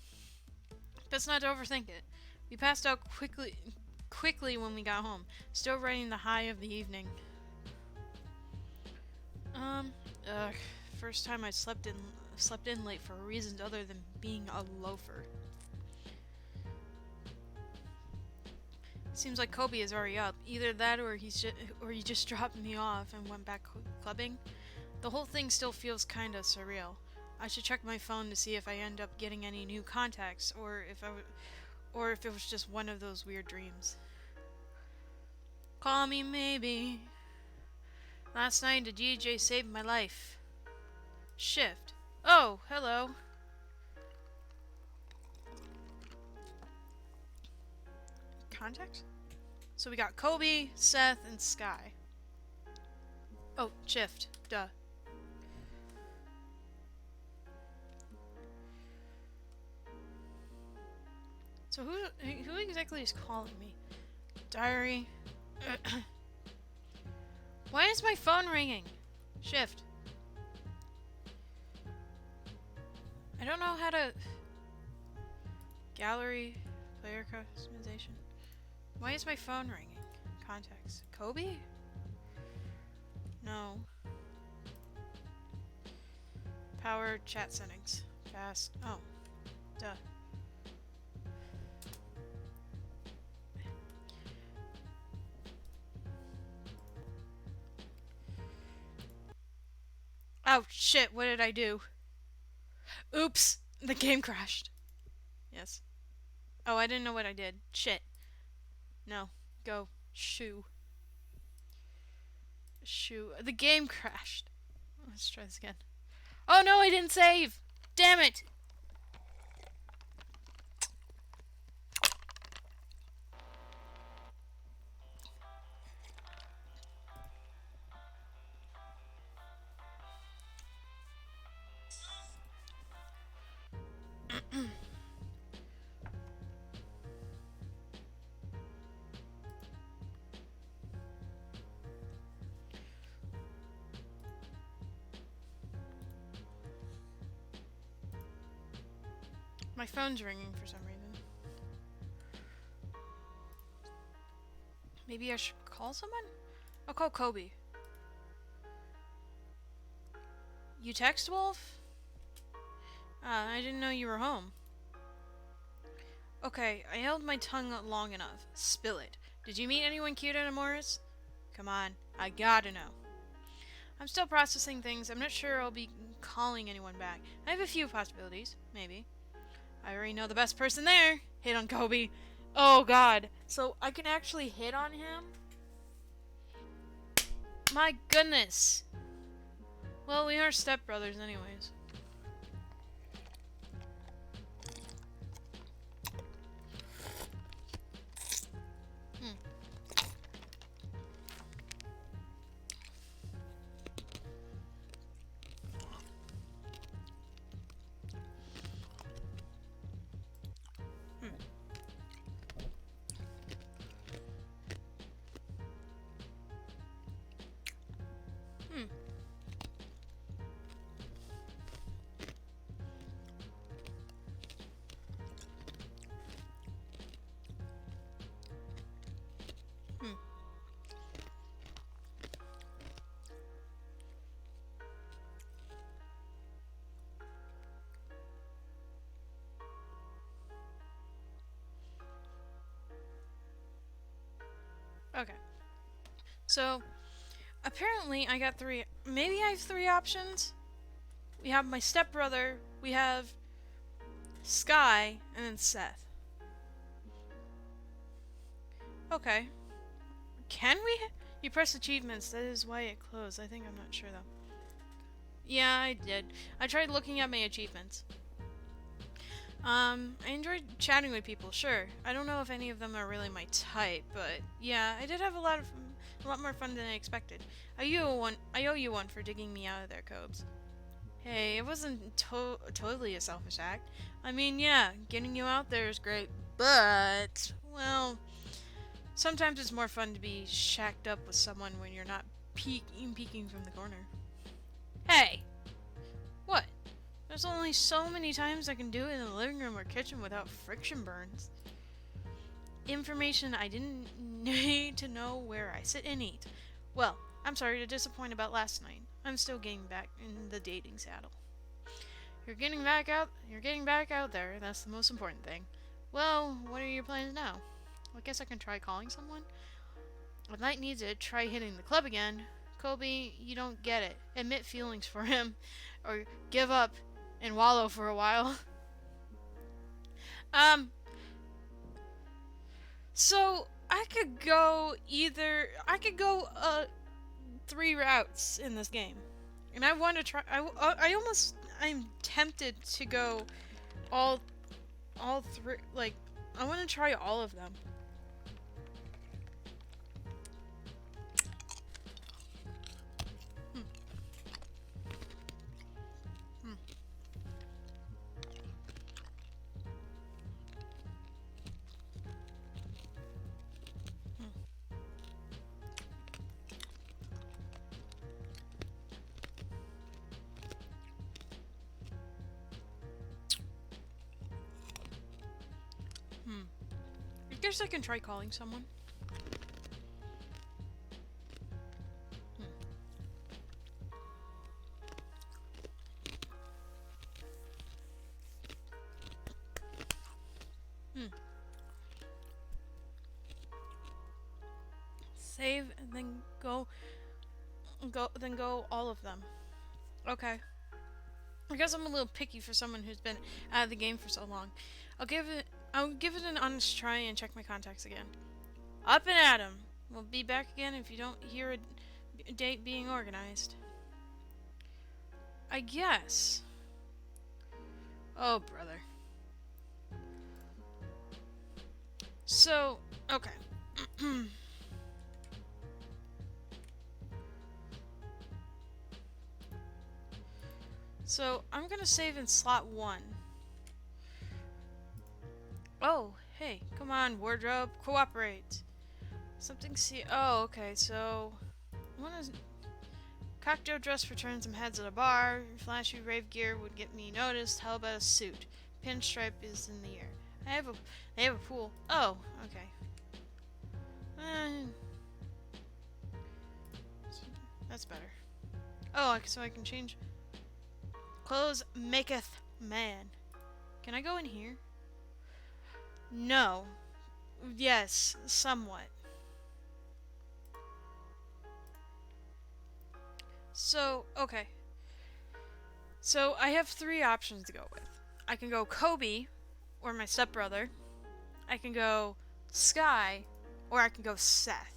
S1: Best not to overthink it. We passed out quickly when we got home, still riding the high of the evening. First time I slept in late for reasons other than being a loafer. Seems like Coby is already up. Either that or he just dropped me off and went back clubbing. The whole thing still feels kinda surreal. I should check my phone to see if I end up getting any new contacts or if it was just one of those weird dreams. Call me maybe. Last night a DJ saved my life. Shift. Oh, hello. Contacts? So we got Coby, Seth, and Skye. Oh, shift. Duh. So who exactly is calling me? Diary. Why is my phone ringing? Shift. I don't know how to... Gallery. Player customization. Why is my phone ringing? Contacts. Coby? No. Power chat settings. Fast. Oh. Duh. Oh shit, what did I do? Oops! The game crashed. Yes. Oh, I didn't know what I did. Shit. No. Go. Shoo. Shoo. The game crashed. Let's try this again. Oh no, I didn't save! Damn it! My phone's ringing for some reason. Maybe I should call someone? I'll call Coby. You text Wolf? I didn't know you were home. Okay, I held my tongue long enough. Spill it. Did you meet anyone cute at a Morris? Come on, I gotta know. I'm still processing things. I'm not sure I'll be calling anyone back. I have a few possibilities, maybe. I already know the best person there. Hit on Coby. Oh god. So I can actually hit on him? My goodness. Well, we are stepbrothers anyways. Okay. So, apparently I got three. Maybe I have three options? We have my stepbrother, we have Skye, and then Seth. Okay. Can we? You press achievements, that is why it closed. I think I'm not sure though. Yeah, I did. I tried looking at my achievements. I enjoyed chatting with people, sure. I don't know if any of them are really my type, but yeah, I did have a lot more fun than I expected. I owe you one for digging me out of there, Cobes. Hey, it wasn't totally a selfish act. I mean, yeah, getting you out there is great, but, well, sometimes it's more fun to be shacked up with someone when you're not peeking from the corner. Hey! What? There's only so many times I can do it in the living room or kitchen without friction burns. Information I didn't need to know where I sit and eat. Well, I'm sorry to disappoint about last night. I'm still getting back in the dating saddle. You're getting back out there. That's the most important thing. Well, what are your plans now? I guess I can try calling someone. I might need to try hitting the club again. Coby, you don't get it. Admit feelings for him. Or give up and wallow for a while. So I could go three routes in this game. And I want to try, I'm tempted to go all three, like, I want to try all of them. I guess I can try calling someone. Save and then go all of them. Okay. I guess I'm a little picky for someone who's been out of the game for so long. I'll give it an honest try and check my contacts again. Up and at 'em. We'll be back again if you don't hear a date being organized. I guess. Oh, brother. So, okay. So, I'm gonna save in slot 1. Oh, hey, come on, wardrobe, cooperate. Something oh, okay, so... What is... Cocktail dress for turning some heads at a bar. Flashy rave gear would get me noticed. How about a suit? Pinstripe is in the air. They have a pool. Oh, okay. That's better. Oh, so I can change. Clothes maketh man. Can I go in here? No. Yes, somewhat. So, okay. So, I have 3 options to go with. I can go Coby, or my stepbrother. I can go Skye, or I can go Seth.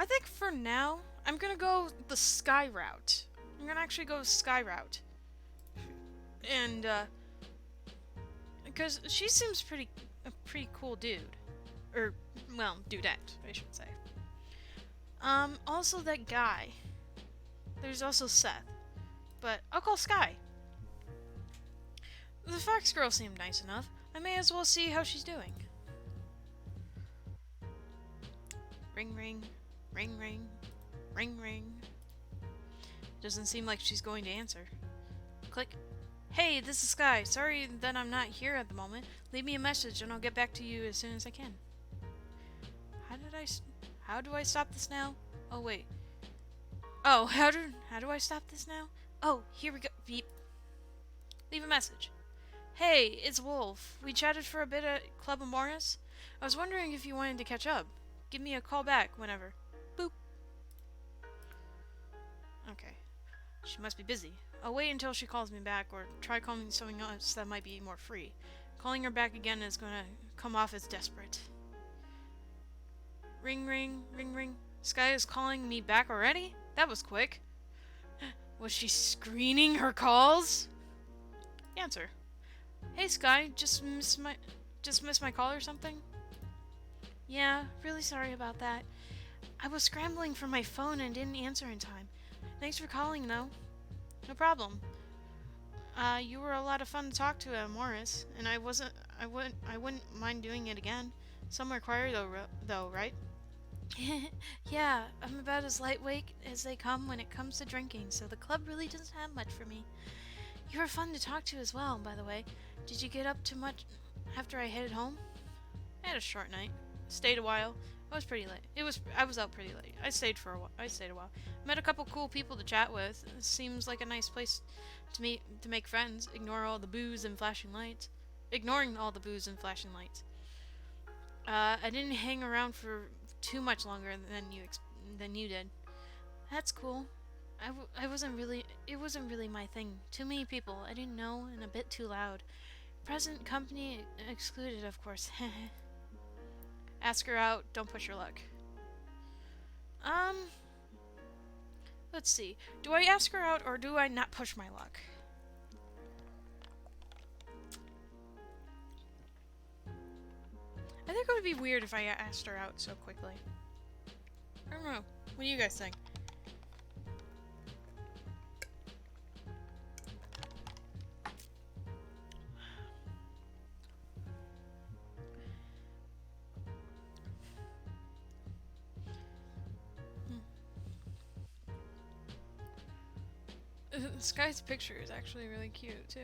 S1: I think for now, I'm gonna go the Skye route. I'm gonna actually go Skye route. And, because she seems a pretty cool dude. Or, well, dudette, I should say. Also that guy. There's also Seth. But I'll call Skye. The Fox girl seemed nice enough. I may as well see how she's doing. Ring ring, ring ring, ring ring. Doesn't seem like she's going to answer. Click. Hey, this is Skye. Sorry that I'm not here at the moment. Leave me a message and I'll get back to you as soon as I can. How do I stop this now? Oh, wait. Oh, how do I stop this now? Oh, here we go. Beep. Leave a message. Hey, it's Wolf. We chatted for a bit at Club of Morris. I was wondering if you wanted to catch up. Give me a call back whenever. Boop. Okay. She must be busy. I'll wait until she calls me back, or try calling someone else that might be more free. Calling her back again is gonna come off as desperate. Ring ring, ring ring. Skye is calling me back already? That was quick. Was she screening her calls? Answer. Hey Skye, just missed my call or something? Yeah, really sorry about that. I was scrambling for my phone and didn't answer in time. Thanks for calling though. No problem. You were a lot of fun to talk to at Morris, and I wouldn't mind doing it again. Somewhere quieter though, right? Yeah, I'm about as lightweight as they come when it comes to drinking, so the club really doesn't have much for me. You were fun to talk to as well, by the way. Did you get up to much after I headed home? I had a short night. Stayed a while. I was pretty late. I was out pretty late. I stayed a while. Met a couple cool people to chat with. It seems like a nice place to make friends. Ignoring all the booze and flashing lights. I didn't hang around for too much longer than you did. That's cool. It wasn't really my thing. Too many people I didn't know and a bit too loud. Present company excluded, of course. Ask her out, don't push your luck. Let's see. Do I ask her out or do I not push my luck? I think it would be weird if I asked her out so quickly. I don't know. What do you guys think? Skye's picture is actually really cute, too.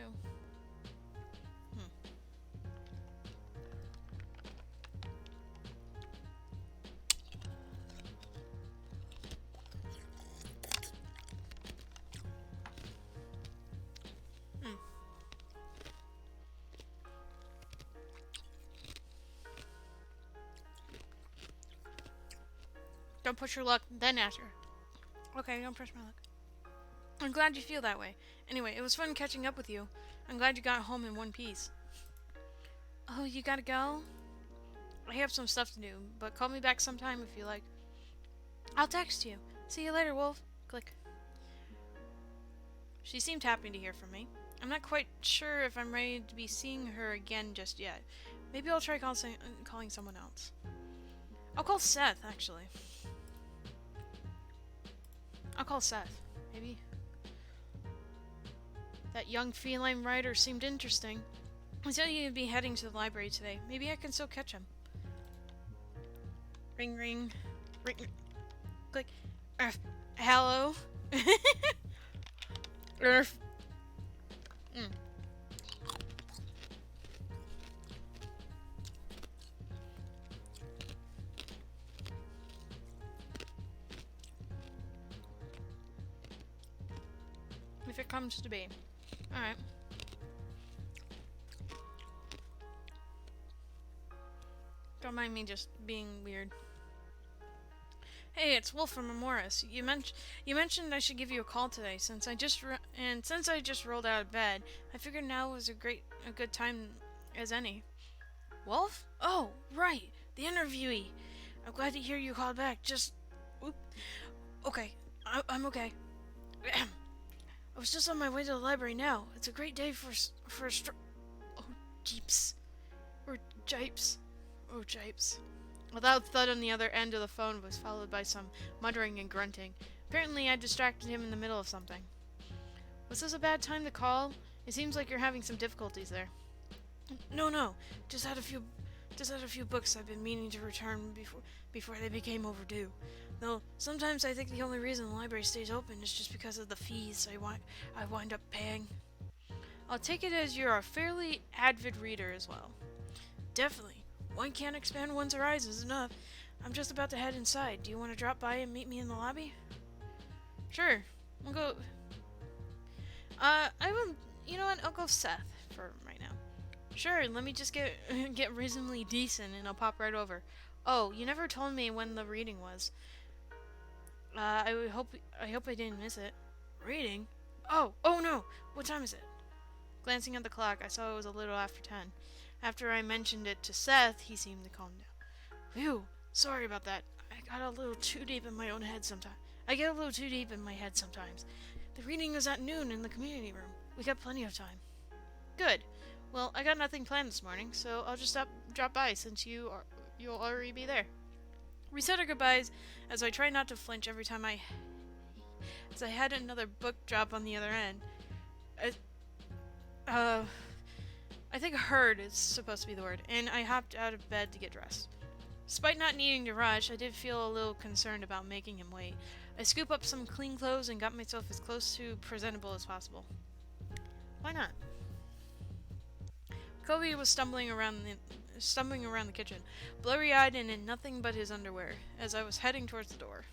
S1: Don't push your luck, then ask her. Okay, don't push my luck. I'm glad you feel that way. Anyway, it was fun catching up with you. I'm glad you got home in one piece. Oh, you gotta go? I have some stuff to do, but call me back sometime if you like. I'll text you. See you later, Wolf. She seemed happy to hear from me. I'm not quite sure if I'm ready to be seeing her again just yet. Maybe I'll try calling someone else. I'll call Seth, actually. I'll call Seth, maybe. That young feline rider seemed interesting. He said he'd be heading to the library today. Maybe I can still catch him. Ring, ring. Ring, click. Hello? Earth. If it comes to be. Alright. Don't mind me just being weird. Hey, it's Wolf from Amoris. You mentioned I should give you a call today since I just rolled out of bed. I figured now was a good time as any. Wolf? Oh, right, the interviewee. I'm glad to hear you called back. Okay, I'm okay. I was just on my way to the library now. It's a great day for oh, jeeps. Or jipes. Oh, jipes. A loud thud on the other end of the phone was followed by some muttering and grunting. Apparently I distracted him in the middle of something. Was this a bad time to call? It seems like you're having some difficulties there. No. Just had a few books I've been meaning to return before they became overdue. Though sometimes I think the only reason the library stays open is just because of the fees I wind up paying. I'll take it as you're a fairly avid reader as well. Definitely. One can't expand one's horizons enough. I'm just about to head inside. Do you want to drop by and meet me in the lobby? Sure. We'll go. I will. You know what? I'll go Seth for right now. Sure. Let me just get reasonably decent, and I'll pop right over. Oh, you never told me when the reading was. I hope I didn't miss it. Reading? Oh no. What time is it? Glancing at the clock, I saw it was a little after 10. After I mentioned it to Seth, he seemed to calm down. Phew, sorry about that. I get a little too deep in my head sometimes. The reading is at noon in the community room. We got plenty of time. Good. Well, I got nothing planned this morning, so I'll just drop by since you'll already be there. We said our goodbyes as I tried not to flinch every time I had another book drop on the other end. I think heard is supposed to be the word, and I hopped out of bed to get dressed. Despite not needing to rush, I did feel a little concerned about making him wait. I scooped up some clean clothes and got myself as close to presentable as possible. Why not? Coby was stumbling around the kitchen, blurry-eyed and in nothing but his underwear, as I was heading towards the door.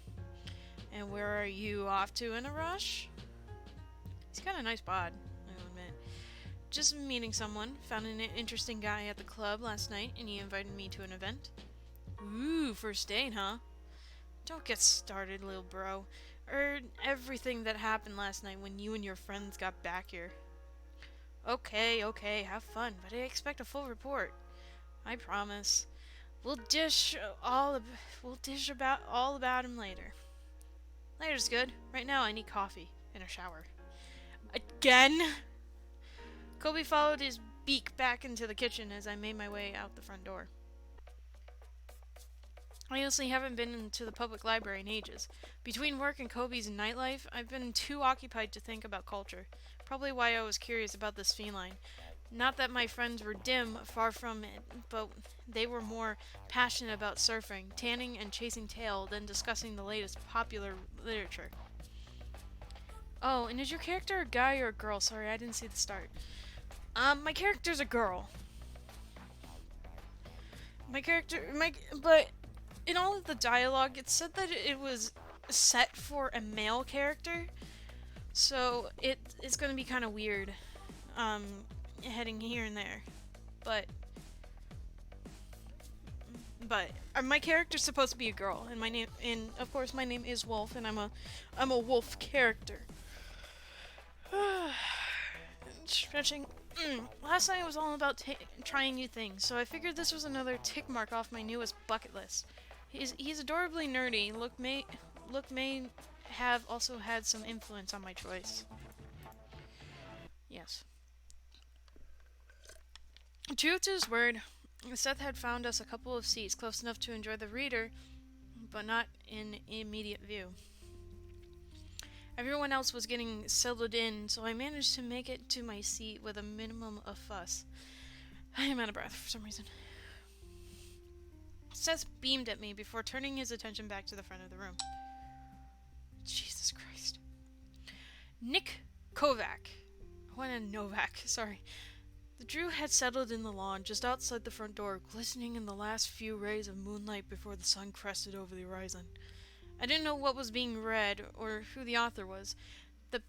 S1: And where are you off to in a rush? He's got a nice bod, I'll admit. Just meeting someone. Found an interesting guy at the club last night, and he invited me to an event. Ooh, first date, huh? Don't get started, little bro. Heard everything that happened last night when you and your friends got back here. Okay, have fun, but I expect a full report. I promise. We'll dish about all about him later. Later's good. Right now I need coffee and a shower. Again? Coby followed his beak back into the kitchen as I made my way out the front door. I honestly haven't been into the public library in ages. Between work and Coby's nightlife, I've been too occupied to think about culture. Probably why I was curious about this feline. Not that my friends were dim, far from it, but they were more passionate about surfing, tanning, and chasing tail than discussing the latest popular literature. Oh, and is your character a guy or a girl? Sorry, I didn't see the start. My character's a girl. But in all of the dialogue, it said that it was set for a male character, so it's gonna be kind of weird, heading here and there, but my character's supposed to be a girl, and of course my name is Wolf, and I'm a wolf character. Stretching. Last night was all about trying new things, so I figured this was another tick mark off my newest bucket list. He's adorably nerdy. Look may have also had some influence on my choice. Yes. True to his word, Seth had found us a couple of seats close enough to enjoy the reader, but not in immediate view. Everyone else was getting settled in, so I managed to make it to my seat with a minimum of fuss. I am out of breath for some reason. Seth beamed at me before turning his attention back to the front of the room. Jesus Christ. Nick Kovac. Novak, sorry. The Drew had settled in the lawn just outside the front door, glistening in the last few rays of moonlight before the sun crested over the horizon. I didn't know what was being read or who the author was. The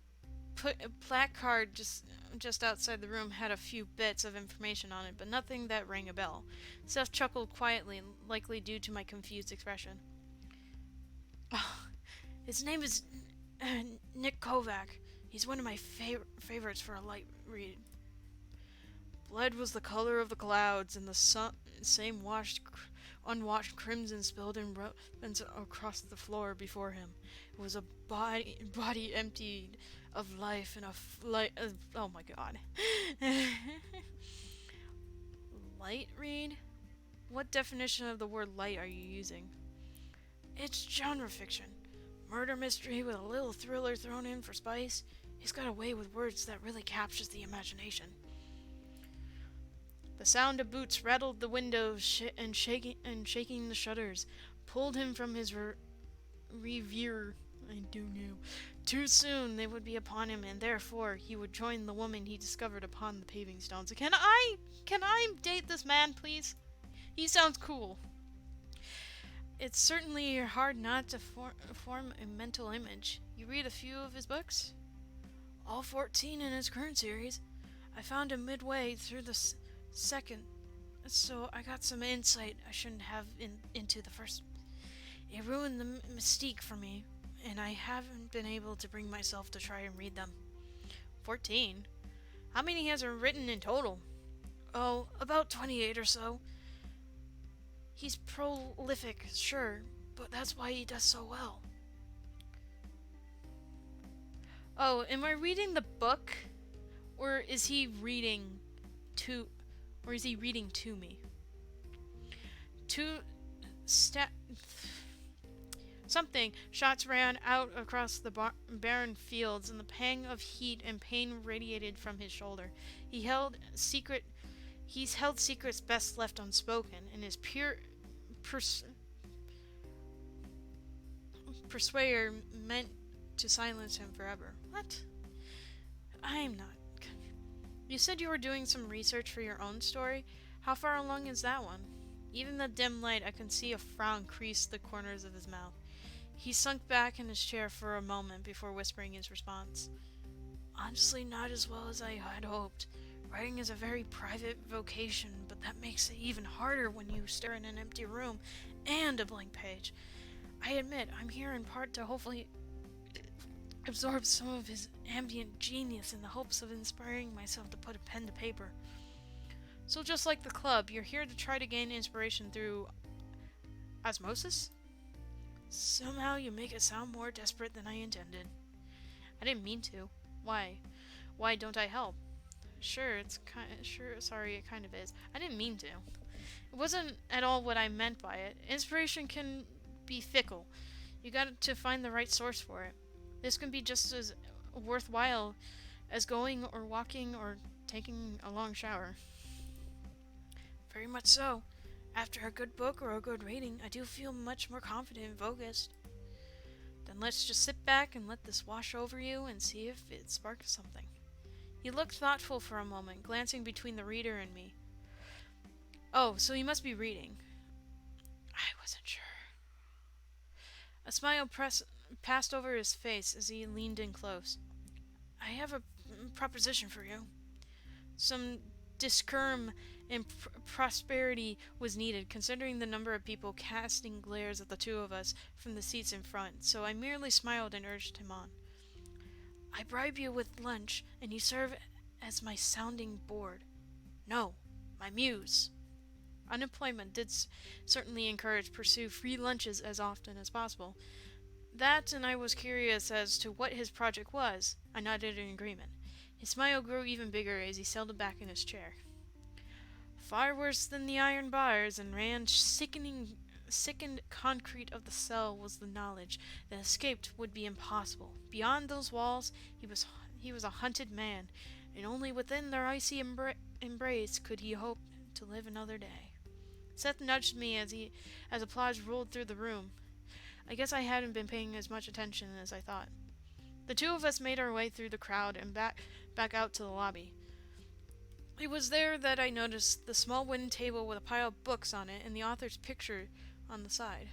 S1: placard just outside the room had a few bits of information on it, but nothing that rang a bell. Seth chuckled quietly, likely due to my confused expression. Oh, his name is Nick Kovac. He's one of my favorites for a light read. Blood was the color of the clouds, and the same unwashed crimson spilled in ribbons across the floor before him. It was a body emptied of life and oh my god. Light read? What definition of the word light are you using? It's genre fiction. Murder mystery with a little thriller thrown in for spice. He's got a way with words that really captures the imagination. The sound of boots rattled the windows and shaking the shutters, pulled him from his reverie. I don't know. Too soon they would be upon him, and therefore he would join the woman he discovered upon the paving stones. Can I date this man, please? He sounds cool. It's certainly hard not to form a mental image. You read a few of his books? All 14 in his current series. I found him midway through the second, so I got some insight I shouldn't have into the first. It ruined the mystique for me, and I haven't been able to bring myself to try and read them. 14? How many has he written in total? Oh, about 28 or so. He's prolific, sure, but that's why he does so well. Oh, am I reading the book? Or is he reading to me? Something. Shots ran out across the barren fields, and the pang of heat and pain radiated from his shoulder. He's held secrets best left unspoken, and his pure persuader meant to silence him forever. What? I'm not. You said you were doing some research for your own story. How far along is that one? Even in the dim light, I can see a frown crease the corners of his mouth. He sunk back in his chair for a moment before whispering his response. Honestly, not as well as I had hoped. Writing is a very private vocation, but that makes it even harder when you stare in an empty room and a blank page. I admit, I'm here in part to hopefully absorb some of his ambient genius in the hopes of inspiring myself to put a pen to paper. So just like the club, you're here to try to gain inspiration through osmosis? Somehow you make it sound more desperate than I intended. I didn't mean to. Why? Why don't I help? It kind of is. I didn't mean to. It wasn't at all what I meant by it. Inspiration can be fickle. You got to find the right source for it. This can be just as worthwhile as going or walking or taking a long shower. Very much so. After a good book or a good reading, I do feel much more confident and focused. Then let's just sit back and let this wash over you and see if it sparks something. He looked thoughtful for a moment, glancing between the reader and me. Oh, so you must be reading. I wasn't sure. A smile passed over his face as he leaned in close. I have a proposition for you. Some discern and prosperity was needed, considering the number of people casting glares at the two of us from the seats in front, so I merely smiled and urged him on. I bribe you with lunch, and you serve as my sounding board. No, my muse. Unemployment did certainly pursue free lunches as often as possible. That, and I was curious as to what his project was. I nodded in agreement. His smile grew even bigger as he settled back in his chair. Far worse than the iron bars and sickened concrete of the cell was the knowledge that escaped would be impossible. Beyond those walls, he was a hunted man, and only within their icy embrace could he hope to live another day. Seth nudged me as applause rolled through the room. I guess I hadn't been paying as much attention as I thought. The two of us made our way through the crowd and back out to the lobby. It was there that I noticed the small wooden table with a pile of books on it and the author's picture on the side.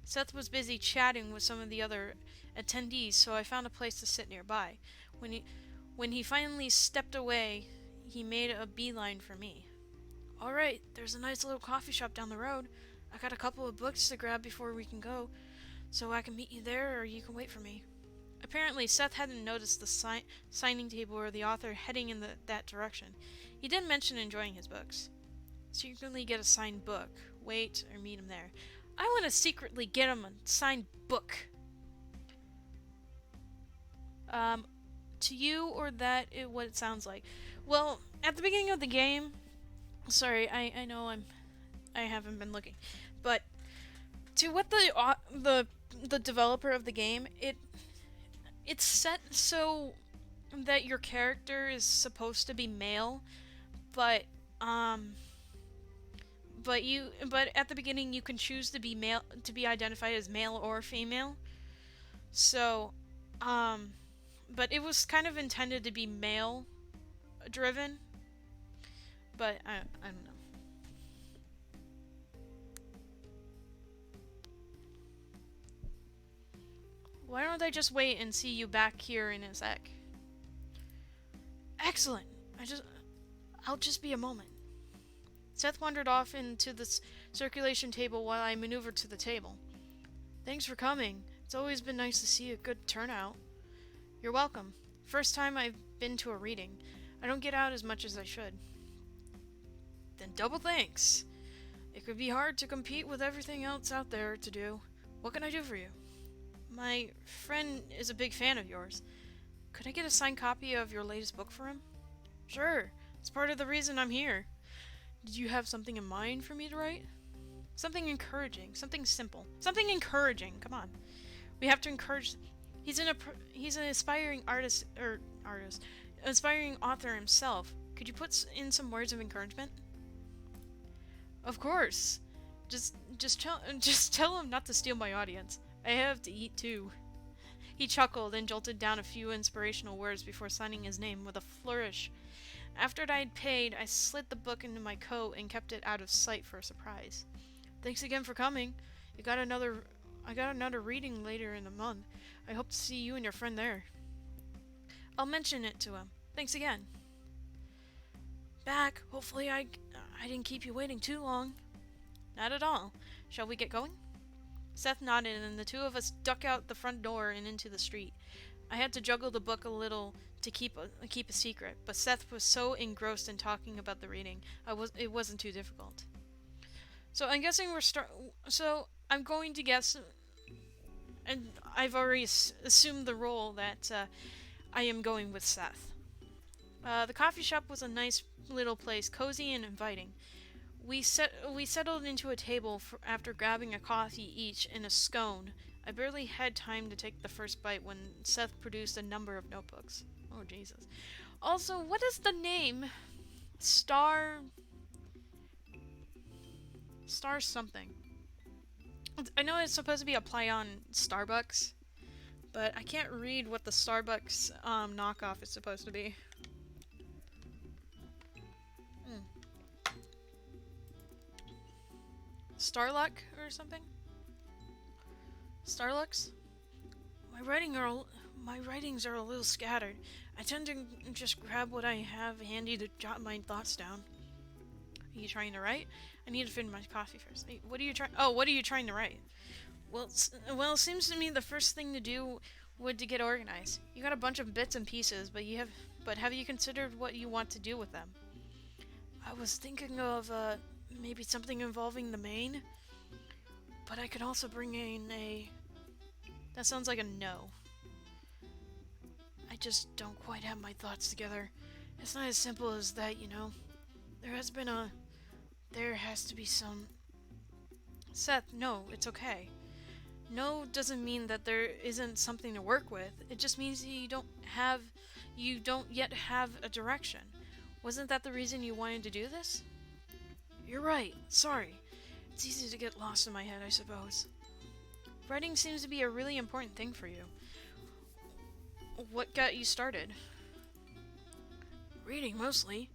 S1: Seth was busy chatting with some of the other attendees, so I found a place to sit nearby. When he finally stepped away, he made a beeline for me. "All right, there's a nice little coffee shop down the road. I got a couple of books to grab before we can go, so I can meet you there or you can wait for me." Apparently, Seth hadn't noticed the signing table or the author heading in that direction. He didn't mention enjoying his books. Secretly get a signed book. Wait or meet him there. I want to secretly get him a signed book. To you, or that is what it sounds like. Well, at the beginning of the game, sorry, I know I haven't been looking, but to what the developer of the game, it's set so that your character is supposed to be male, but at the beginning you can choose to be male, to be identified as male or female. So, but it was kind of intended to be male driven, but I don't know. Why don't I just wait and see you back here in a sec? Excellent. I'll just be a moment. Seth wandered off into the circulation table while I maneuvered to the table. Thanks for coming. It's always been nice to see a good turnout. You're welcome. First time I've been to a reading. I don't get out as much as I should. Then double thanks. It could be hard to compete with everything else out there to do. What can I do for you? My friend is a big fan of yours. Could I get a signed copy of your latest book for him? Sure. It's part of the reason I'm here. Did you have something in mind for me to write? Something encouraging. Something simple. Something encouraging. Come on. We have to encourage... He's an aspiring aspiring author himself. Could you put in some words of encouragement? Of course. Just tell him not to steal my audience. I have to eat too. He chuckled and jolted down a few inspirational words before signing his name with a flourish. After I had paid, I slid the book into my coat and kept it out of sight for a surprise. Thanks again for coming. I got another reading later in the month. I hope to see you and your friend there. I'll mention it to him. Thanks again. Back. Hopefully I didn't keep you waiting too long. Not at all. Shall we get going? Seth nodded, and the two of us ducked out the front door and into the street. I had to juggle the book a little to keep a secret, but Seth was so engrossed in talking about the reading, it wasn't too difficult. So I'm guessing So I'm going to guess, and I've already assumed the role that I am going with Seth. The coffee shop was a nice little place, cozy and inviting. We settled into a table after grabbing a coffee each and a scone. I barely had time to take the first bite when Seth produced a number of notebooks. Oh, Jesus. Also, what is the name? Star something. I know it's supposed to be a play on Starbucks, but I can't read what the Starbucks knockoff is supposed to be. Starluck or something? Starlux? My writings are a little scattered. I tend to just grab what I have handy to jot my thoughts down. Are you trying to write? I need to finish my coffee first. Hey, what are you trying to write? Well, it seems to me the first thing to do would to get organized. You got a bunch of bits and pieces, but have you considered what you want to do with them? I was thinking of maybe something involving the main, but I could also bring in a... That sounds like a no. just don't quite have my thoughts together. It's not as simple as that, you know. There has been a... There has to be some... Seth, no, it's okay. No doesn't mean that there isn't something to work with. It just means you don't yet have a direction. Wasn't that the reason you wanted to do this? You're right. Sorry. It's easy to get lost in my head, I suppose. Writing seems to be a really important thing for you. What got you started? Reading, mostly.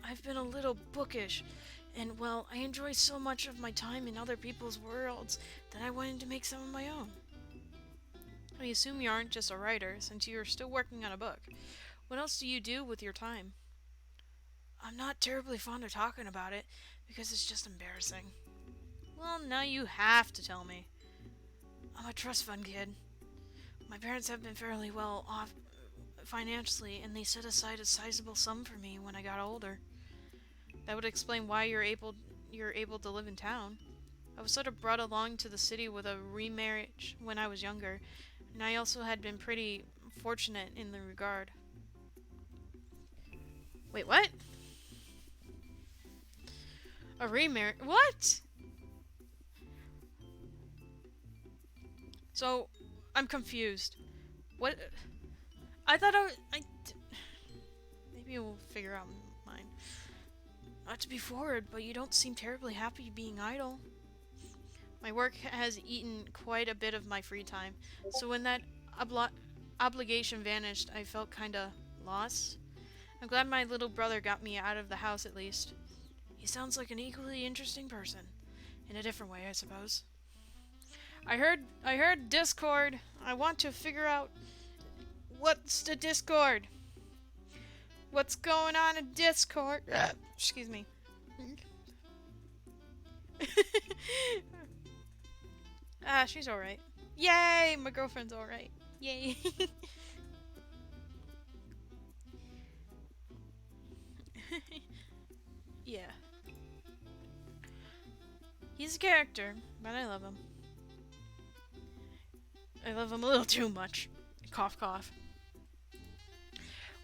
S1: I've been a little bookish, and, well, I enjoy so much of my time in other people's worlds that I wanted to make some of my own. I assume you aren't just a writer, since you're still working on a book. What else do you do with your time? I'm not terribly fond of talking about it, because it's just embarrassing. Well, now you have to tell me. I'm a trust fund kid. My parents have been fairly well off financially, and they set aside a sizable sum for me when I got older. That would explain why you're able to live in town. I was sort of brought along to the city with a remarriage when I was younger, and I also had been pretty fortunate in the regard. Wait, what? A remarriage? What? So, I'm confused. What? I thought maybe we'll figure out mine. Not to be forward, but you don't seem terribly happy being idle. My work has eaten quite a bit of my free time, so when that obligation vanished, I felt kinda lost. I'm glad my little brother got me out of the house at least. He sounds like an equally interesting person. In a different way, I suppose. I heard Discord. I want to figure out what's the Discord. What's going on in Discord? Excuse me. She's alright. Yay! My girlfriend's alright. Yay! Yeah. He's a character, but I love him. I love him a little too much. Cough, cough.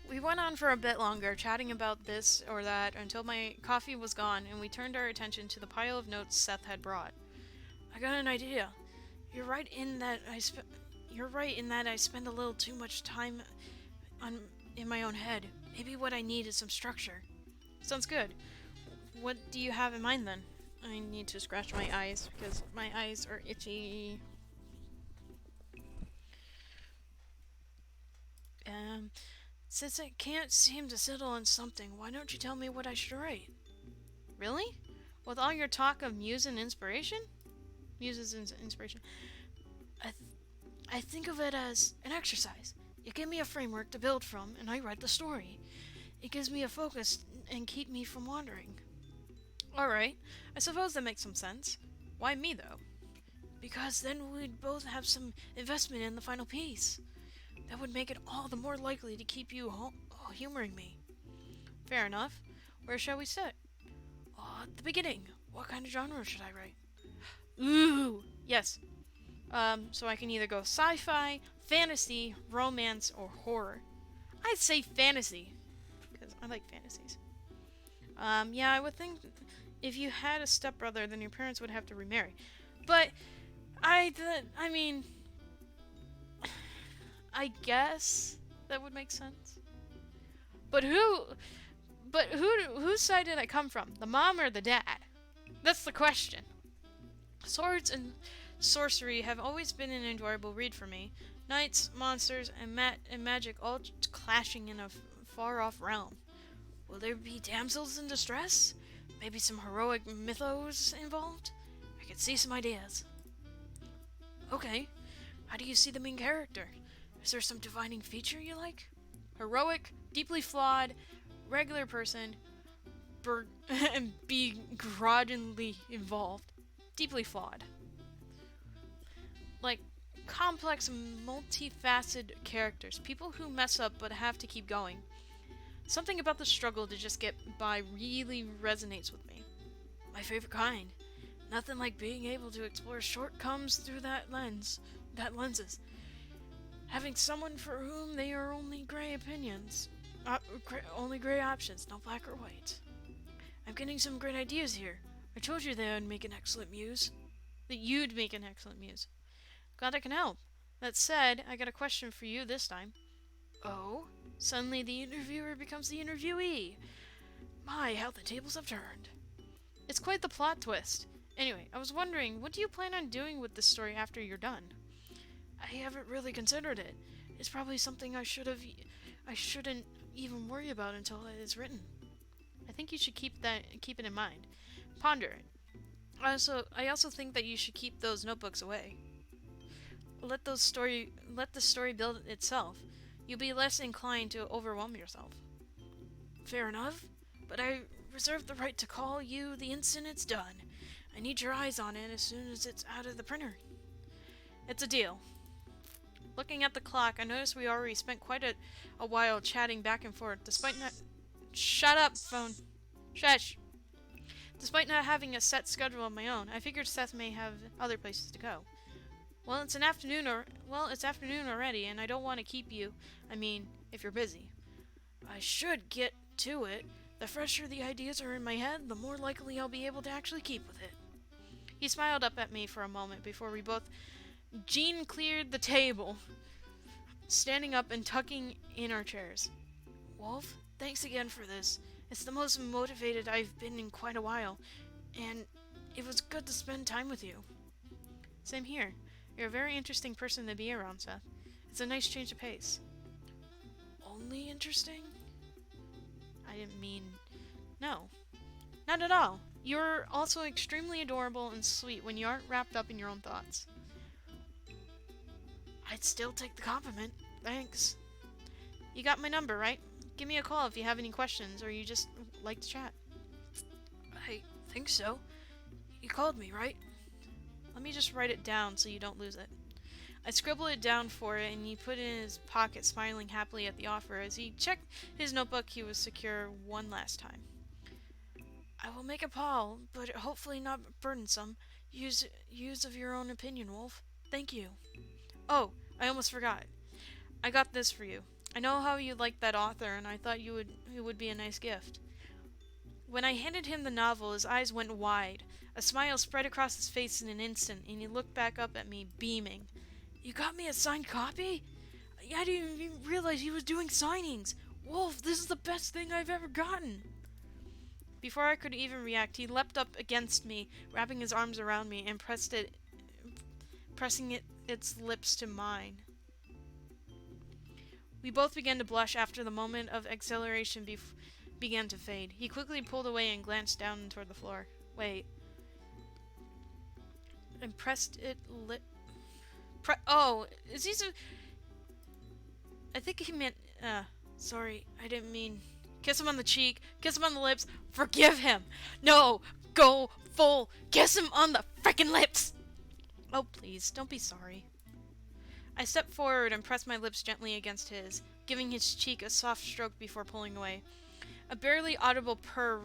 S1: We went on for a bit longer, chatting about this or that, until my coffee was gone, and we turned our attention to the pile of notes Seth had brought. I got an idea. You're right in that I spend a little too much time in my own head. Maybe what I need is some structure. Sounds good. What do you have in mind then? I need to scratch my eyes because my eyes are itchy. Since I can't seem to settle on something, why don't you tell me what I should write? Really? With all your talk of muse and inspiration? Muses and inspiration. I think of it as an exercise. You give me a framework to build from, and I write the story. It gives me a focus and keep me from wandering. Alright, I suppose that makes some sense. Why me, though? Because then we'd both have some investment in the final piece. That would make it all the more likely to keep you humoring me. Fair enough. Where shall we sit? At the beginning. What kind of genre should I write? Ooh! Yes. So I can either go sci-fi, fantasy, romance, or horror. I'd say fantasy, because I like fantasies. Yeah, I would think if you had a stepbrother, then your parents would have to remarry. But, I mean... I guess that would make sense. But whose side did I come from? The mom or the dad? That's the question. Swords and sorcery have always been an enjoyable read for me. Knights, monsters, and magic all clashing in a far-off realm. Will there be damsels in distress? Maybe some heroic mythos involved? I could see some ideas. Okay, how do you see the main character? Is there some defining feature you like? Heroic, deeply flawed, regular person, and begrudgingly involved. Deeply flawed. Like, complex, multifaceted characters. People who mess up but have to keep going. Something about the struggle to just get by really resonates with me. My favorite kind. Nothing like being able to explore shortcomings through lenses. Having someone for whom they are only gray opinions. Only gray options, no black or white. I'm getting some great ideas here. I told you that I'd make an excellent muse. That you'd make an excellent muse. Glad I can help. That said, I got a question for you this time. Oh? Suddenly the interviewer becomes the interviewee. My, how the tables have turned. It's quite the plot twist. Anyway, I was wondering, what do you plan on doing with this story after you're done? I haven't really considered it. It's probably something I shouldn't even worry about until it is written. I think you should keep it in mind. Ponder it. I also think that you should keep those notebooks away. Let the story build itself. You'll be less inclined to overwhelm yourself. Fair enough, but I reserve the right to call you the instant it's done. I need your eyes on it as soon as it's out of the printer. It's a deal. Looking at the clock, I noticed we already spent quite a while chatting back and forth, despite not... Shut up, phone. Shush. Despite not having a set schedule of my own, I figured Seth may have other places to go. It's afternoon already, and I don't want to keep you. I mean, if you're busy. I should get to it. The fresher the ideas are in my head, the more likely I'll be able to actually keep with it. He smiled up at me for a moment before we both Jean cleared the table, standing up and tucking in our chairs. Wolf, thanks again for this. It's the most motivated I've been in quite a while, and it was good to spend time with you. Same here. You're a very interesting person to be around, Seth. It's a nice change of pace. Only interesting? I didn't mean... No. Not at all. You're also extremely adorable and sweet when you aren't wrapped up in your own thoughts. I'd still take the compliment. Thanks. You got my number, right? Give me a call if you have any questions or you just like to chat. I think so. You called me, right? Let me just write it down so you don't lose it. I scribbled it down for it, and he put it in his pocket, smiling happily at the offer. As he checked his notebook, he was secure one last time. I will make a call, but hopefully not burdensome. Use of your own opinion, Wolf. Thank you. Oh, I almost forgot. I got this for you. I know how you like that author, and I thought it would be a nice gift. When I handed him the novel, his eyes went wide. A smile spread across his face in an instant, and he looked back up at me, beaming. You got me a signed copy? I didn't even realize he was doing signings. Wolf, this is the best thing I've ever gotten. Before I could even react, he leapt up against me, wrapping his arms around me, and pressing its lips to mine. We both began to blush after the moment of exhilaration began to fade. He quickly pulled away and glanced down toward the floor. Wait. And pressed it is he so... I think he meant... sorry, I didn't mean... Kiss him on the cheek, kiss him on the lips, forgive him! No! Go full! Kiss him on the frickin' lips! Oh, please, don't be sorry. I stepped forward and pressed my lips gently against his, giving his cheek a soft stroke before pulling away. A barely audible purr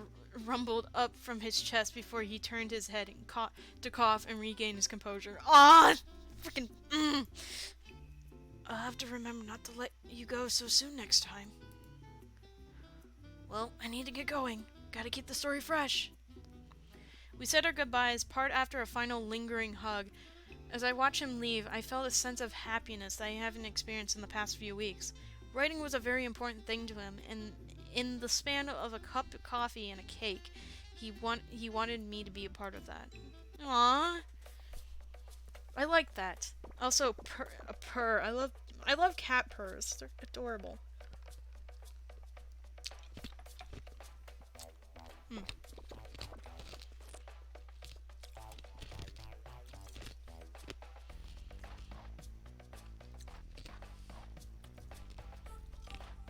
S1: rumbled up from his chest before he turned his head and to cough and regain his composure. Ah! Frickin'... I'll have to remember not to let you go so soon next time. Well, I need to get going. Gotta keep the story fresh. We said our goodbyes, part after a final lingering hug. As I watched him leave, I felt a sense of happiness that I haven't experienced in the past few weeks. Writing was a very important thing to him, and in the span of a cup of coffee and a cake, he wanted me to be a part of that. Aww. I like that. Also, a purr. I love cat purrs. They're adorable.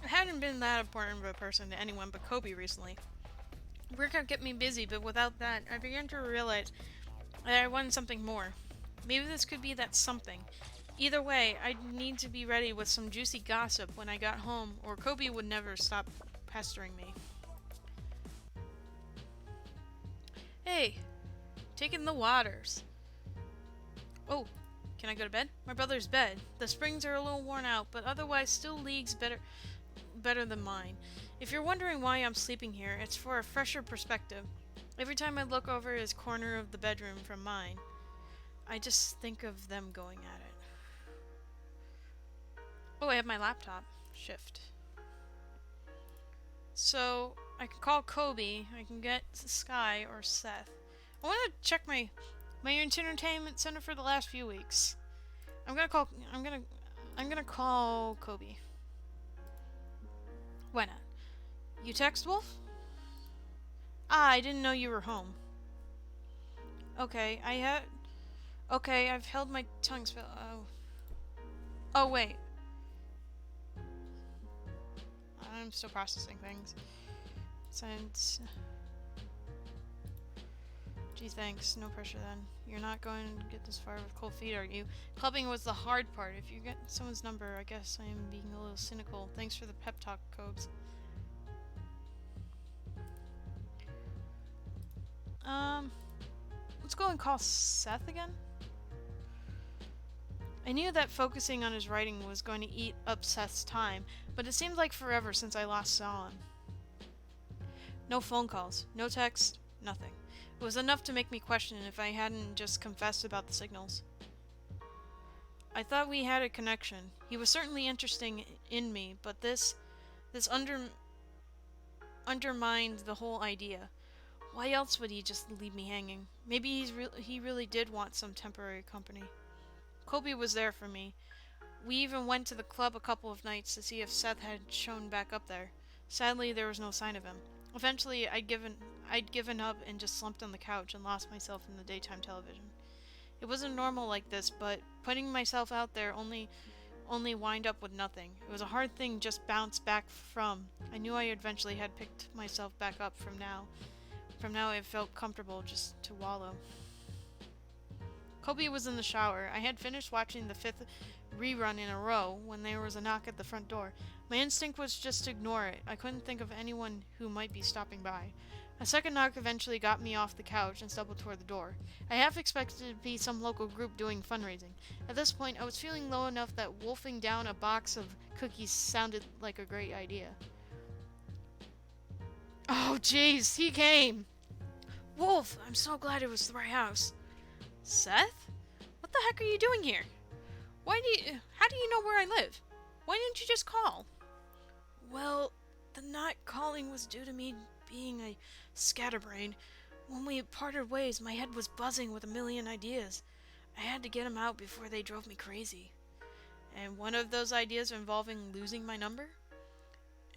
S1: I hadn't been that important of a person to anyone but Coby recently. Work out kept me busy, but without that, I began to realize that I wanted something more. Maybe this could be that something. Either way, I'd need to be ready with some juicy gossip when I got home, or Coby would never stop pestering me. Hey, taking the waters. Oh, Can I go to bed? My brother's bed. The springs are a little worn out, but otherwise still leagues better than mine. If you're wondering why I'm sleeping here, it's for a fresher perspective. Every time I look over his corner of the bedroom from mine, I just think of them going at it. Oh, I have my laptop. Shift. So, I can call Coby, I can get Skye or Seth. I want to check my entertainment center for the last few weeks. I'm gonna call Coby. Why not? You text Wolf? Ah, I didn't know you were home. Okay, okay, I've held my tongue spell. Oh wait. I'm still processing things. Since... Gee, thanks. No pressure then. You're not going to get this far with cold feet, are you? Clubbing was the hard part. If you get someone's number, I guess I am being a little cynical. Thanks for the pep talk, Cobes. Let's go and call Seth again. I knew that focusing on his writing was going to eat up Seth's time, but it seemed like forever since I last saw him. No phone calls, no text, nothing. It was enough to make me question if I hadn't just confessed about the signals. I thought we had a connection. He was certainly interesting in me, but this undermined the whole idea. Why else would he just leave me hanging? Maybe he really did want some temporary company. Coby was there for me. We even went to the club a couple of nights to see if Seth had shown back up there. Sadly, there was no sign of him. Eventually, I'd given up and just slumped on the couch and lost myself in the daytime television. It wasn't normal like this, but putting myself out there only wind up with nothing. It was a hard thing just bounce back from. I knew I eventually had picked myself back up from now. From now, it felt comfortable just to wallow. Coby was in the shower. I had finished watching the 5th rerun in a row when there was a knock at the front door. My instinct was just to ignore it. I couldn't think of anyone who might be stopping by. A second knock eventually got me off the couch and stumbled toward the door. I half expected it to be some local group doing fundraising. At this point, I was feeling low enough that wolfing down a box of cookies sounded like a great idea. Oh, jeez, he came! Wolf, I'm so glad it was the right house. Seth? What the heck are you doing here? How do you know where I live? Why didn't you just call? Well, the not calling was due to me being a scatterbrain. When we parted ways, my head was buzzing with a million ideas. I had to get them out before they drove me crazy. And one of those ideas involving losing my number?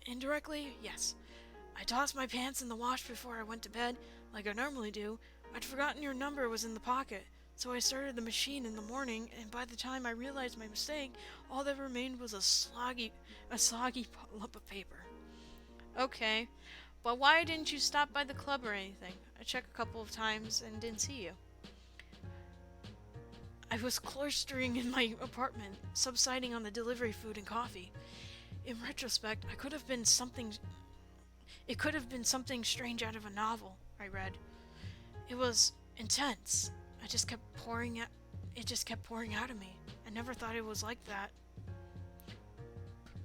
S1: Indirectly, yes. I tossed my pants in the wash before I went to bed, like I normally do. I'd forgotten your number was in the pocket, so I started the machine in the morning, and by the time I realized my mistake, all that remained was a soggy lump of paper. Okay, but why didn't you stop by the club or anything? I checked a couple of times and didn't see you. I was cloistering in my apartment, subsiding on the delivery food and coffee. In retrospect, it could have been something strange out of a novel I read. It was intense. It just kept pouring out of me. I never thought it was like that.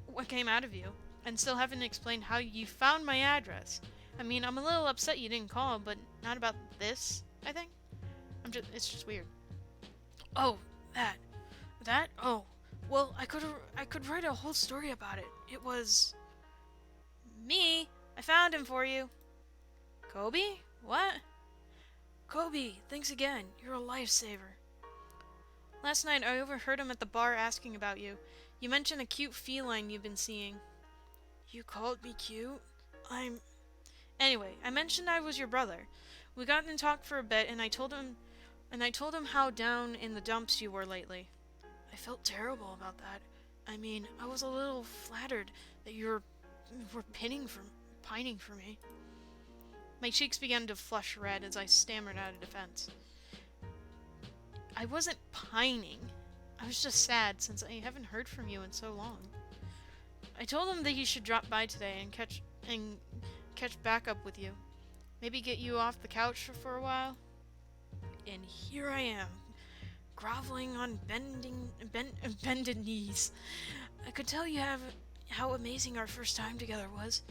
S1: What came out of you? And still haven't explained how you found my address. I mean, I'm a little upset you didn't call, but not about this, I think. It's just weird. Oh, that? Oh, well, I could write a whole story about it. It was me. I found him for you. Coby? What? Coby, thanks again. You're a lifesaver. Last night, I overheard him at the bar asking about you. You mentioned a cute feline you've been seeing. You called me cute? Anyway, I mentioned I was your brother. We got in talk for a bit, and I told him how down in the dumps you were lately. I felt terrible about that. I mean, I was a little flattered that you were pining for me. My cheeks began to flush red as I stammered out a defense. I wasn't pining. I was just sad since I haven't heard from you in so long. I told him that he should drop by today and catch back up with you. Maybe get you off the couch for a while. And here I am, groveling on bended knees. I could tell you how amazing our first time together was.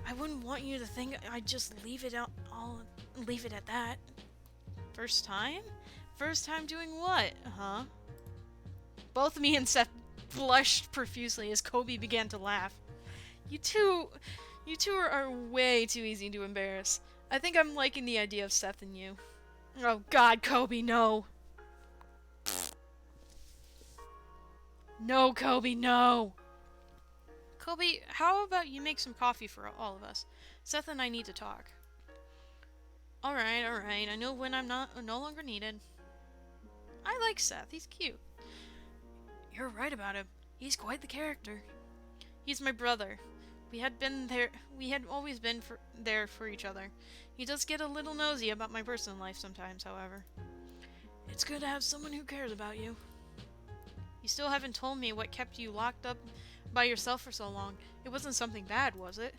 S1: I wouldn't want you to think I'd just leave it at that. First time? First time doing what? Huh? Both me and Seth blushed profusely as Coby began to laugh. You two are way too easy to embarrass. I think I'm liking the idea of Seth and you. Oh God, Coby, no. No, Coby, no. Coby, how about you make some coffee for all of us? Seth and I need to talk. Alright. I know when I'm no longer needed. I like Seth. He's cute. You're right about him. He's quite the character. He's my brother. We had always been there for each other. He does get a little nosy about my personal life sometimes, however. It's good to have someone who cares about you. You still haven't told me what kept you locked up by yourself for so long. It wasn't something bad, was it?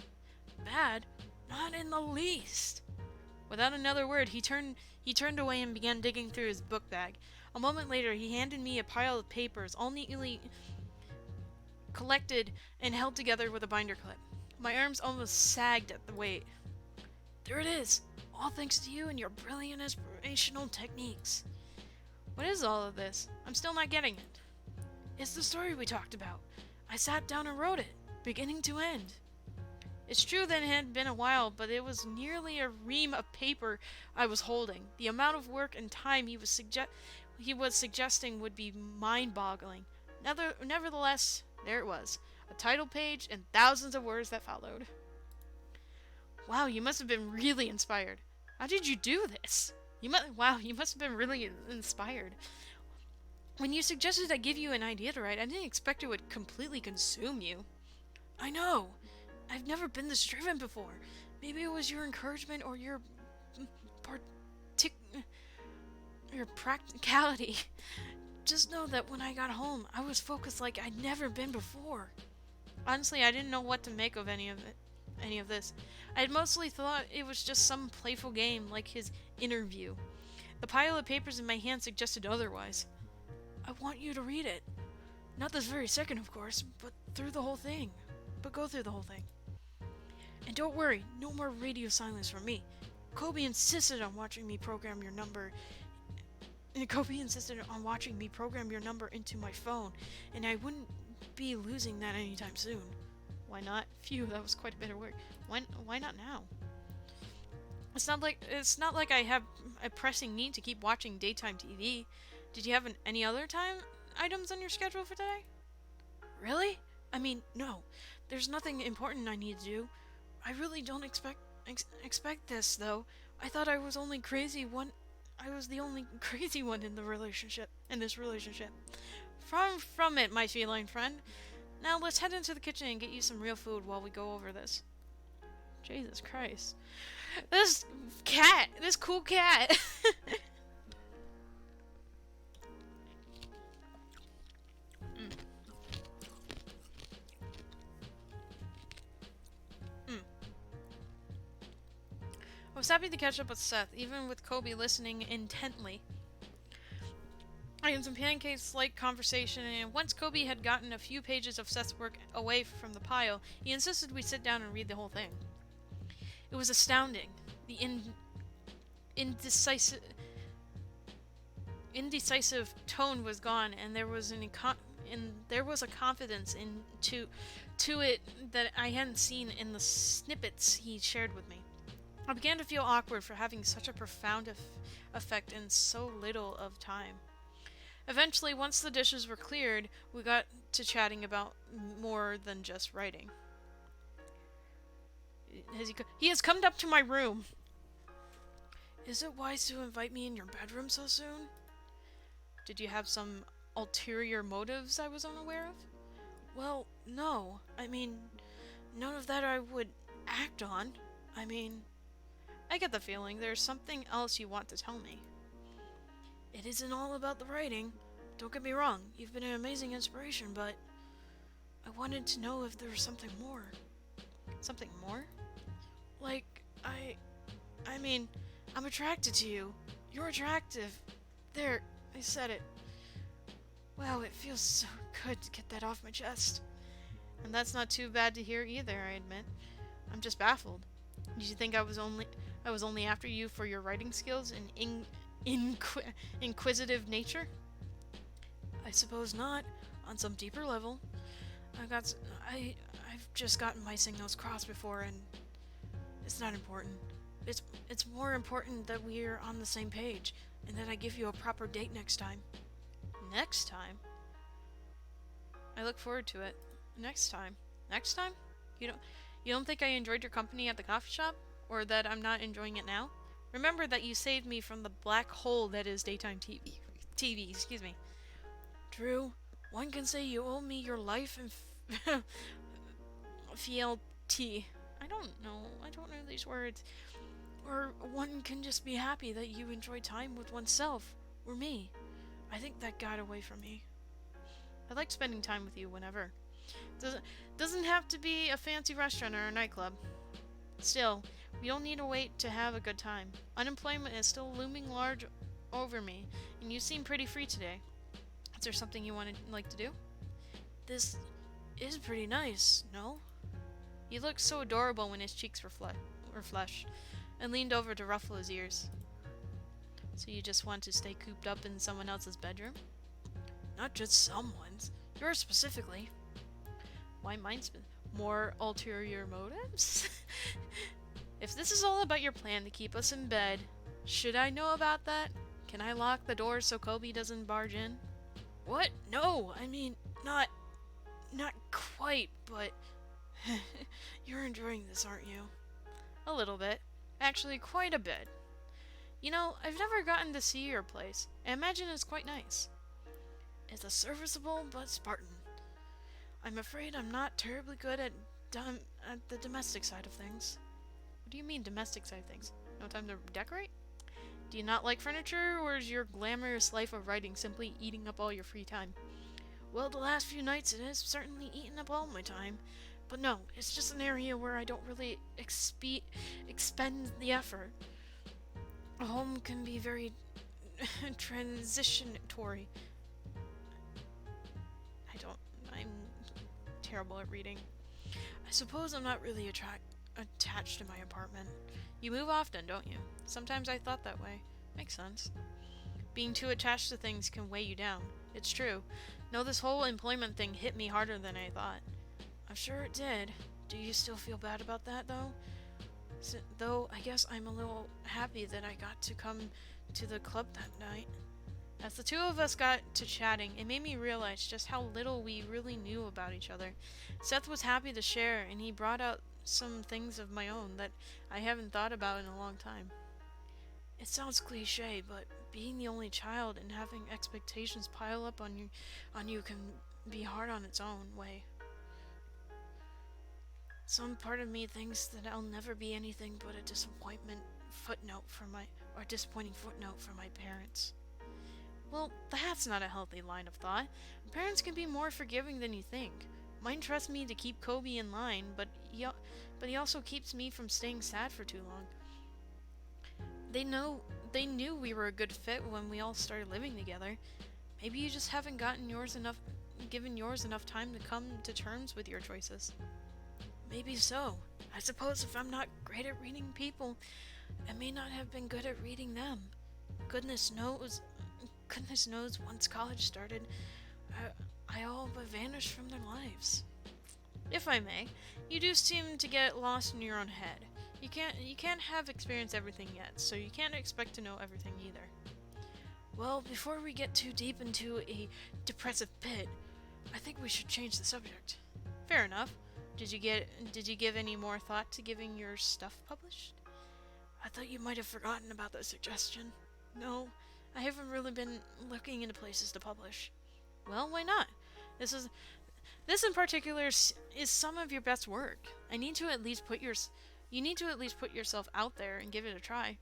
S1: Bad? Not in the least. Without another word, he turned away and began digging through his book bag. A moment later, he handed me a pile of papers, all neatly collected and held together with a binder clip. My arms almost sagged at the weight. There it is, all thanks to you and your brilliant inspirational techniques. What is all of this? I'm still not getting it. It's the story we talked about. I sat down and wrote it, beginning to end. It's true that it had been a while, but it was nearly a ream of paper I was holding. The amount of work and time he was suggesting would be mind-boggling. Nevertheless, there it was, a title page and thousands of words that followed. Wow, you must have been really inspired. How did you do this? You must have been really inspired. When you suggested I give you an idea to write, I didn't expect it would completely consume you. I know. I've never been this driven before. Maybe it was your encouragement or your practicality. Just know that when I got home, I was focused like I'd never been before. Honestly, I didn't know what to make of any of this. I had mostly thought it was just some playful game like his interview. The pile of papers in my hand suggested otherwise. I want you to read it. Not this very second, of course, but go through the whole thing. And don't worry, no more radio silence from me. Coby insisted on watching me program your number into my phone, and I wouldn't be losing that anytime soon. Why not? Phew, that was quite a bit of work. Why not now? It's not like I have a pressing need to keep watching daytime TV. Did you have any other items on your schedule for today? Really? I mean, no. There's nothing important I need to do. I really don't expect this, though. I thought I was the only crazy one in this relationship. Far from it, my feline friend. Now let's head into the kitchen and get you some real food while we go over this. Jesus Christ. This cool cat. I was happy to catch up with Seth, even with Coby listening intently. I had some pancakes-like conversation, and once Coby had gotten a few pages of Seth's work away from the pile, he insisted we sit down and read the whole thing. It was astounding. The indecisive tone was gone, and there was a confidence to it that I hadn't seen in the snippets he shared with me. I began to feel awkward for having such a profound effect in so little of time. Eventually, once the dishes were cleared, we got to chatting about more than just writing. He has come up to my room. Is it wise to invite me in your bedroom so soon? Did you have some ulterior motives I was unaware of? Well, no. I mean, none of that I would act on. I get the feeling there's something else you want to tell me. It isn't all about the writing. Don't get me wrong, you've been an amazing inspiration, but I wanted to know if there was something more. Something more? I'm attracted to you. You're attractive. There, I said it. Wow, it feels so good to get that off my chest. And that's not too bad to hear either, I admit. I'm just baffled. Did you think I was only after you for your writing skills and inquisitive nature? I suppose not. On some deeper level, I've just gotten my signals crossed before, and it's not important. It's more important that we're on the same page, and that I give you a proper date next time. Next time? I look forward to it. Next time. Next time? You don't you don't think I enjoyed your company at the coffee shop? Or that I'm not enjoying it now? Remember that you saved me from the black hole that is daytime TV, excuse me. Drew, one can say you owe me your life and fealty. I don't know these words. Or one can just be happy that you enjoy time with oneself, or me. I think that got away from me. I like spending time with you whenever. Doesn't have to be a fancy restaurant or a nightclub. Still, we don't need to wait to have a good time. Unemployment is still looming large over me, and you seem pretty free today. Is there something you like to do? This is pretty nice, no? He looked so adorable when his cheeks were flushed, and leaned over to ruffle his ears. So you just want to stay cooped up in someone else's bedroom? Not just someone's. Yours specifically. Why mine's more ulterior motives? If this is all about your plan to keep us in bed, should I know about that? Can I lock the door so Coby doesn't barge in? What? No, I mean, not quite, but you're enjoying this, aren't you? A little bit. Actually, quite a bit. You know, I've never gotten to see your place. I imagine it's quite nice. It's a serviceable but Spartan. I'm afraid I'm not terribly good at the domestic side of things. What do you mean, domestic side of things? No time to decorate? Do you not like furniture, or is your glamorous life of writing simply eating up all your free time? Well, the last few nights it has certainly eaten up all my time. But no, it's just an area where I don't really expend the effort. A home can be very transitionatory. I'm terrible at reading. I suppose I'm not really attached to my apartment. You move often, don't you? Sometimes I thought that way. Makes sense. Being too attached to things can weigh you down. It's true. No, this whole employment thing hit me harder than I thought. I'm sure it did. Do you still feel bad about that, though? Though, I guess I'm a little happy that I got to come to the club that night. As the two of us got to chatting, it made me realize just how little we really knew about each other. Seth was happy to share, and he brought out some things of my own that I haven't thought about in a long time. It sounds cliche, but being the only child and having expectations pile up on you can be hard on its own way. Some part of me thinks that I'll never be anything but a disappointing footnote for my parents. Well, that's not a healthy line of thought. Parents can be more forgiving than you think. Mine trusts me to keep Coby in line, but he also keeps me from staying sad for too long. They knew we were a good fit when we all started living together. Maybe you just haven't given yours enough time to come to terms with your choices. Maybe so. I suppose if I'm not great at reading people, I may not have been good at reading them. Goodness knows once college started, I all but vanished from their lives. If I may, you do seem to get lost in your own head. You can't have experienced everything yet, so you can't expect to know everything either. Well, before we get too deep into a depressive pit, I think we should change the subject. Fair enough. Did you give any more thought to getting your stuff published? I thought you might have forgotten about that suggestion. No, I haven't really been looking into places to publish. Well, why not? This in particular is some of your best work. You need to at least put yourself out there and give it a try.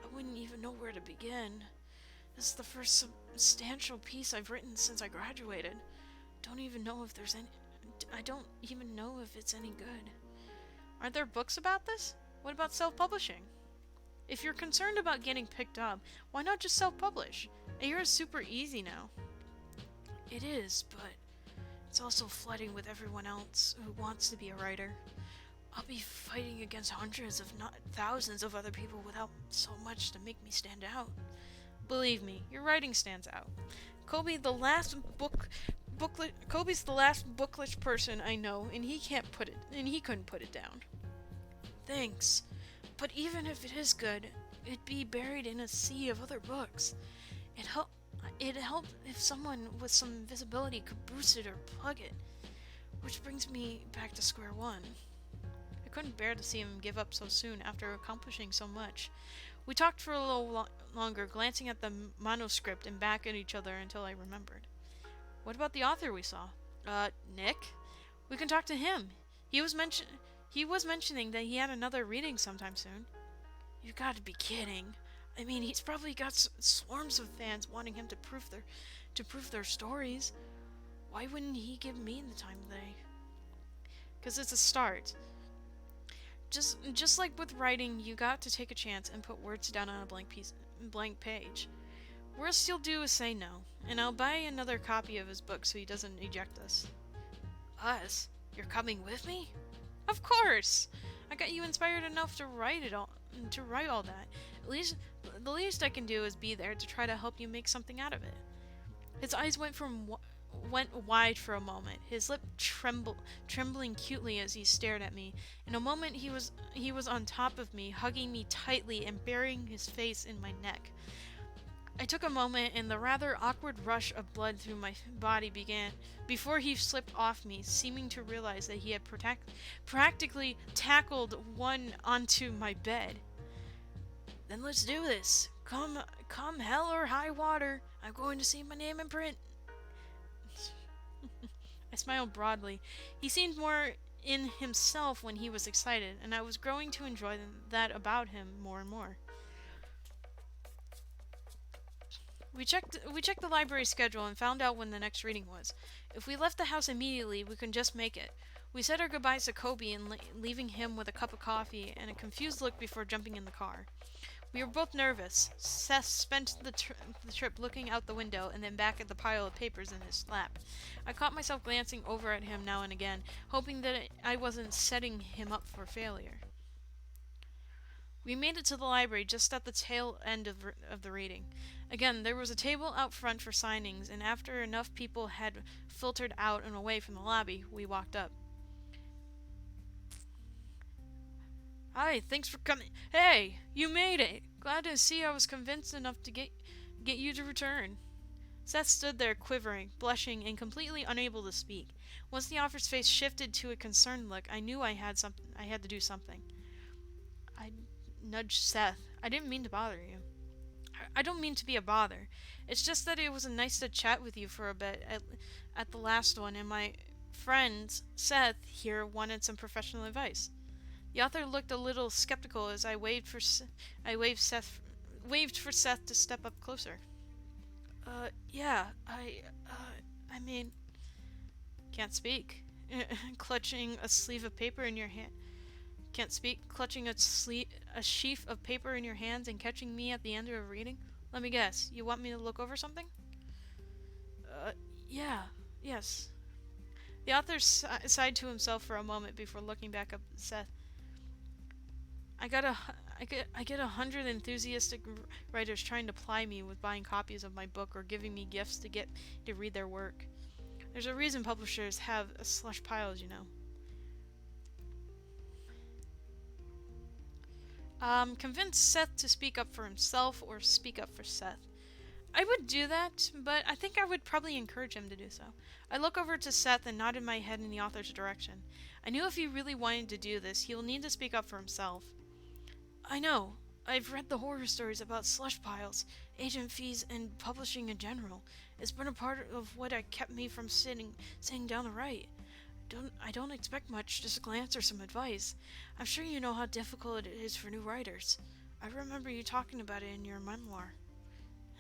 S1: I wouldn't even know where to begin. This is the first substantial piece I've written since I graduated. I don't even know if it's any good. Aren't there books about this? What about self-publishing? If you're concerned about getting picked up, why not just self-publish? A year is super easy now. It is, but it's also flooding with everyone else who wants to be a writer. I'll be fighting against hundreds, if not thousands, of other people without so much to make me stand out. Believe me, your writing stands out. Coby, the last Coby's the last bookish person I know, and he couldn't put it down. Thanks. But even if it is good, it'd be buried in a sea of other books. It'd help if someone with some visibility could boost it or plug it. Which brings me back to square one. I couldn't bear to see him give up so soon after accomplishing so much. We talked for a little longer, glancing at the manuscript and back at each other until I remembered. What about the author we saw? Nick? We can talk to him. He was mentioning that he had another reading sometime soon. You've got to be kidding. I mean, he's probably got swarms of fans wanting him to prove their stories. Why wouldn't he give me the time of day? 'Cause it's a start. Just like with writing, you got to take a chance and put words down on a blank page. Worst you'll do is say no, and I'll buy another copy of his book so he doesn't eject us. Us? You're coming with me? Of course! I got you inspired enough to write all that. The least I can do is be there to try to help you make something out of it. His eyes went wide for a moment, his lip trembling cutely as he stared at me. In a moment he was on top of me, hugging me tightly and burying his face in my neck. I took a moment, and the rather awkward rush of blood through my body began, before he slipped off me, seeming to realize that he had practically tackled one onto my bed. Then let's do this. Come hell or high water, I'm going to see my name in print. I smiled broadly. He seemed more in himself when he was excited, and I was growing to enjoy that about him more and more. We checked the library schedule and found out when the next reading was. If we left the house immediately, we could just make it. We said our goodbyes to Coby and leaving him with a cup of coffee and a confused look before jumping in the car. We were both nervous. Seth spent the trip looking out the window and then back at the pile of papers in his lap. I caught myself glancing over at him now and again, hoping that I wasn't setting him up for failure. We made it to the library just at the tail end of the reading. Again, there was a table out front for signings, and after enough people had filtered out and away from the lobby, we walked up. Hi, thanks for coming. Hey, you made it! Glad to see I was convinced enough to get you to return. Seth stood there quivering, blushing, and completely unable to speak. Once the author's face shifted to a concerned look, I knew I had to do something. I nudged Seth. I didn't mean to bother you. I don't mean to be a bother. It's just that it was nice to chat with you for a bit at the last one, and my friend, Seth, here wanted some professional advice. The author looked a little skeptical as I waved for Seth to step up closer. Yeah, I mean... Can't speak. Clutching a sleeve of paper in your hand. Can't speak, clutching a sheaf of paper in your hands and catching me at the end of a reading? Let me guess, you want me to look over something? Yes. The author sighed to himself for a moment before looking back up at Seth. I get 100 enthusiastic writers trying to ply me with buying copies of my book or giving me gifts to read their work. There's a reason publishers have slush piles, you know. Convince Seth to speak up for himself or speak up for Seth. I would do that, but I think I would probably encourage him to do so. I look over to Seth and nodded my head in the author's direction. I knew if he really wanted to do this, he will need to speak up for himself. I know. I've read the horror stories about slush piles, agent fees, and publishing in general. It's been a part of what kept me from sitting down to write. I don't expect much, just a glance or some advice. I'm sure you know how difficult it is for new writers. I remember you talking about it in your memoir.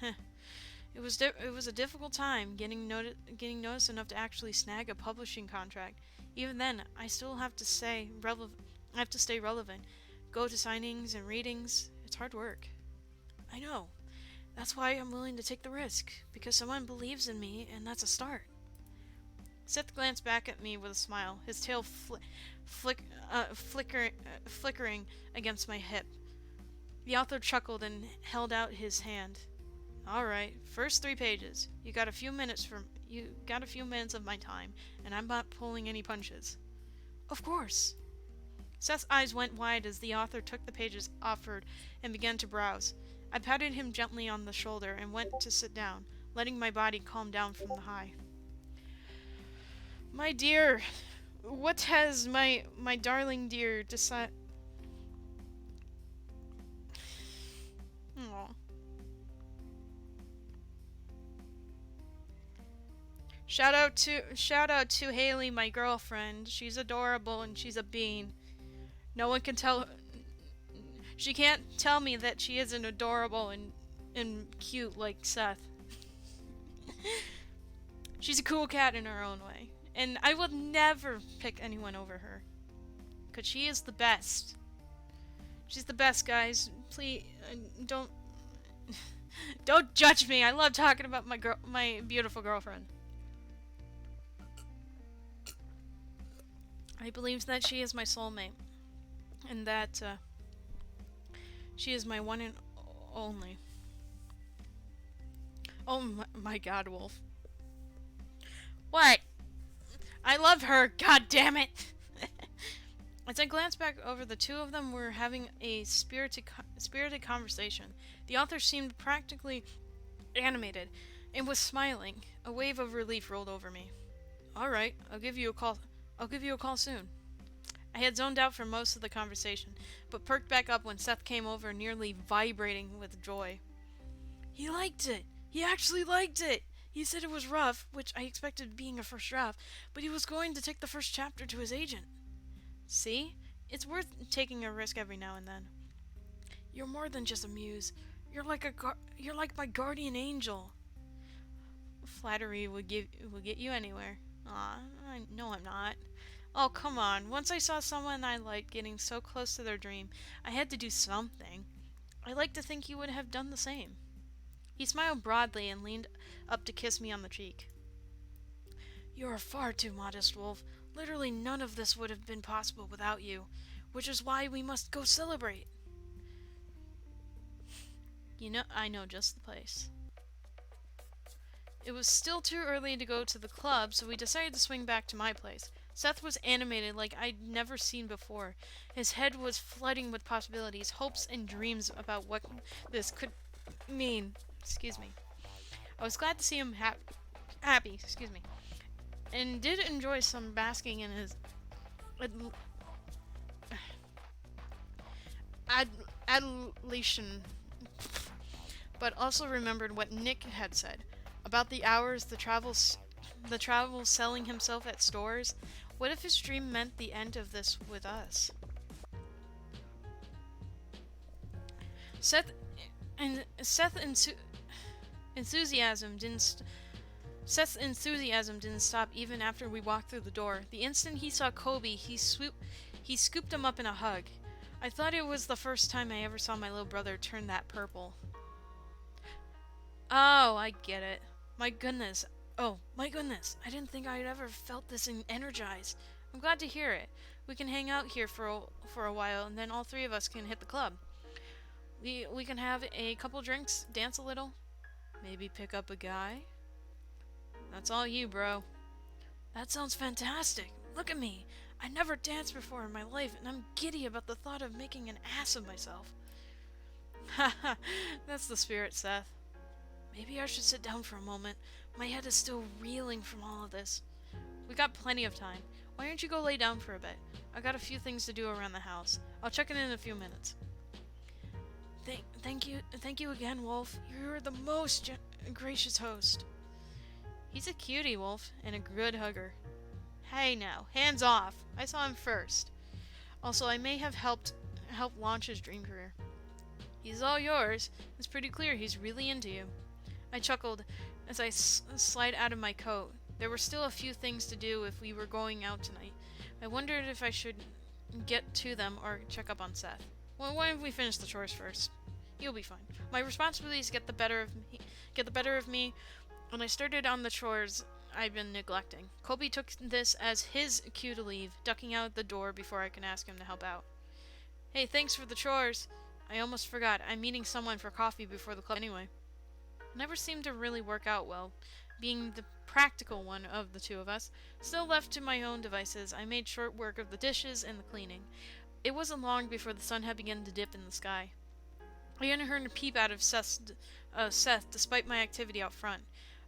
S1: It was a difficult time getting noticed enough to actually snag a publishing contract. Even then, I still have to stay relevant. Go to signings and readings. It's hard work. I know. That's why I'm willing to take the risk, because someone believes in me, and that's a start. Seth glanced back at me with a smile, his tail flickering against my hip. The author chuckled and held out his hand. All right, first 3 pages. You got a few minutes of my time, and I'm not pulling any punches. Of course. Seth's eyes went wide as the author took the pages offered and began to browse. I patted him gently on the shoulder and went to sit down, letting my body calm down from the high. My dear, what has my darling dear decided? Aww. Shout out to Haley, my girlfriend. She's adorable and she's a bean. No one can tell. She can't tell me that she isn't adorable and cute like Seth. She's a cool cat in her own way. And I will never pick anyone over her. 'Cause she is the best. She's the best, guys. Please, don't judge me. I love talking about my beautiful girlfriend. I believe that she is my soulmate. And that, she is my one and only. Oh my god, Wolf. What? I love her, god damn it! As I glanced back over, the two of them were having a spirited conversation. The author seemed practically animated and was smiling. A wave of relief rolled over me. Alright, I'll give you a call soon. I had zoned out for most of the conversation, but perked back up when Seth came over, nearly vibrating with joy. He liked it! He actually liked it! He said it was rough, which I expected being a first draft, but he was going to take the first chapter to his agent. See? It's worth taking a risk every now and then. You're more than just a muse. You're like my guardian angel. Flattery will get you anywhere. Aw, no I'm not. Oh, come on. Once I saw someone I liked getting so close to their dream, I had to do something. I like to think you would have done the same. He smiled broadly and leaned up to kiss me on the cheek. You are far too modest, Wolf. Literally none of this would have been possible without you, which is why we must go celebrate. You know, I know just the place. It was still too early to go to the club, so we decided to swing back to my place. Seth was animated like I'd never seen before. His head was flooding with possibilities, hopes, and dreams about what this could mean. Excuse me. I was glad to see him happy. Excuse me. And did enjoy some basking in his adulation, but also remembered what Nick had said about the hours, the travel selling himself at stores. What if his dream meant the end of this with us? Seth's enthusiasm didn't stop even after we walked through the door. The instant he saw Coby, he scooped him up in a hug. I thought it was the first time I ever saw my little brother turn that purple. Oh, I get it. My goodness. Oh, my goodness. I didn't think I'd ever felt this energized. I'm glad to hear it. We can hang out here for a while, and then all three of us can hit the club. We can have a couple drinks, dance a little, maybe pick up a guy. That's all you, bro. That sounds fantastic. Look at me. I never danced before in my life, and I'm giddy about the thought of making an ass of myself. Haha, that's the spirit, Seth. Maybe I should sit down for a moment. My head is still reeling from all of this. We got plenty of time. Why don't you go lay down for a bit? I got a few things to do around the house. I'll check in a few minutes. Thank you again, Wolf. You're the most gracious host. He's a cutie, Wolf, and a good hugger. Hey now, hands off. I saw him first. Also, I may have helped launch his dream career. He's all yours. It's pretty clear he's really into you. I chuckled as I slid out of my coat. There were still a few things to do if we were going out tonight. I wondered if I should get to them or check up on Seth. Well, why don't we finish the chores first? You'll be fine. My responsibilities get the better of me, and I started on the chores I'd been neglecting. Coby took this as his cue to leave, ducking out the door before I can ask him to help out. Hey, thanks for the chores. I almost forgot. I'm meeting someone for coffee before the club anyway. It never seemed to really work out well. Being the practical one of the two of us, still left to my own devices, I made short work of the dishes and the cleaning. It wasn't long before the sun had begun to dip in the sky. I hadn't heard a peep out of Seth despite my activity out front.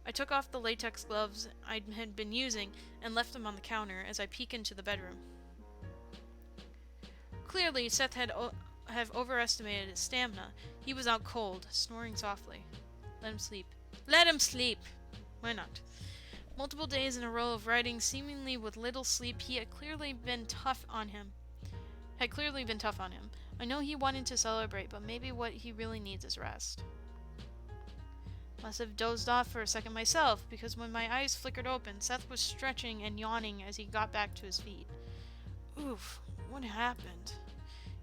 S1: I took off the latex gloves I had been using and left them on the counter as I peeked into the bedroom. Clearly, Seth have overestimated his stamina. He was out cold, snoring softly. Let him sleep. Let him sleep! Why not? Multiple days in a row of writing, seemingly with little sleep, had clearly been tough on him. I know he wanted to celebrate, but maybe what he really needs is rest. Must have dozed off for a second myself, because when my eyes flickered open, Seth was stretching and yawning as he got back to his feet. Oof, what happened?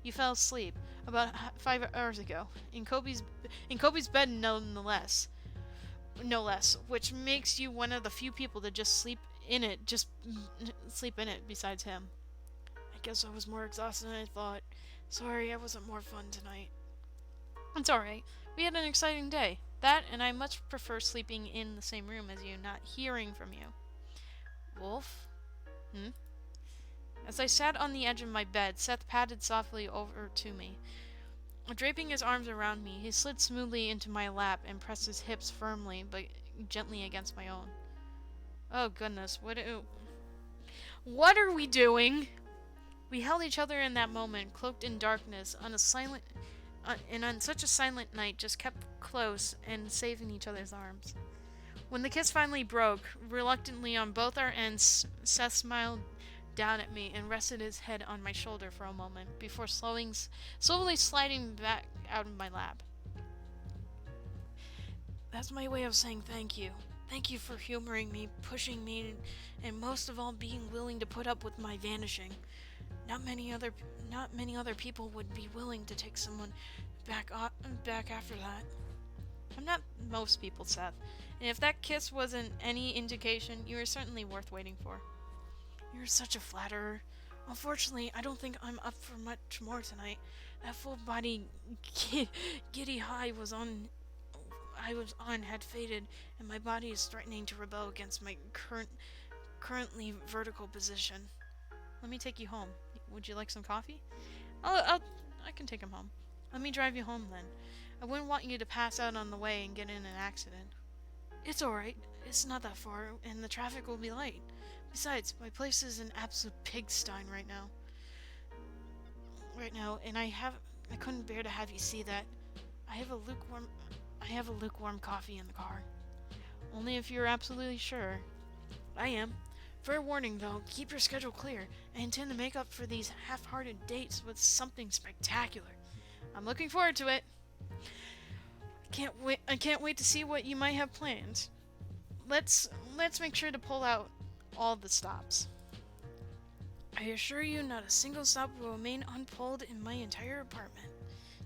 S1: You fell asleep about 5 hours ago, in Coby's bed no less, which makes you one of the few people to just sleep in it besides him. I guess I was more exhausted than I thought. Sorry, I wasn't more fun tonight. It's alright. We had an exciting day. That, and I much prefer sleeping in the same room as you, not hearing from you. Wolf? As I sat on the edge of my bed, Seth padded softly over to me. Draping his arms around me, he slid smoothly into my lap and pressed his hips firmly but gently against my own. Oh goodness, what are we doing? We held each other in that moment, cloaked in darkness, on such a silent night, just kept close and safe in each other's arms. When the kiss finally broke, reluctantly on both our ends, Seth smiled down at me and rested his head on my shoulder for a moment before slowly sliding back out of my lap. That's my way of saying thank you. Thank you for humoring me, pushing me, and most of all being willing to put up with my vanishing. Not many other people would be willing to take someone back after that. I'm not most people, Seth, and if that kiss wasn't any indication, you were certainly worth waiting for. You're such a flatterer. Unfortunately, I don't think I'm up for much more tonight. That full-body giddy high I was on had faded, and my body is threatening to rebel against my currently vertical position. Let me take you home. Would you like some coffee? I can take him home. Let me drive you home then. I wouldn't want you to pass out on the way and get in an accident. It's alright. It's not that far, and the traffic will be light. Besides, my place is an absolute pigsty right now, and I couldn't bear to have you see that. I have a lukewarm coffee in the car. Only if you're absolutely sure. I am. Fair warning, though, keep your schedule clear. I intend to make up for these half-hearted dates with something spectacular. I'm looking forward to it. I can't wait to see what you might have planned. Let's make sure to pull out all the stops. I assure you not a single stop will remain unpulled in my entire apartment.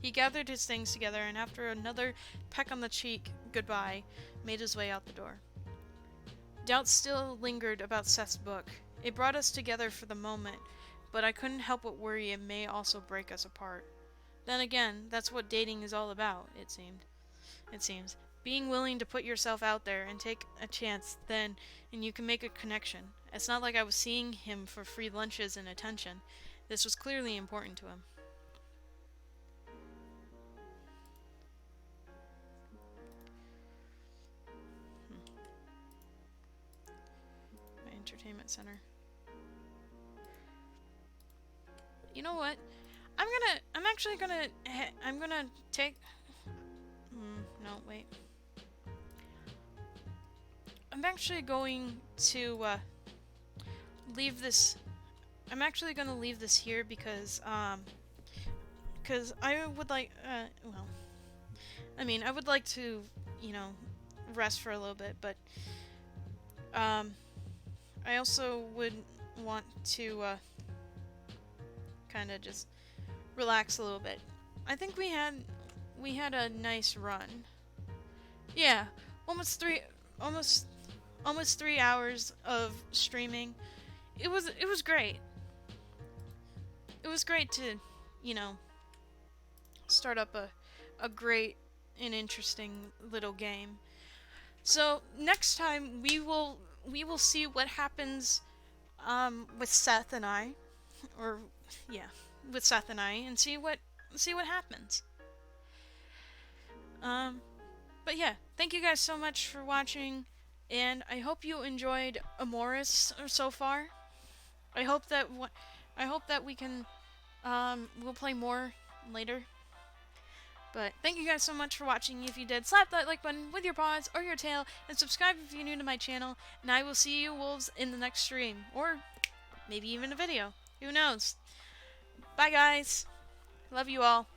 S1: He gathered his things together and after another peck on the cheek, goodbye, made his way out the door. Doubt still lingered about Seth's book. It brought us together for the moment, but I couldn't help but worry it may also break us apart. Then again, that's what dating is all about, it seems. Being willing to put yourself out there and take a chance and you can make a connection. It's not like I was seeing him for free lunches and attention. This was clearly important to him. My entertainment center. You know what? I'm gonna take... no, wait. I'm actually going to leave this. I'm actually going to leave this here because I would like I would like to, rest for a little bit, but I also would want to kind of just relax a little bit. I think we we had a nice run. Yeah, almost three, almost almost 3 hours of streaming. It was great. It was great to, you know, start up a great and interesting little game. So next time we will see what happens with Seth and I, or yeah, with Seth and I, and see what happens. Um, but yeah, thank you guys so much for watching, and I hope you enjoyed Amoris so far. I hope that I hope that we can we'll play more later. But thank you guys so much for watching. If you did, slap that like button with your paws or your tail, and subscribe if you're new to my channel. And I will see you wolves in the next stream, or maybe even a video. Who knows? Bye guys. Love you all.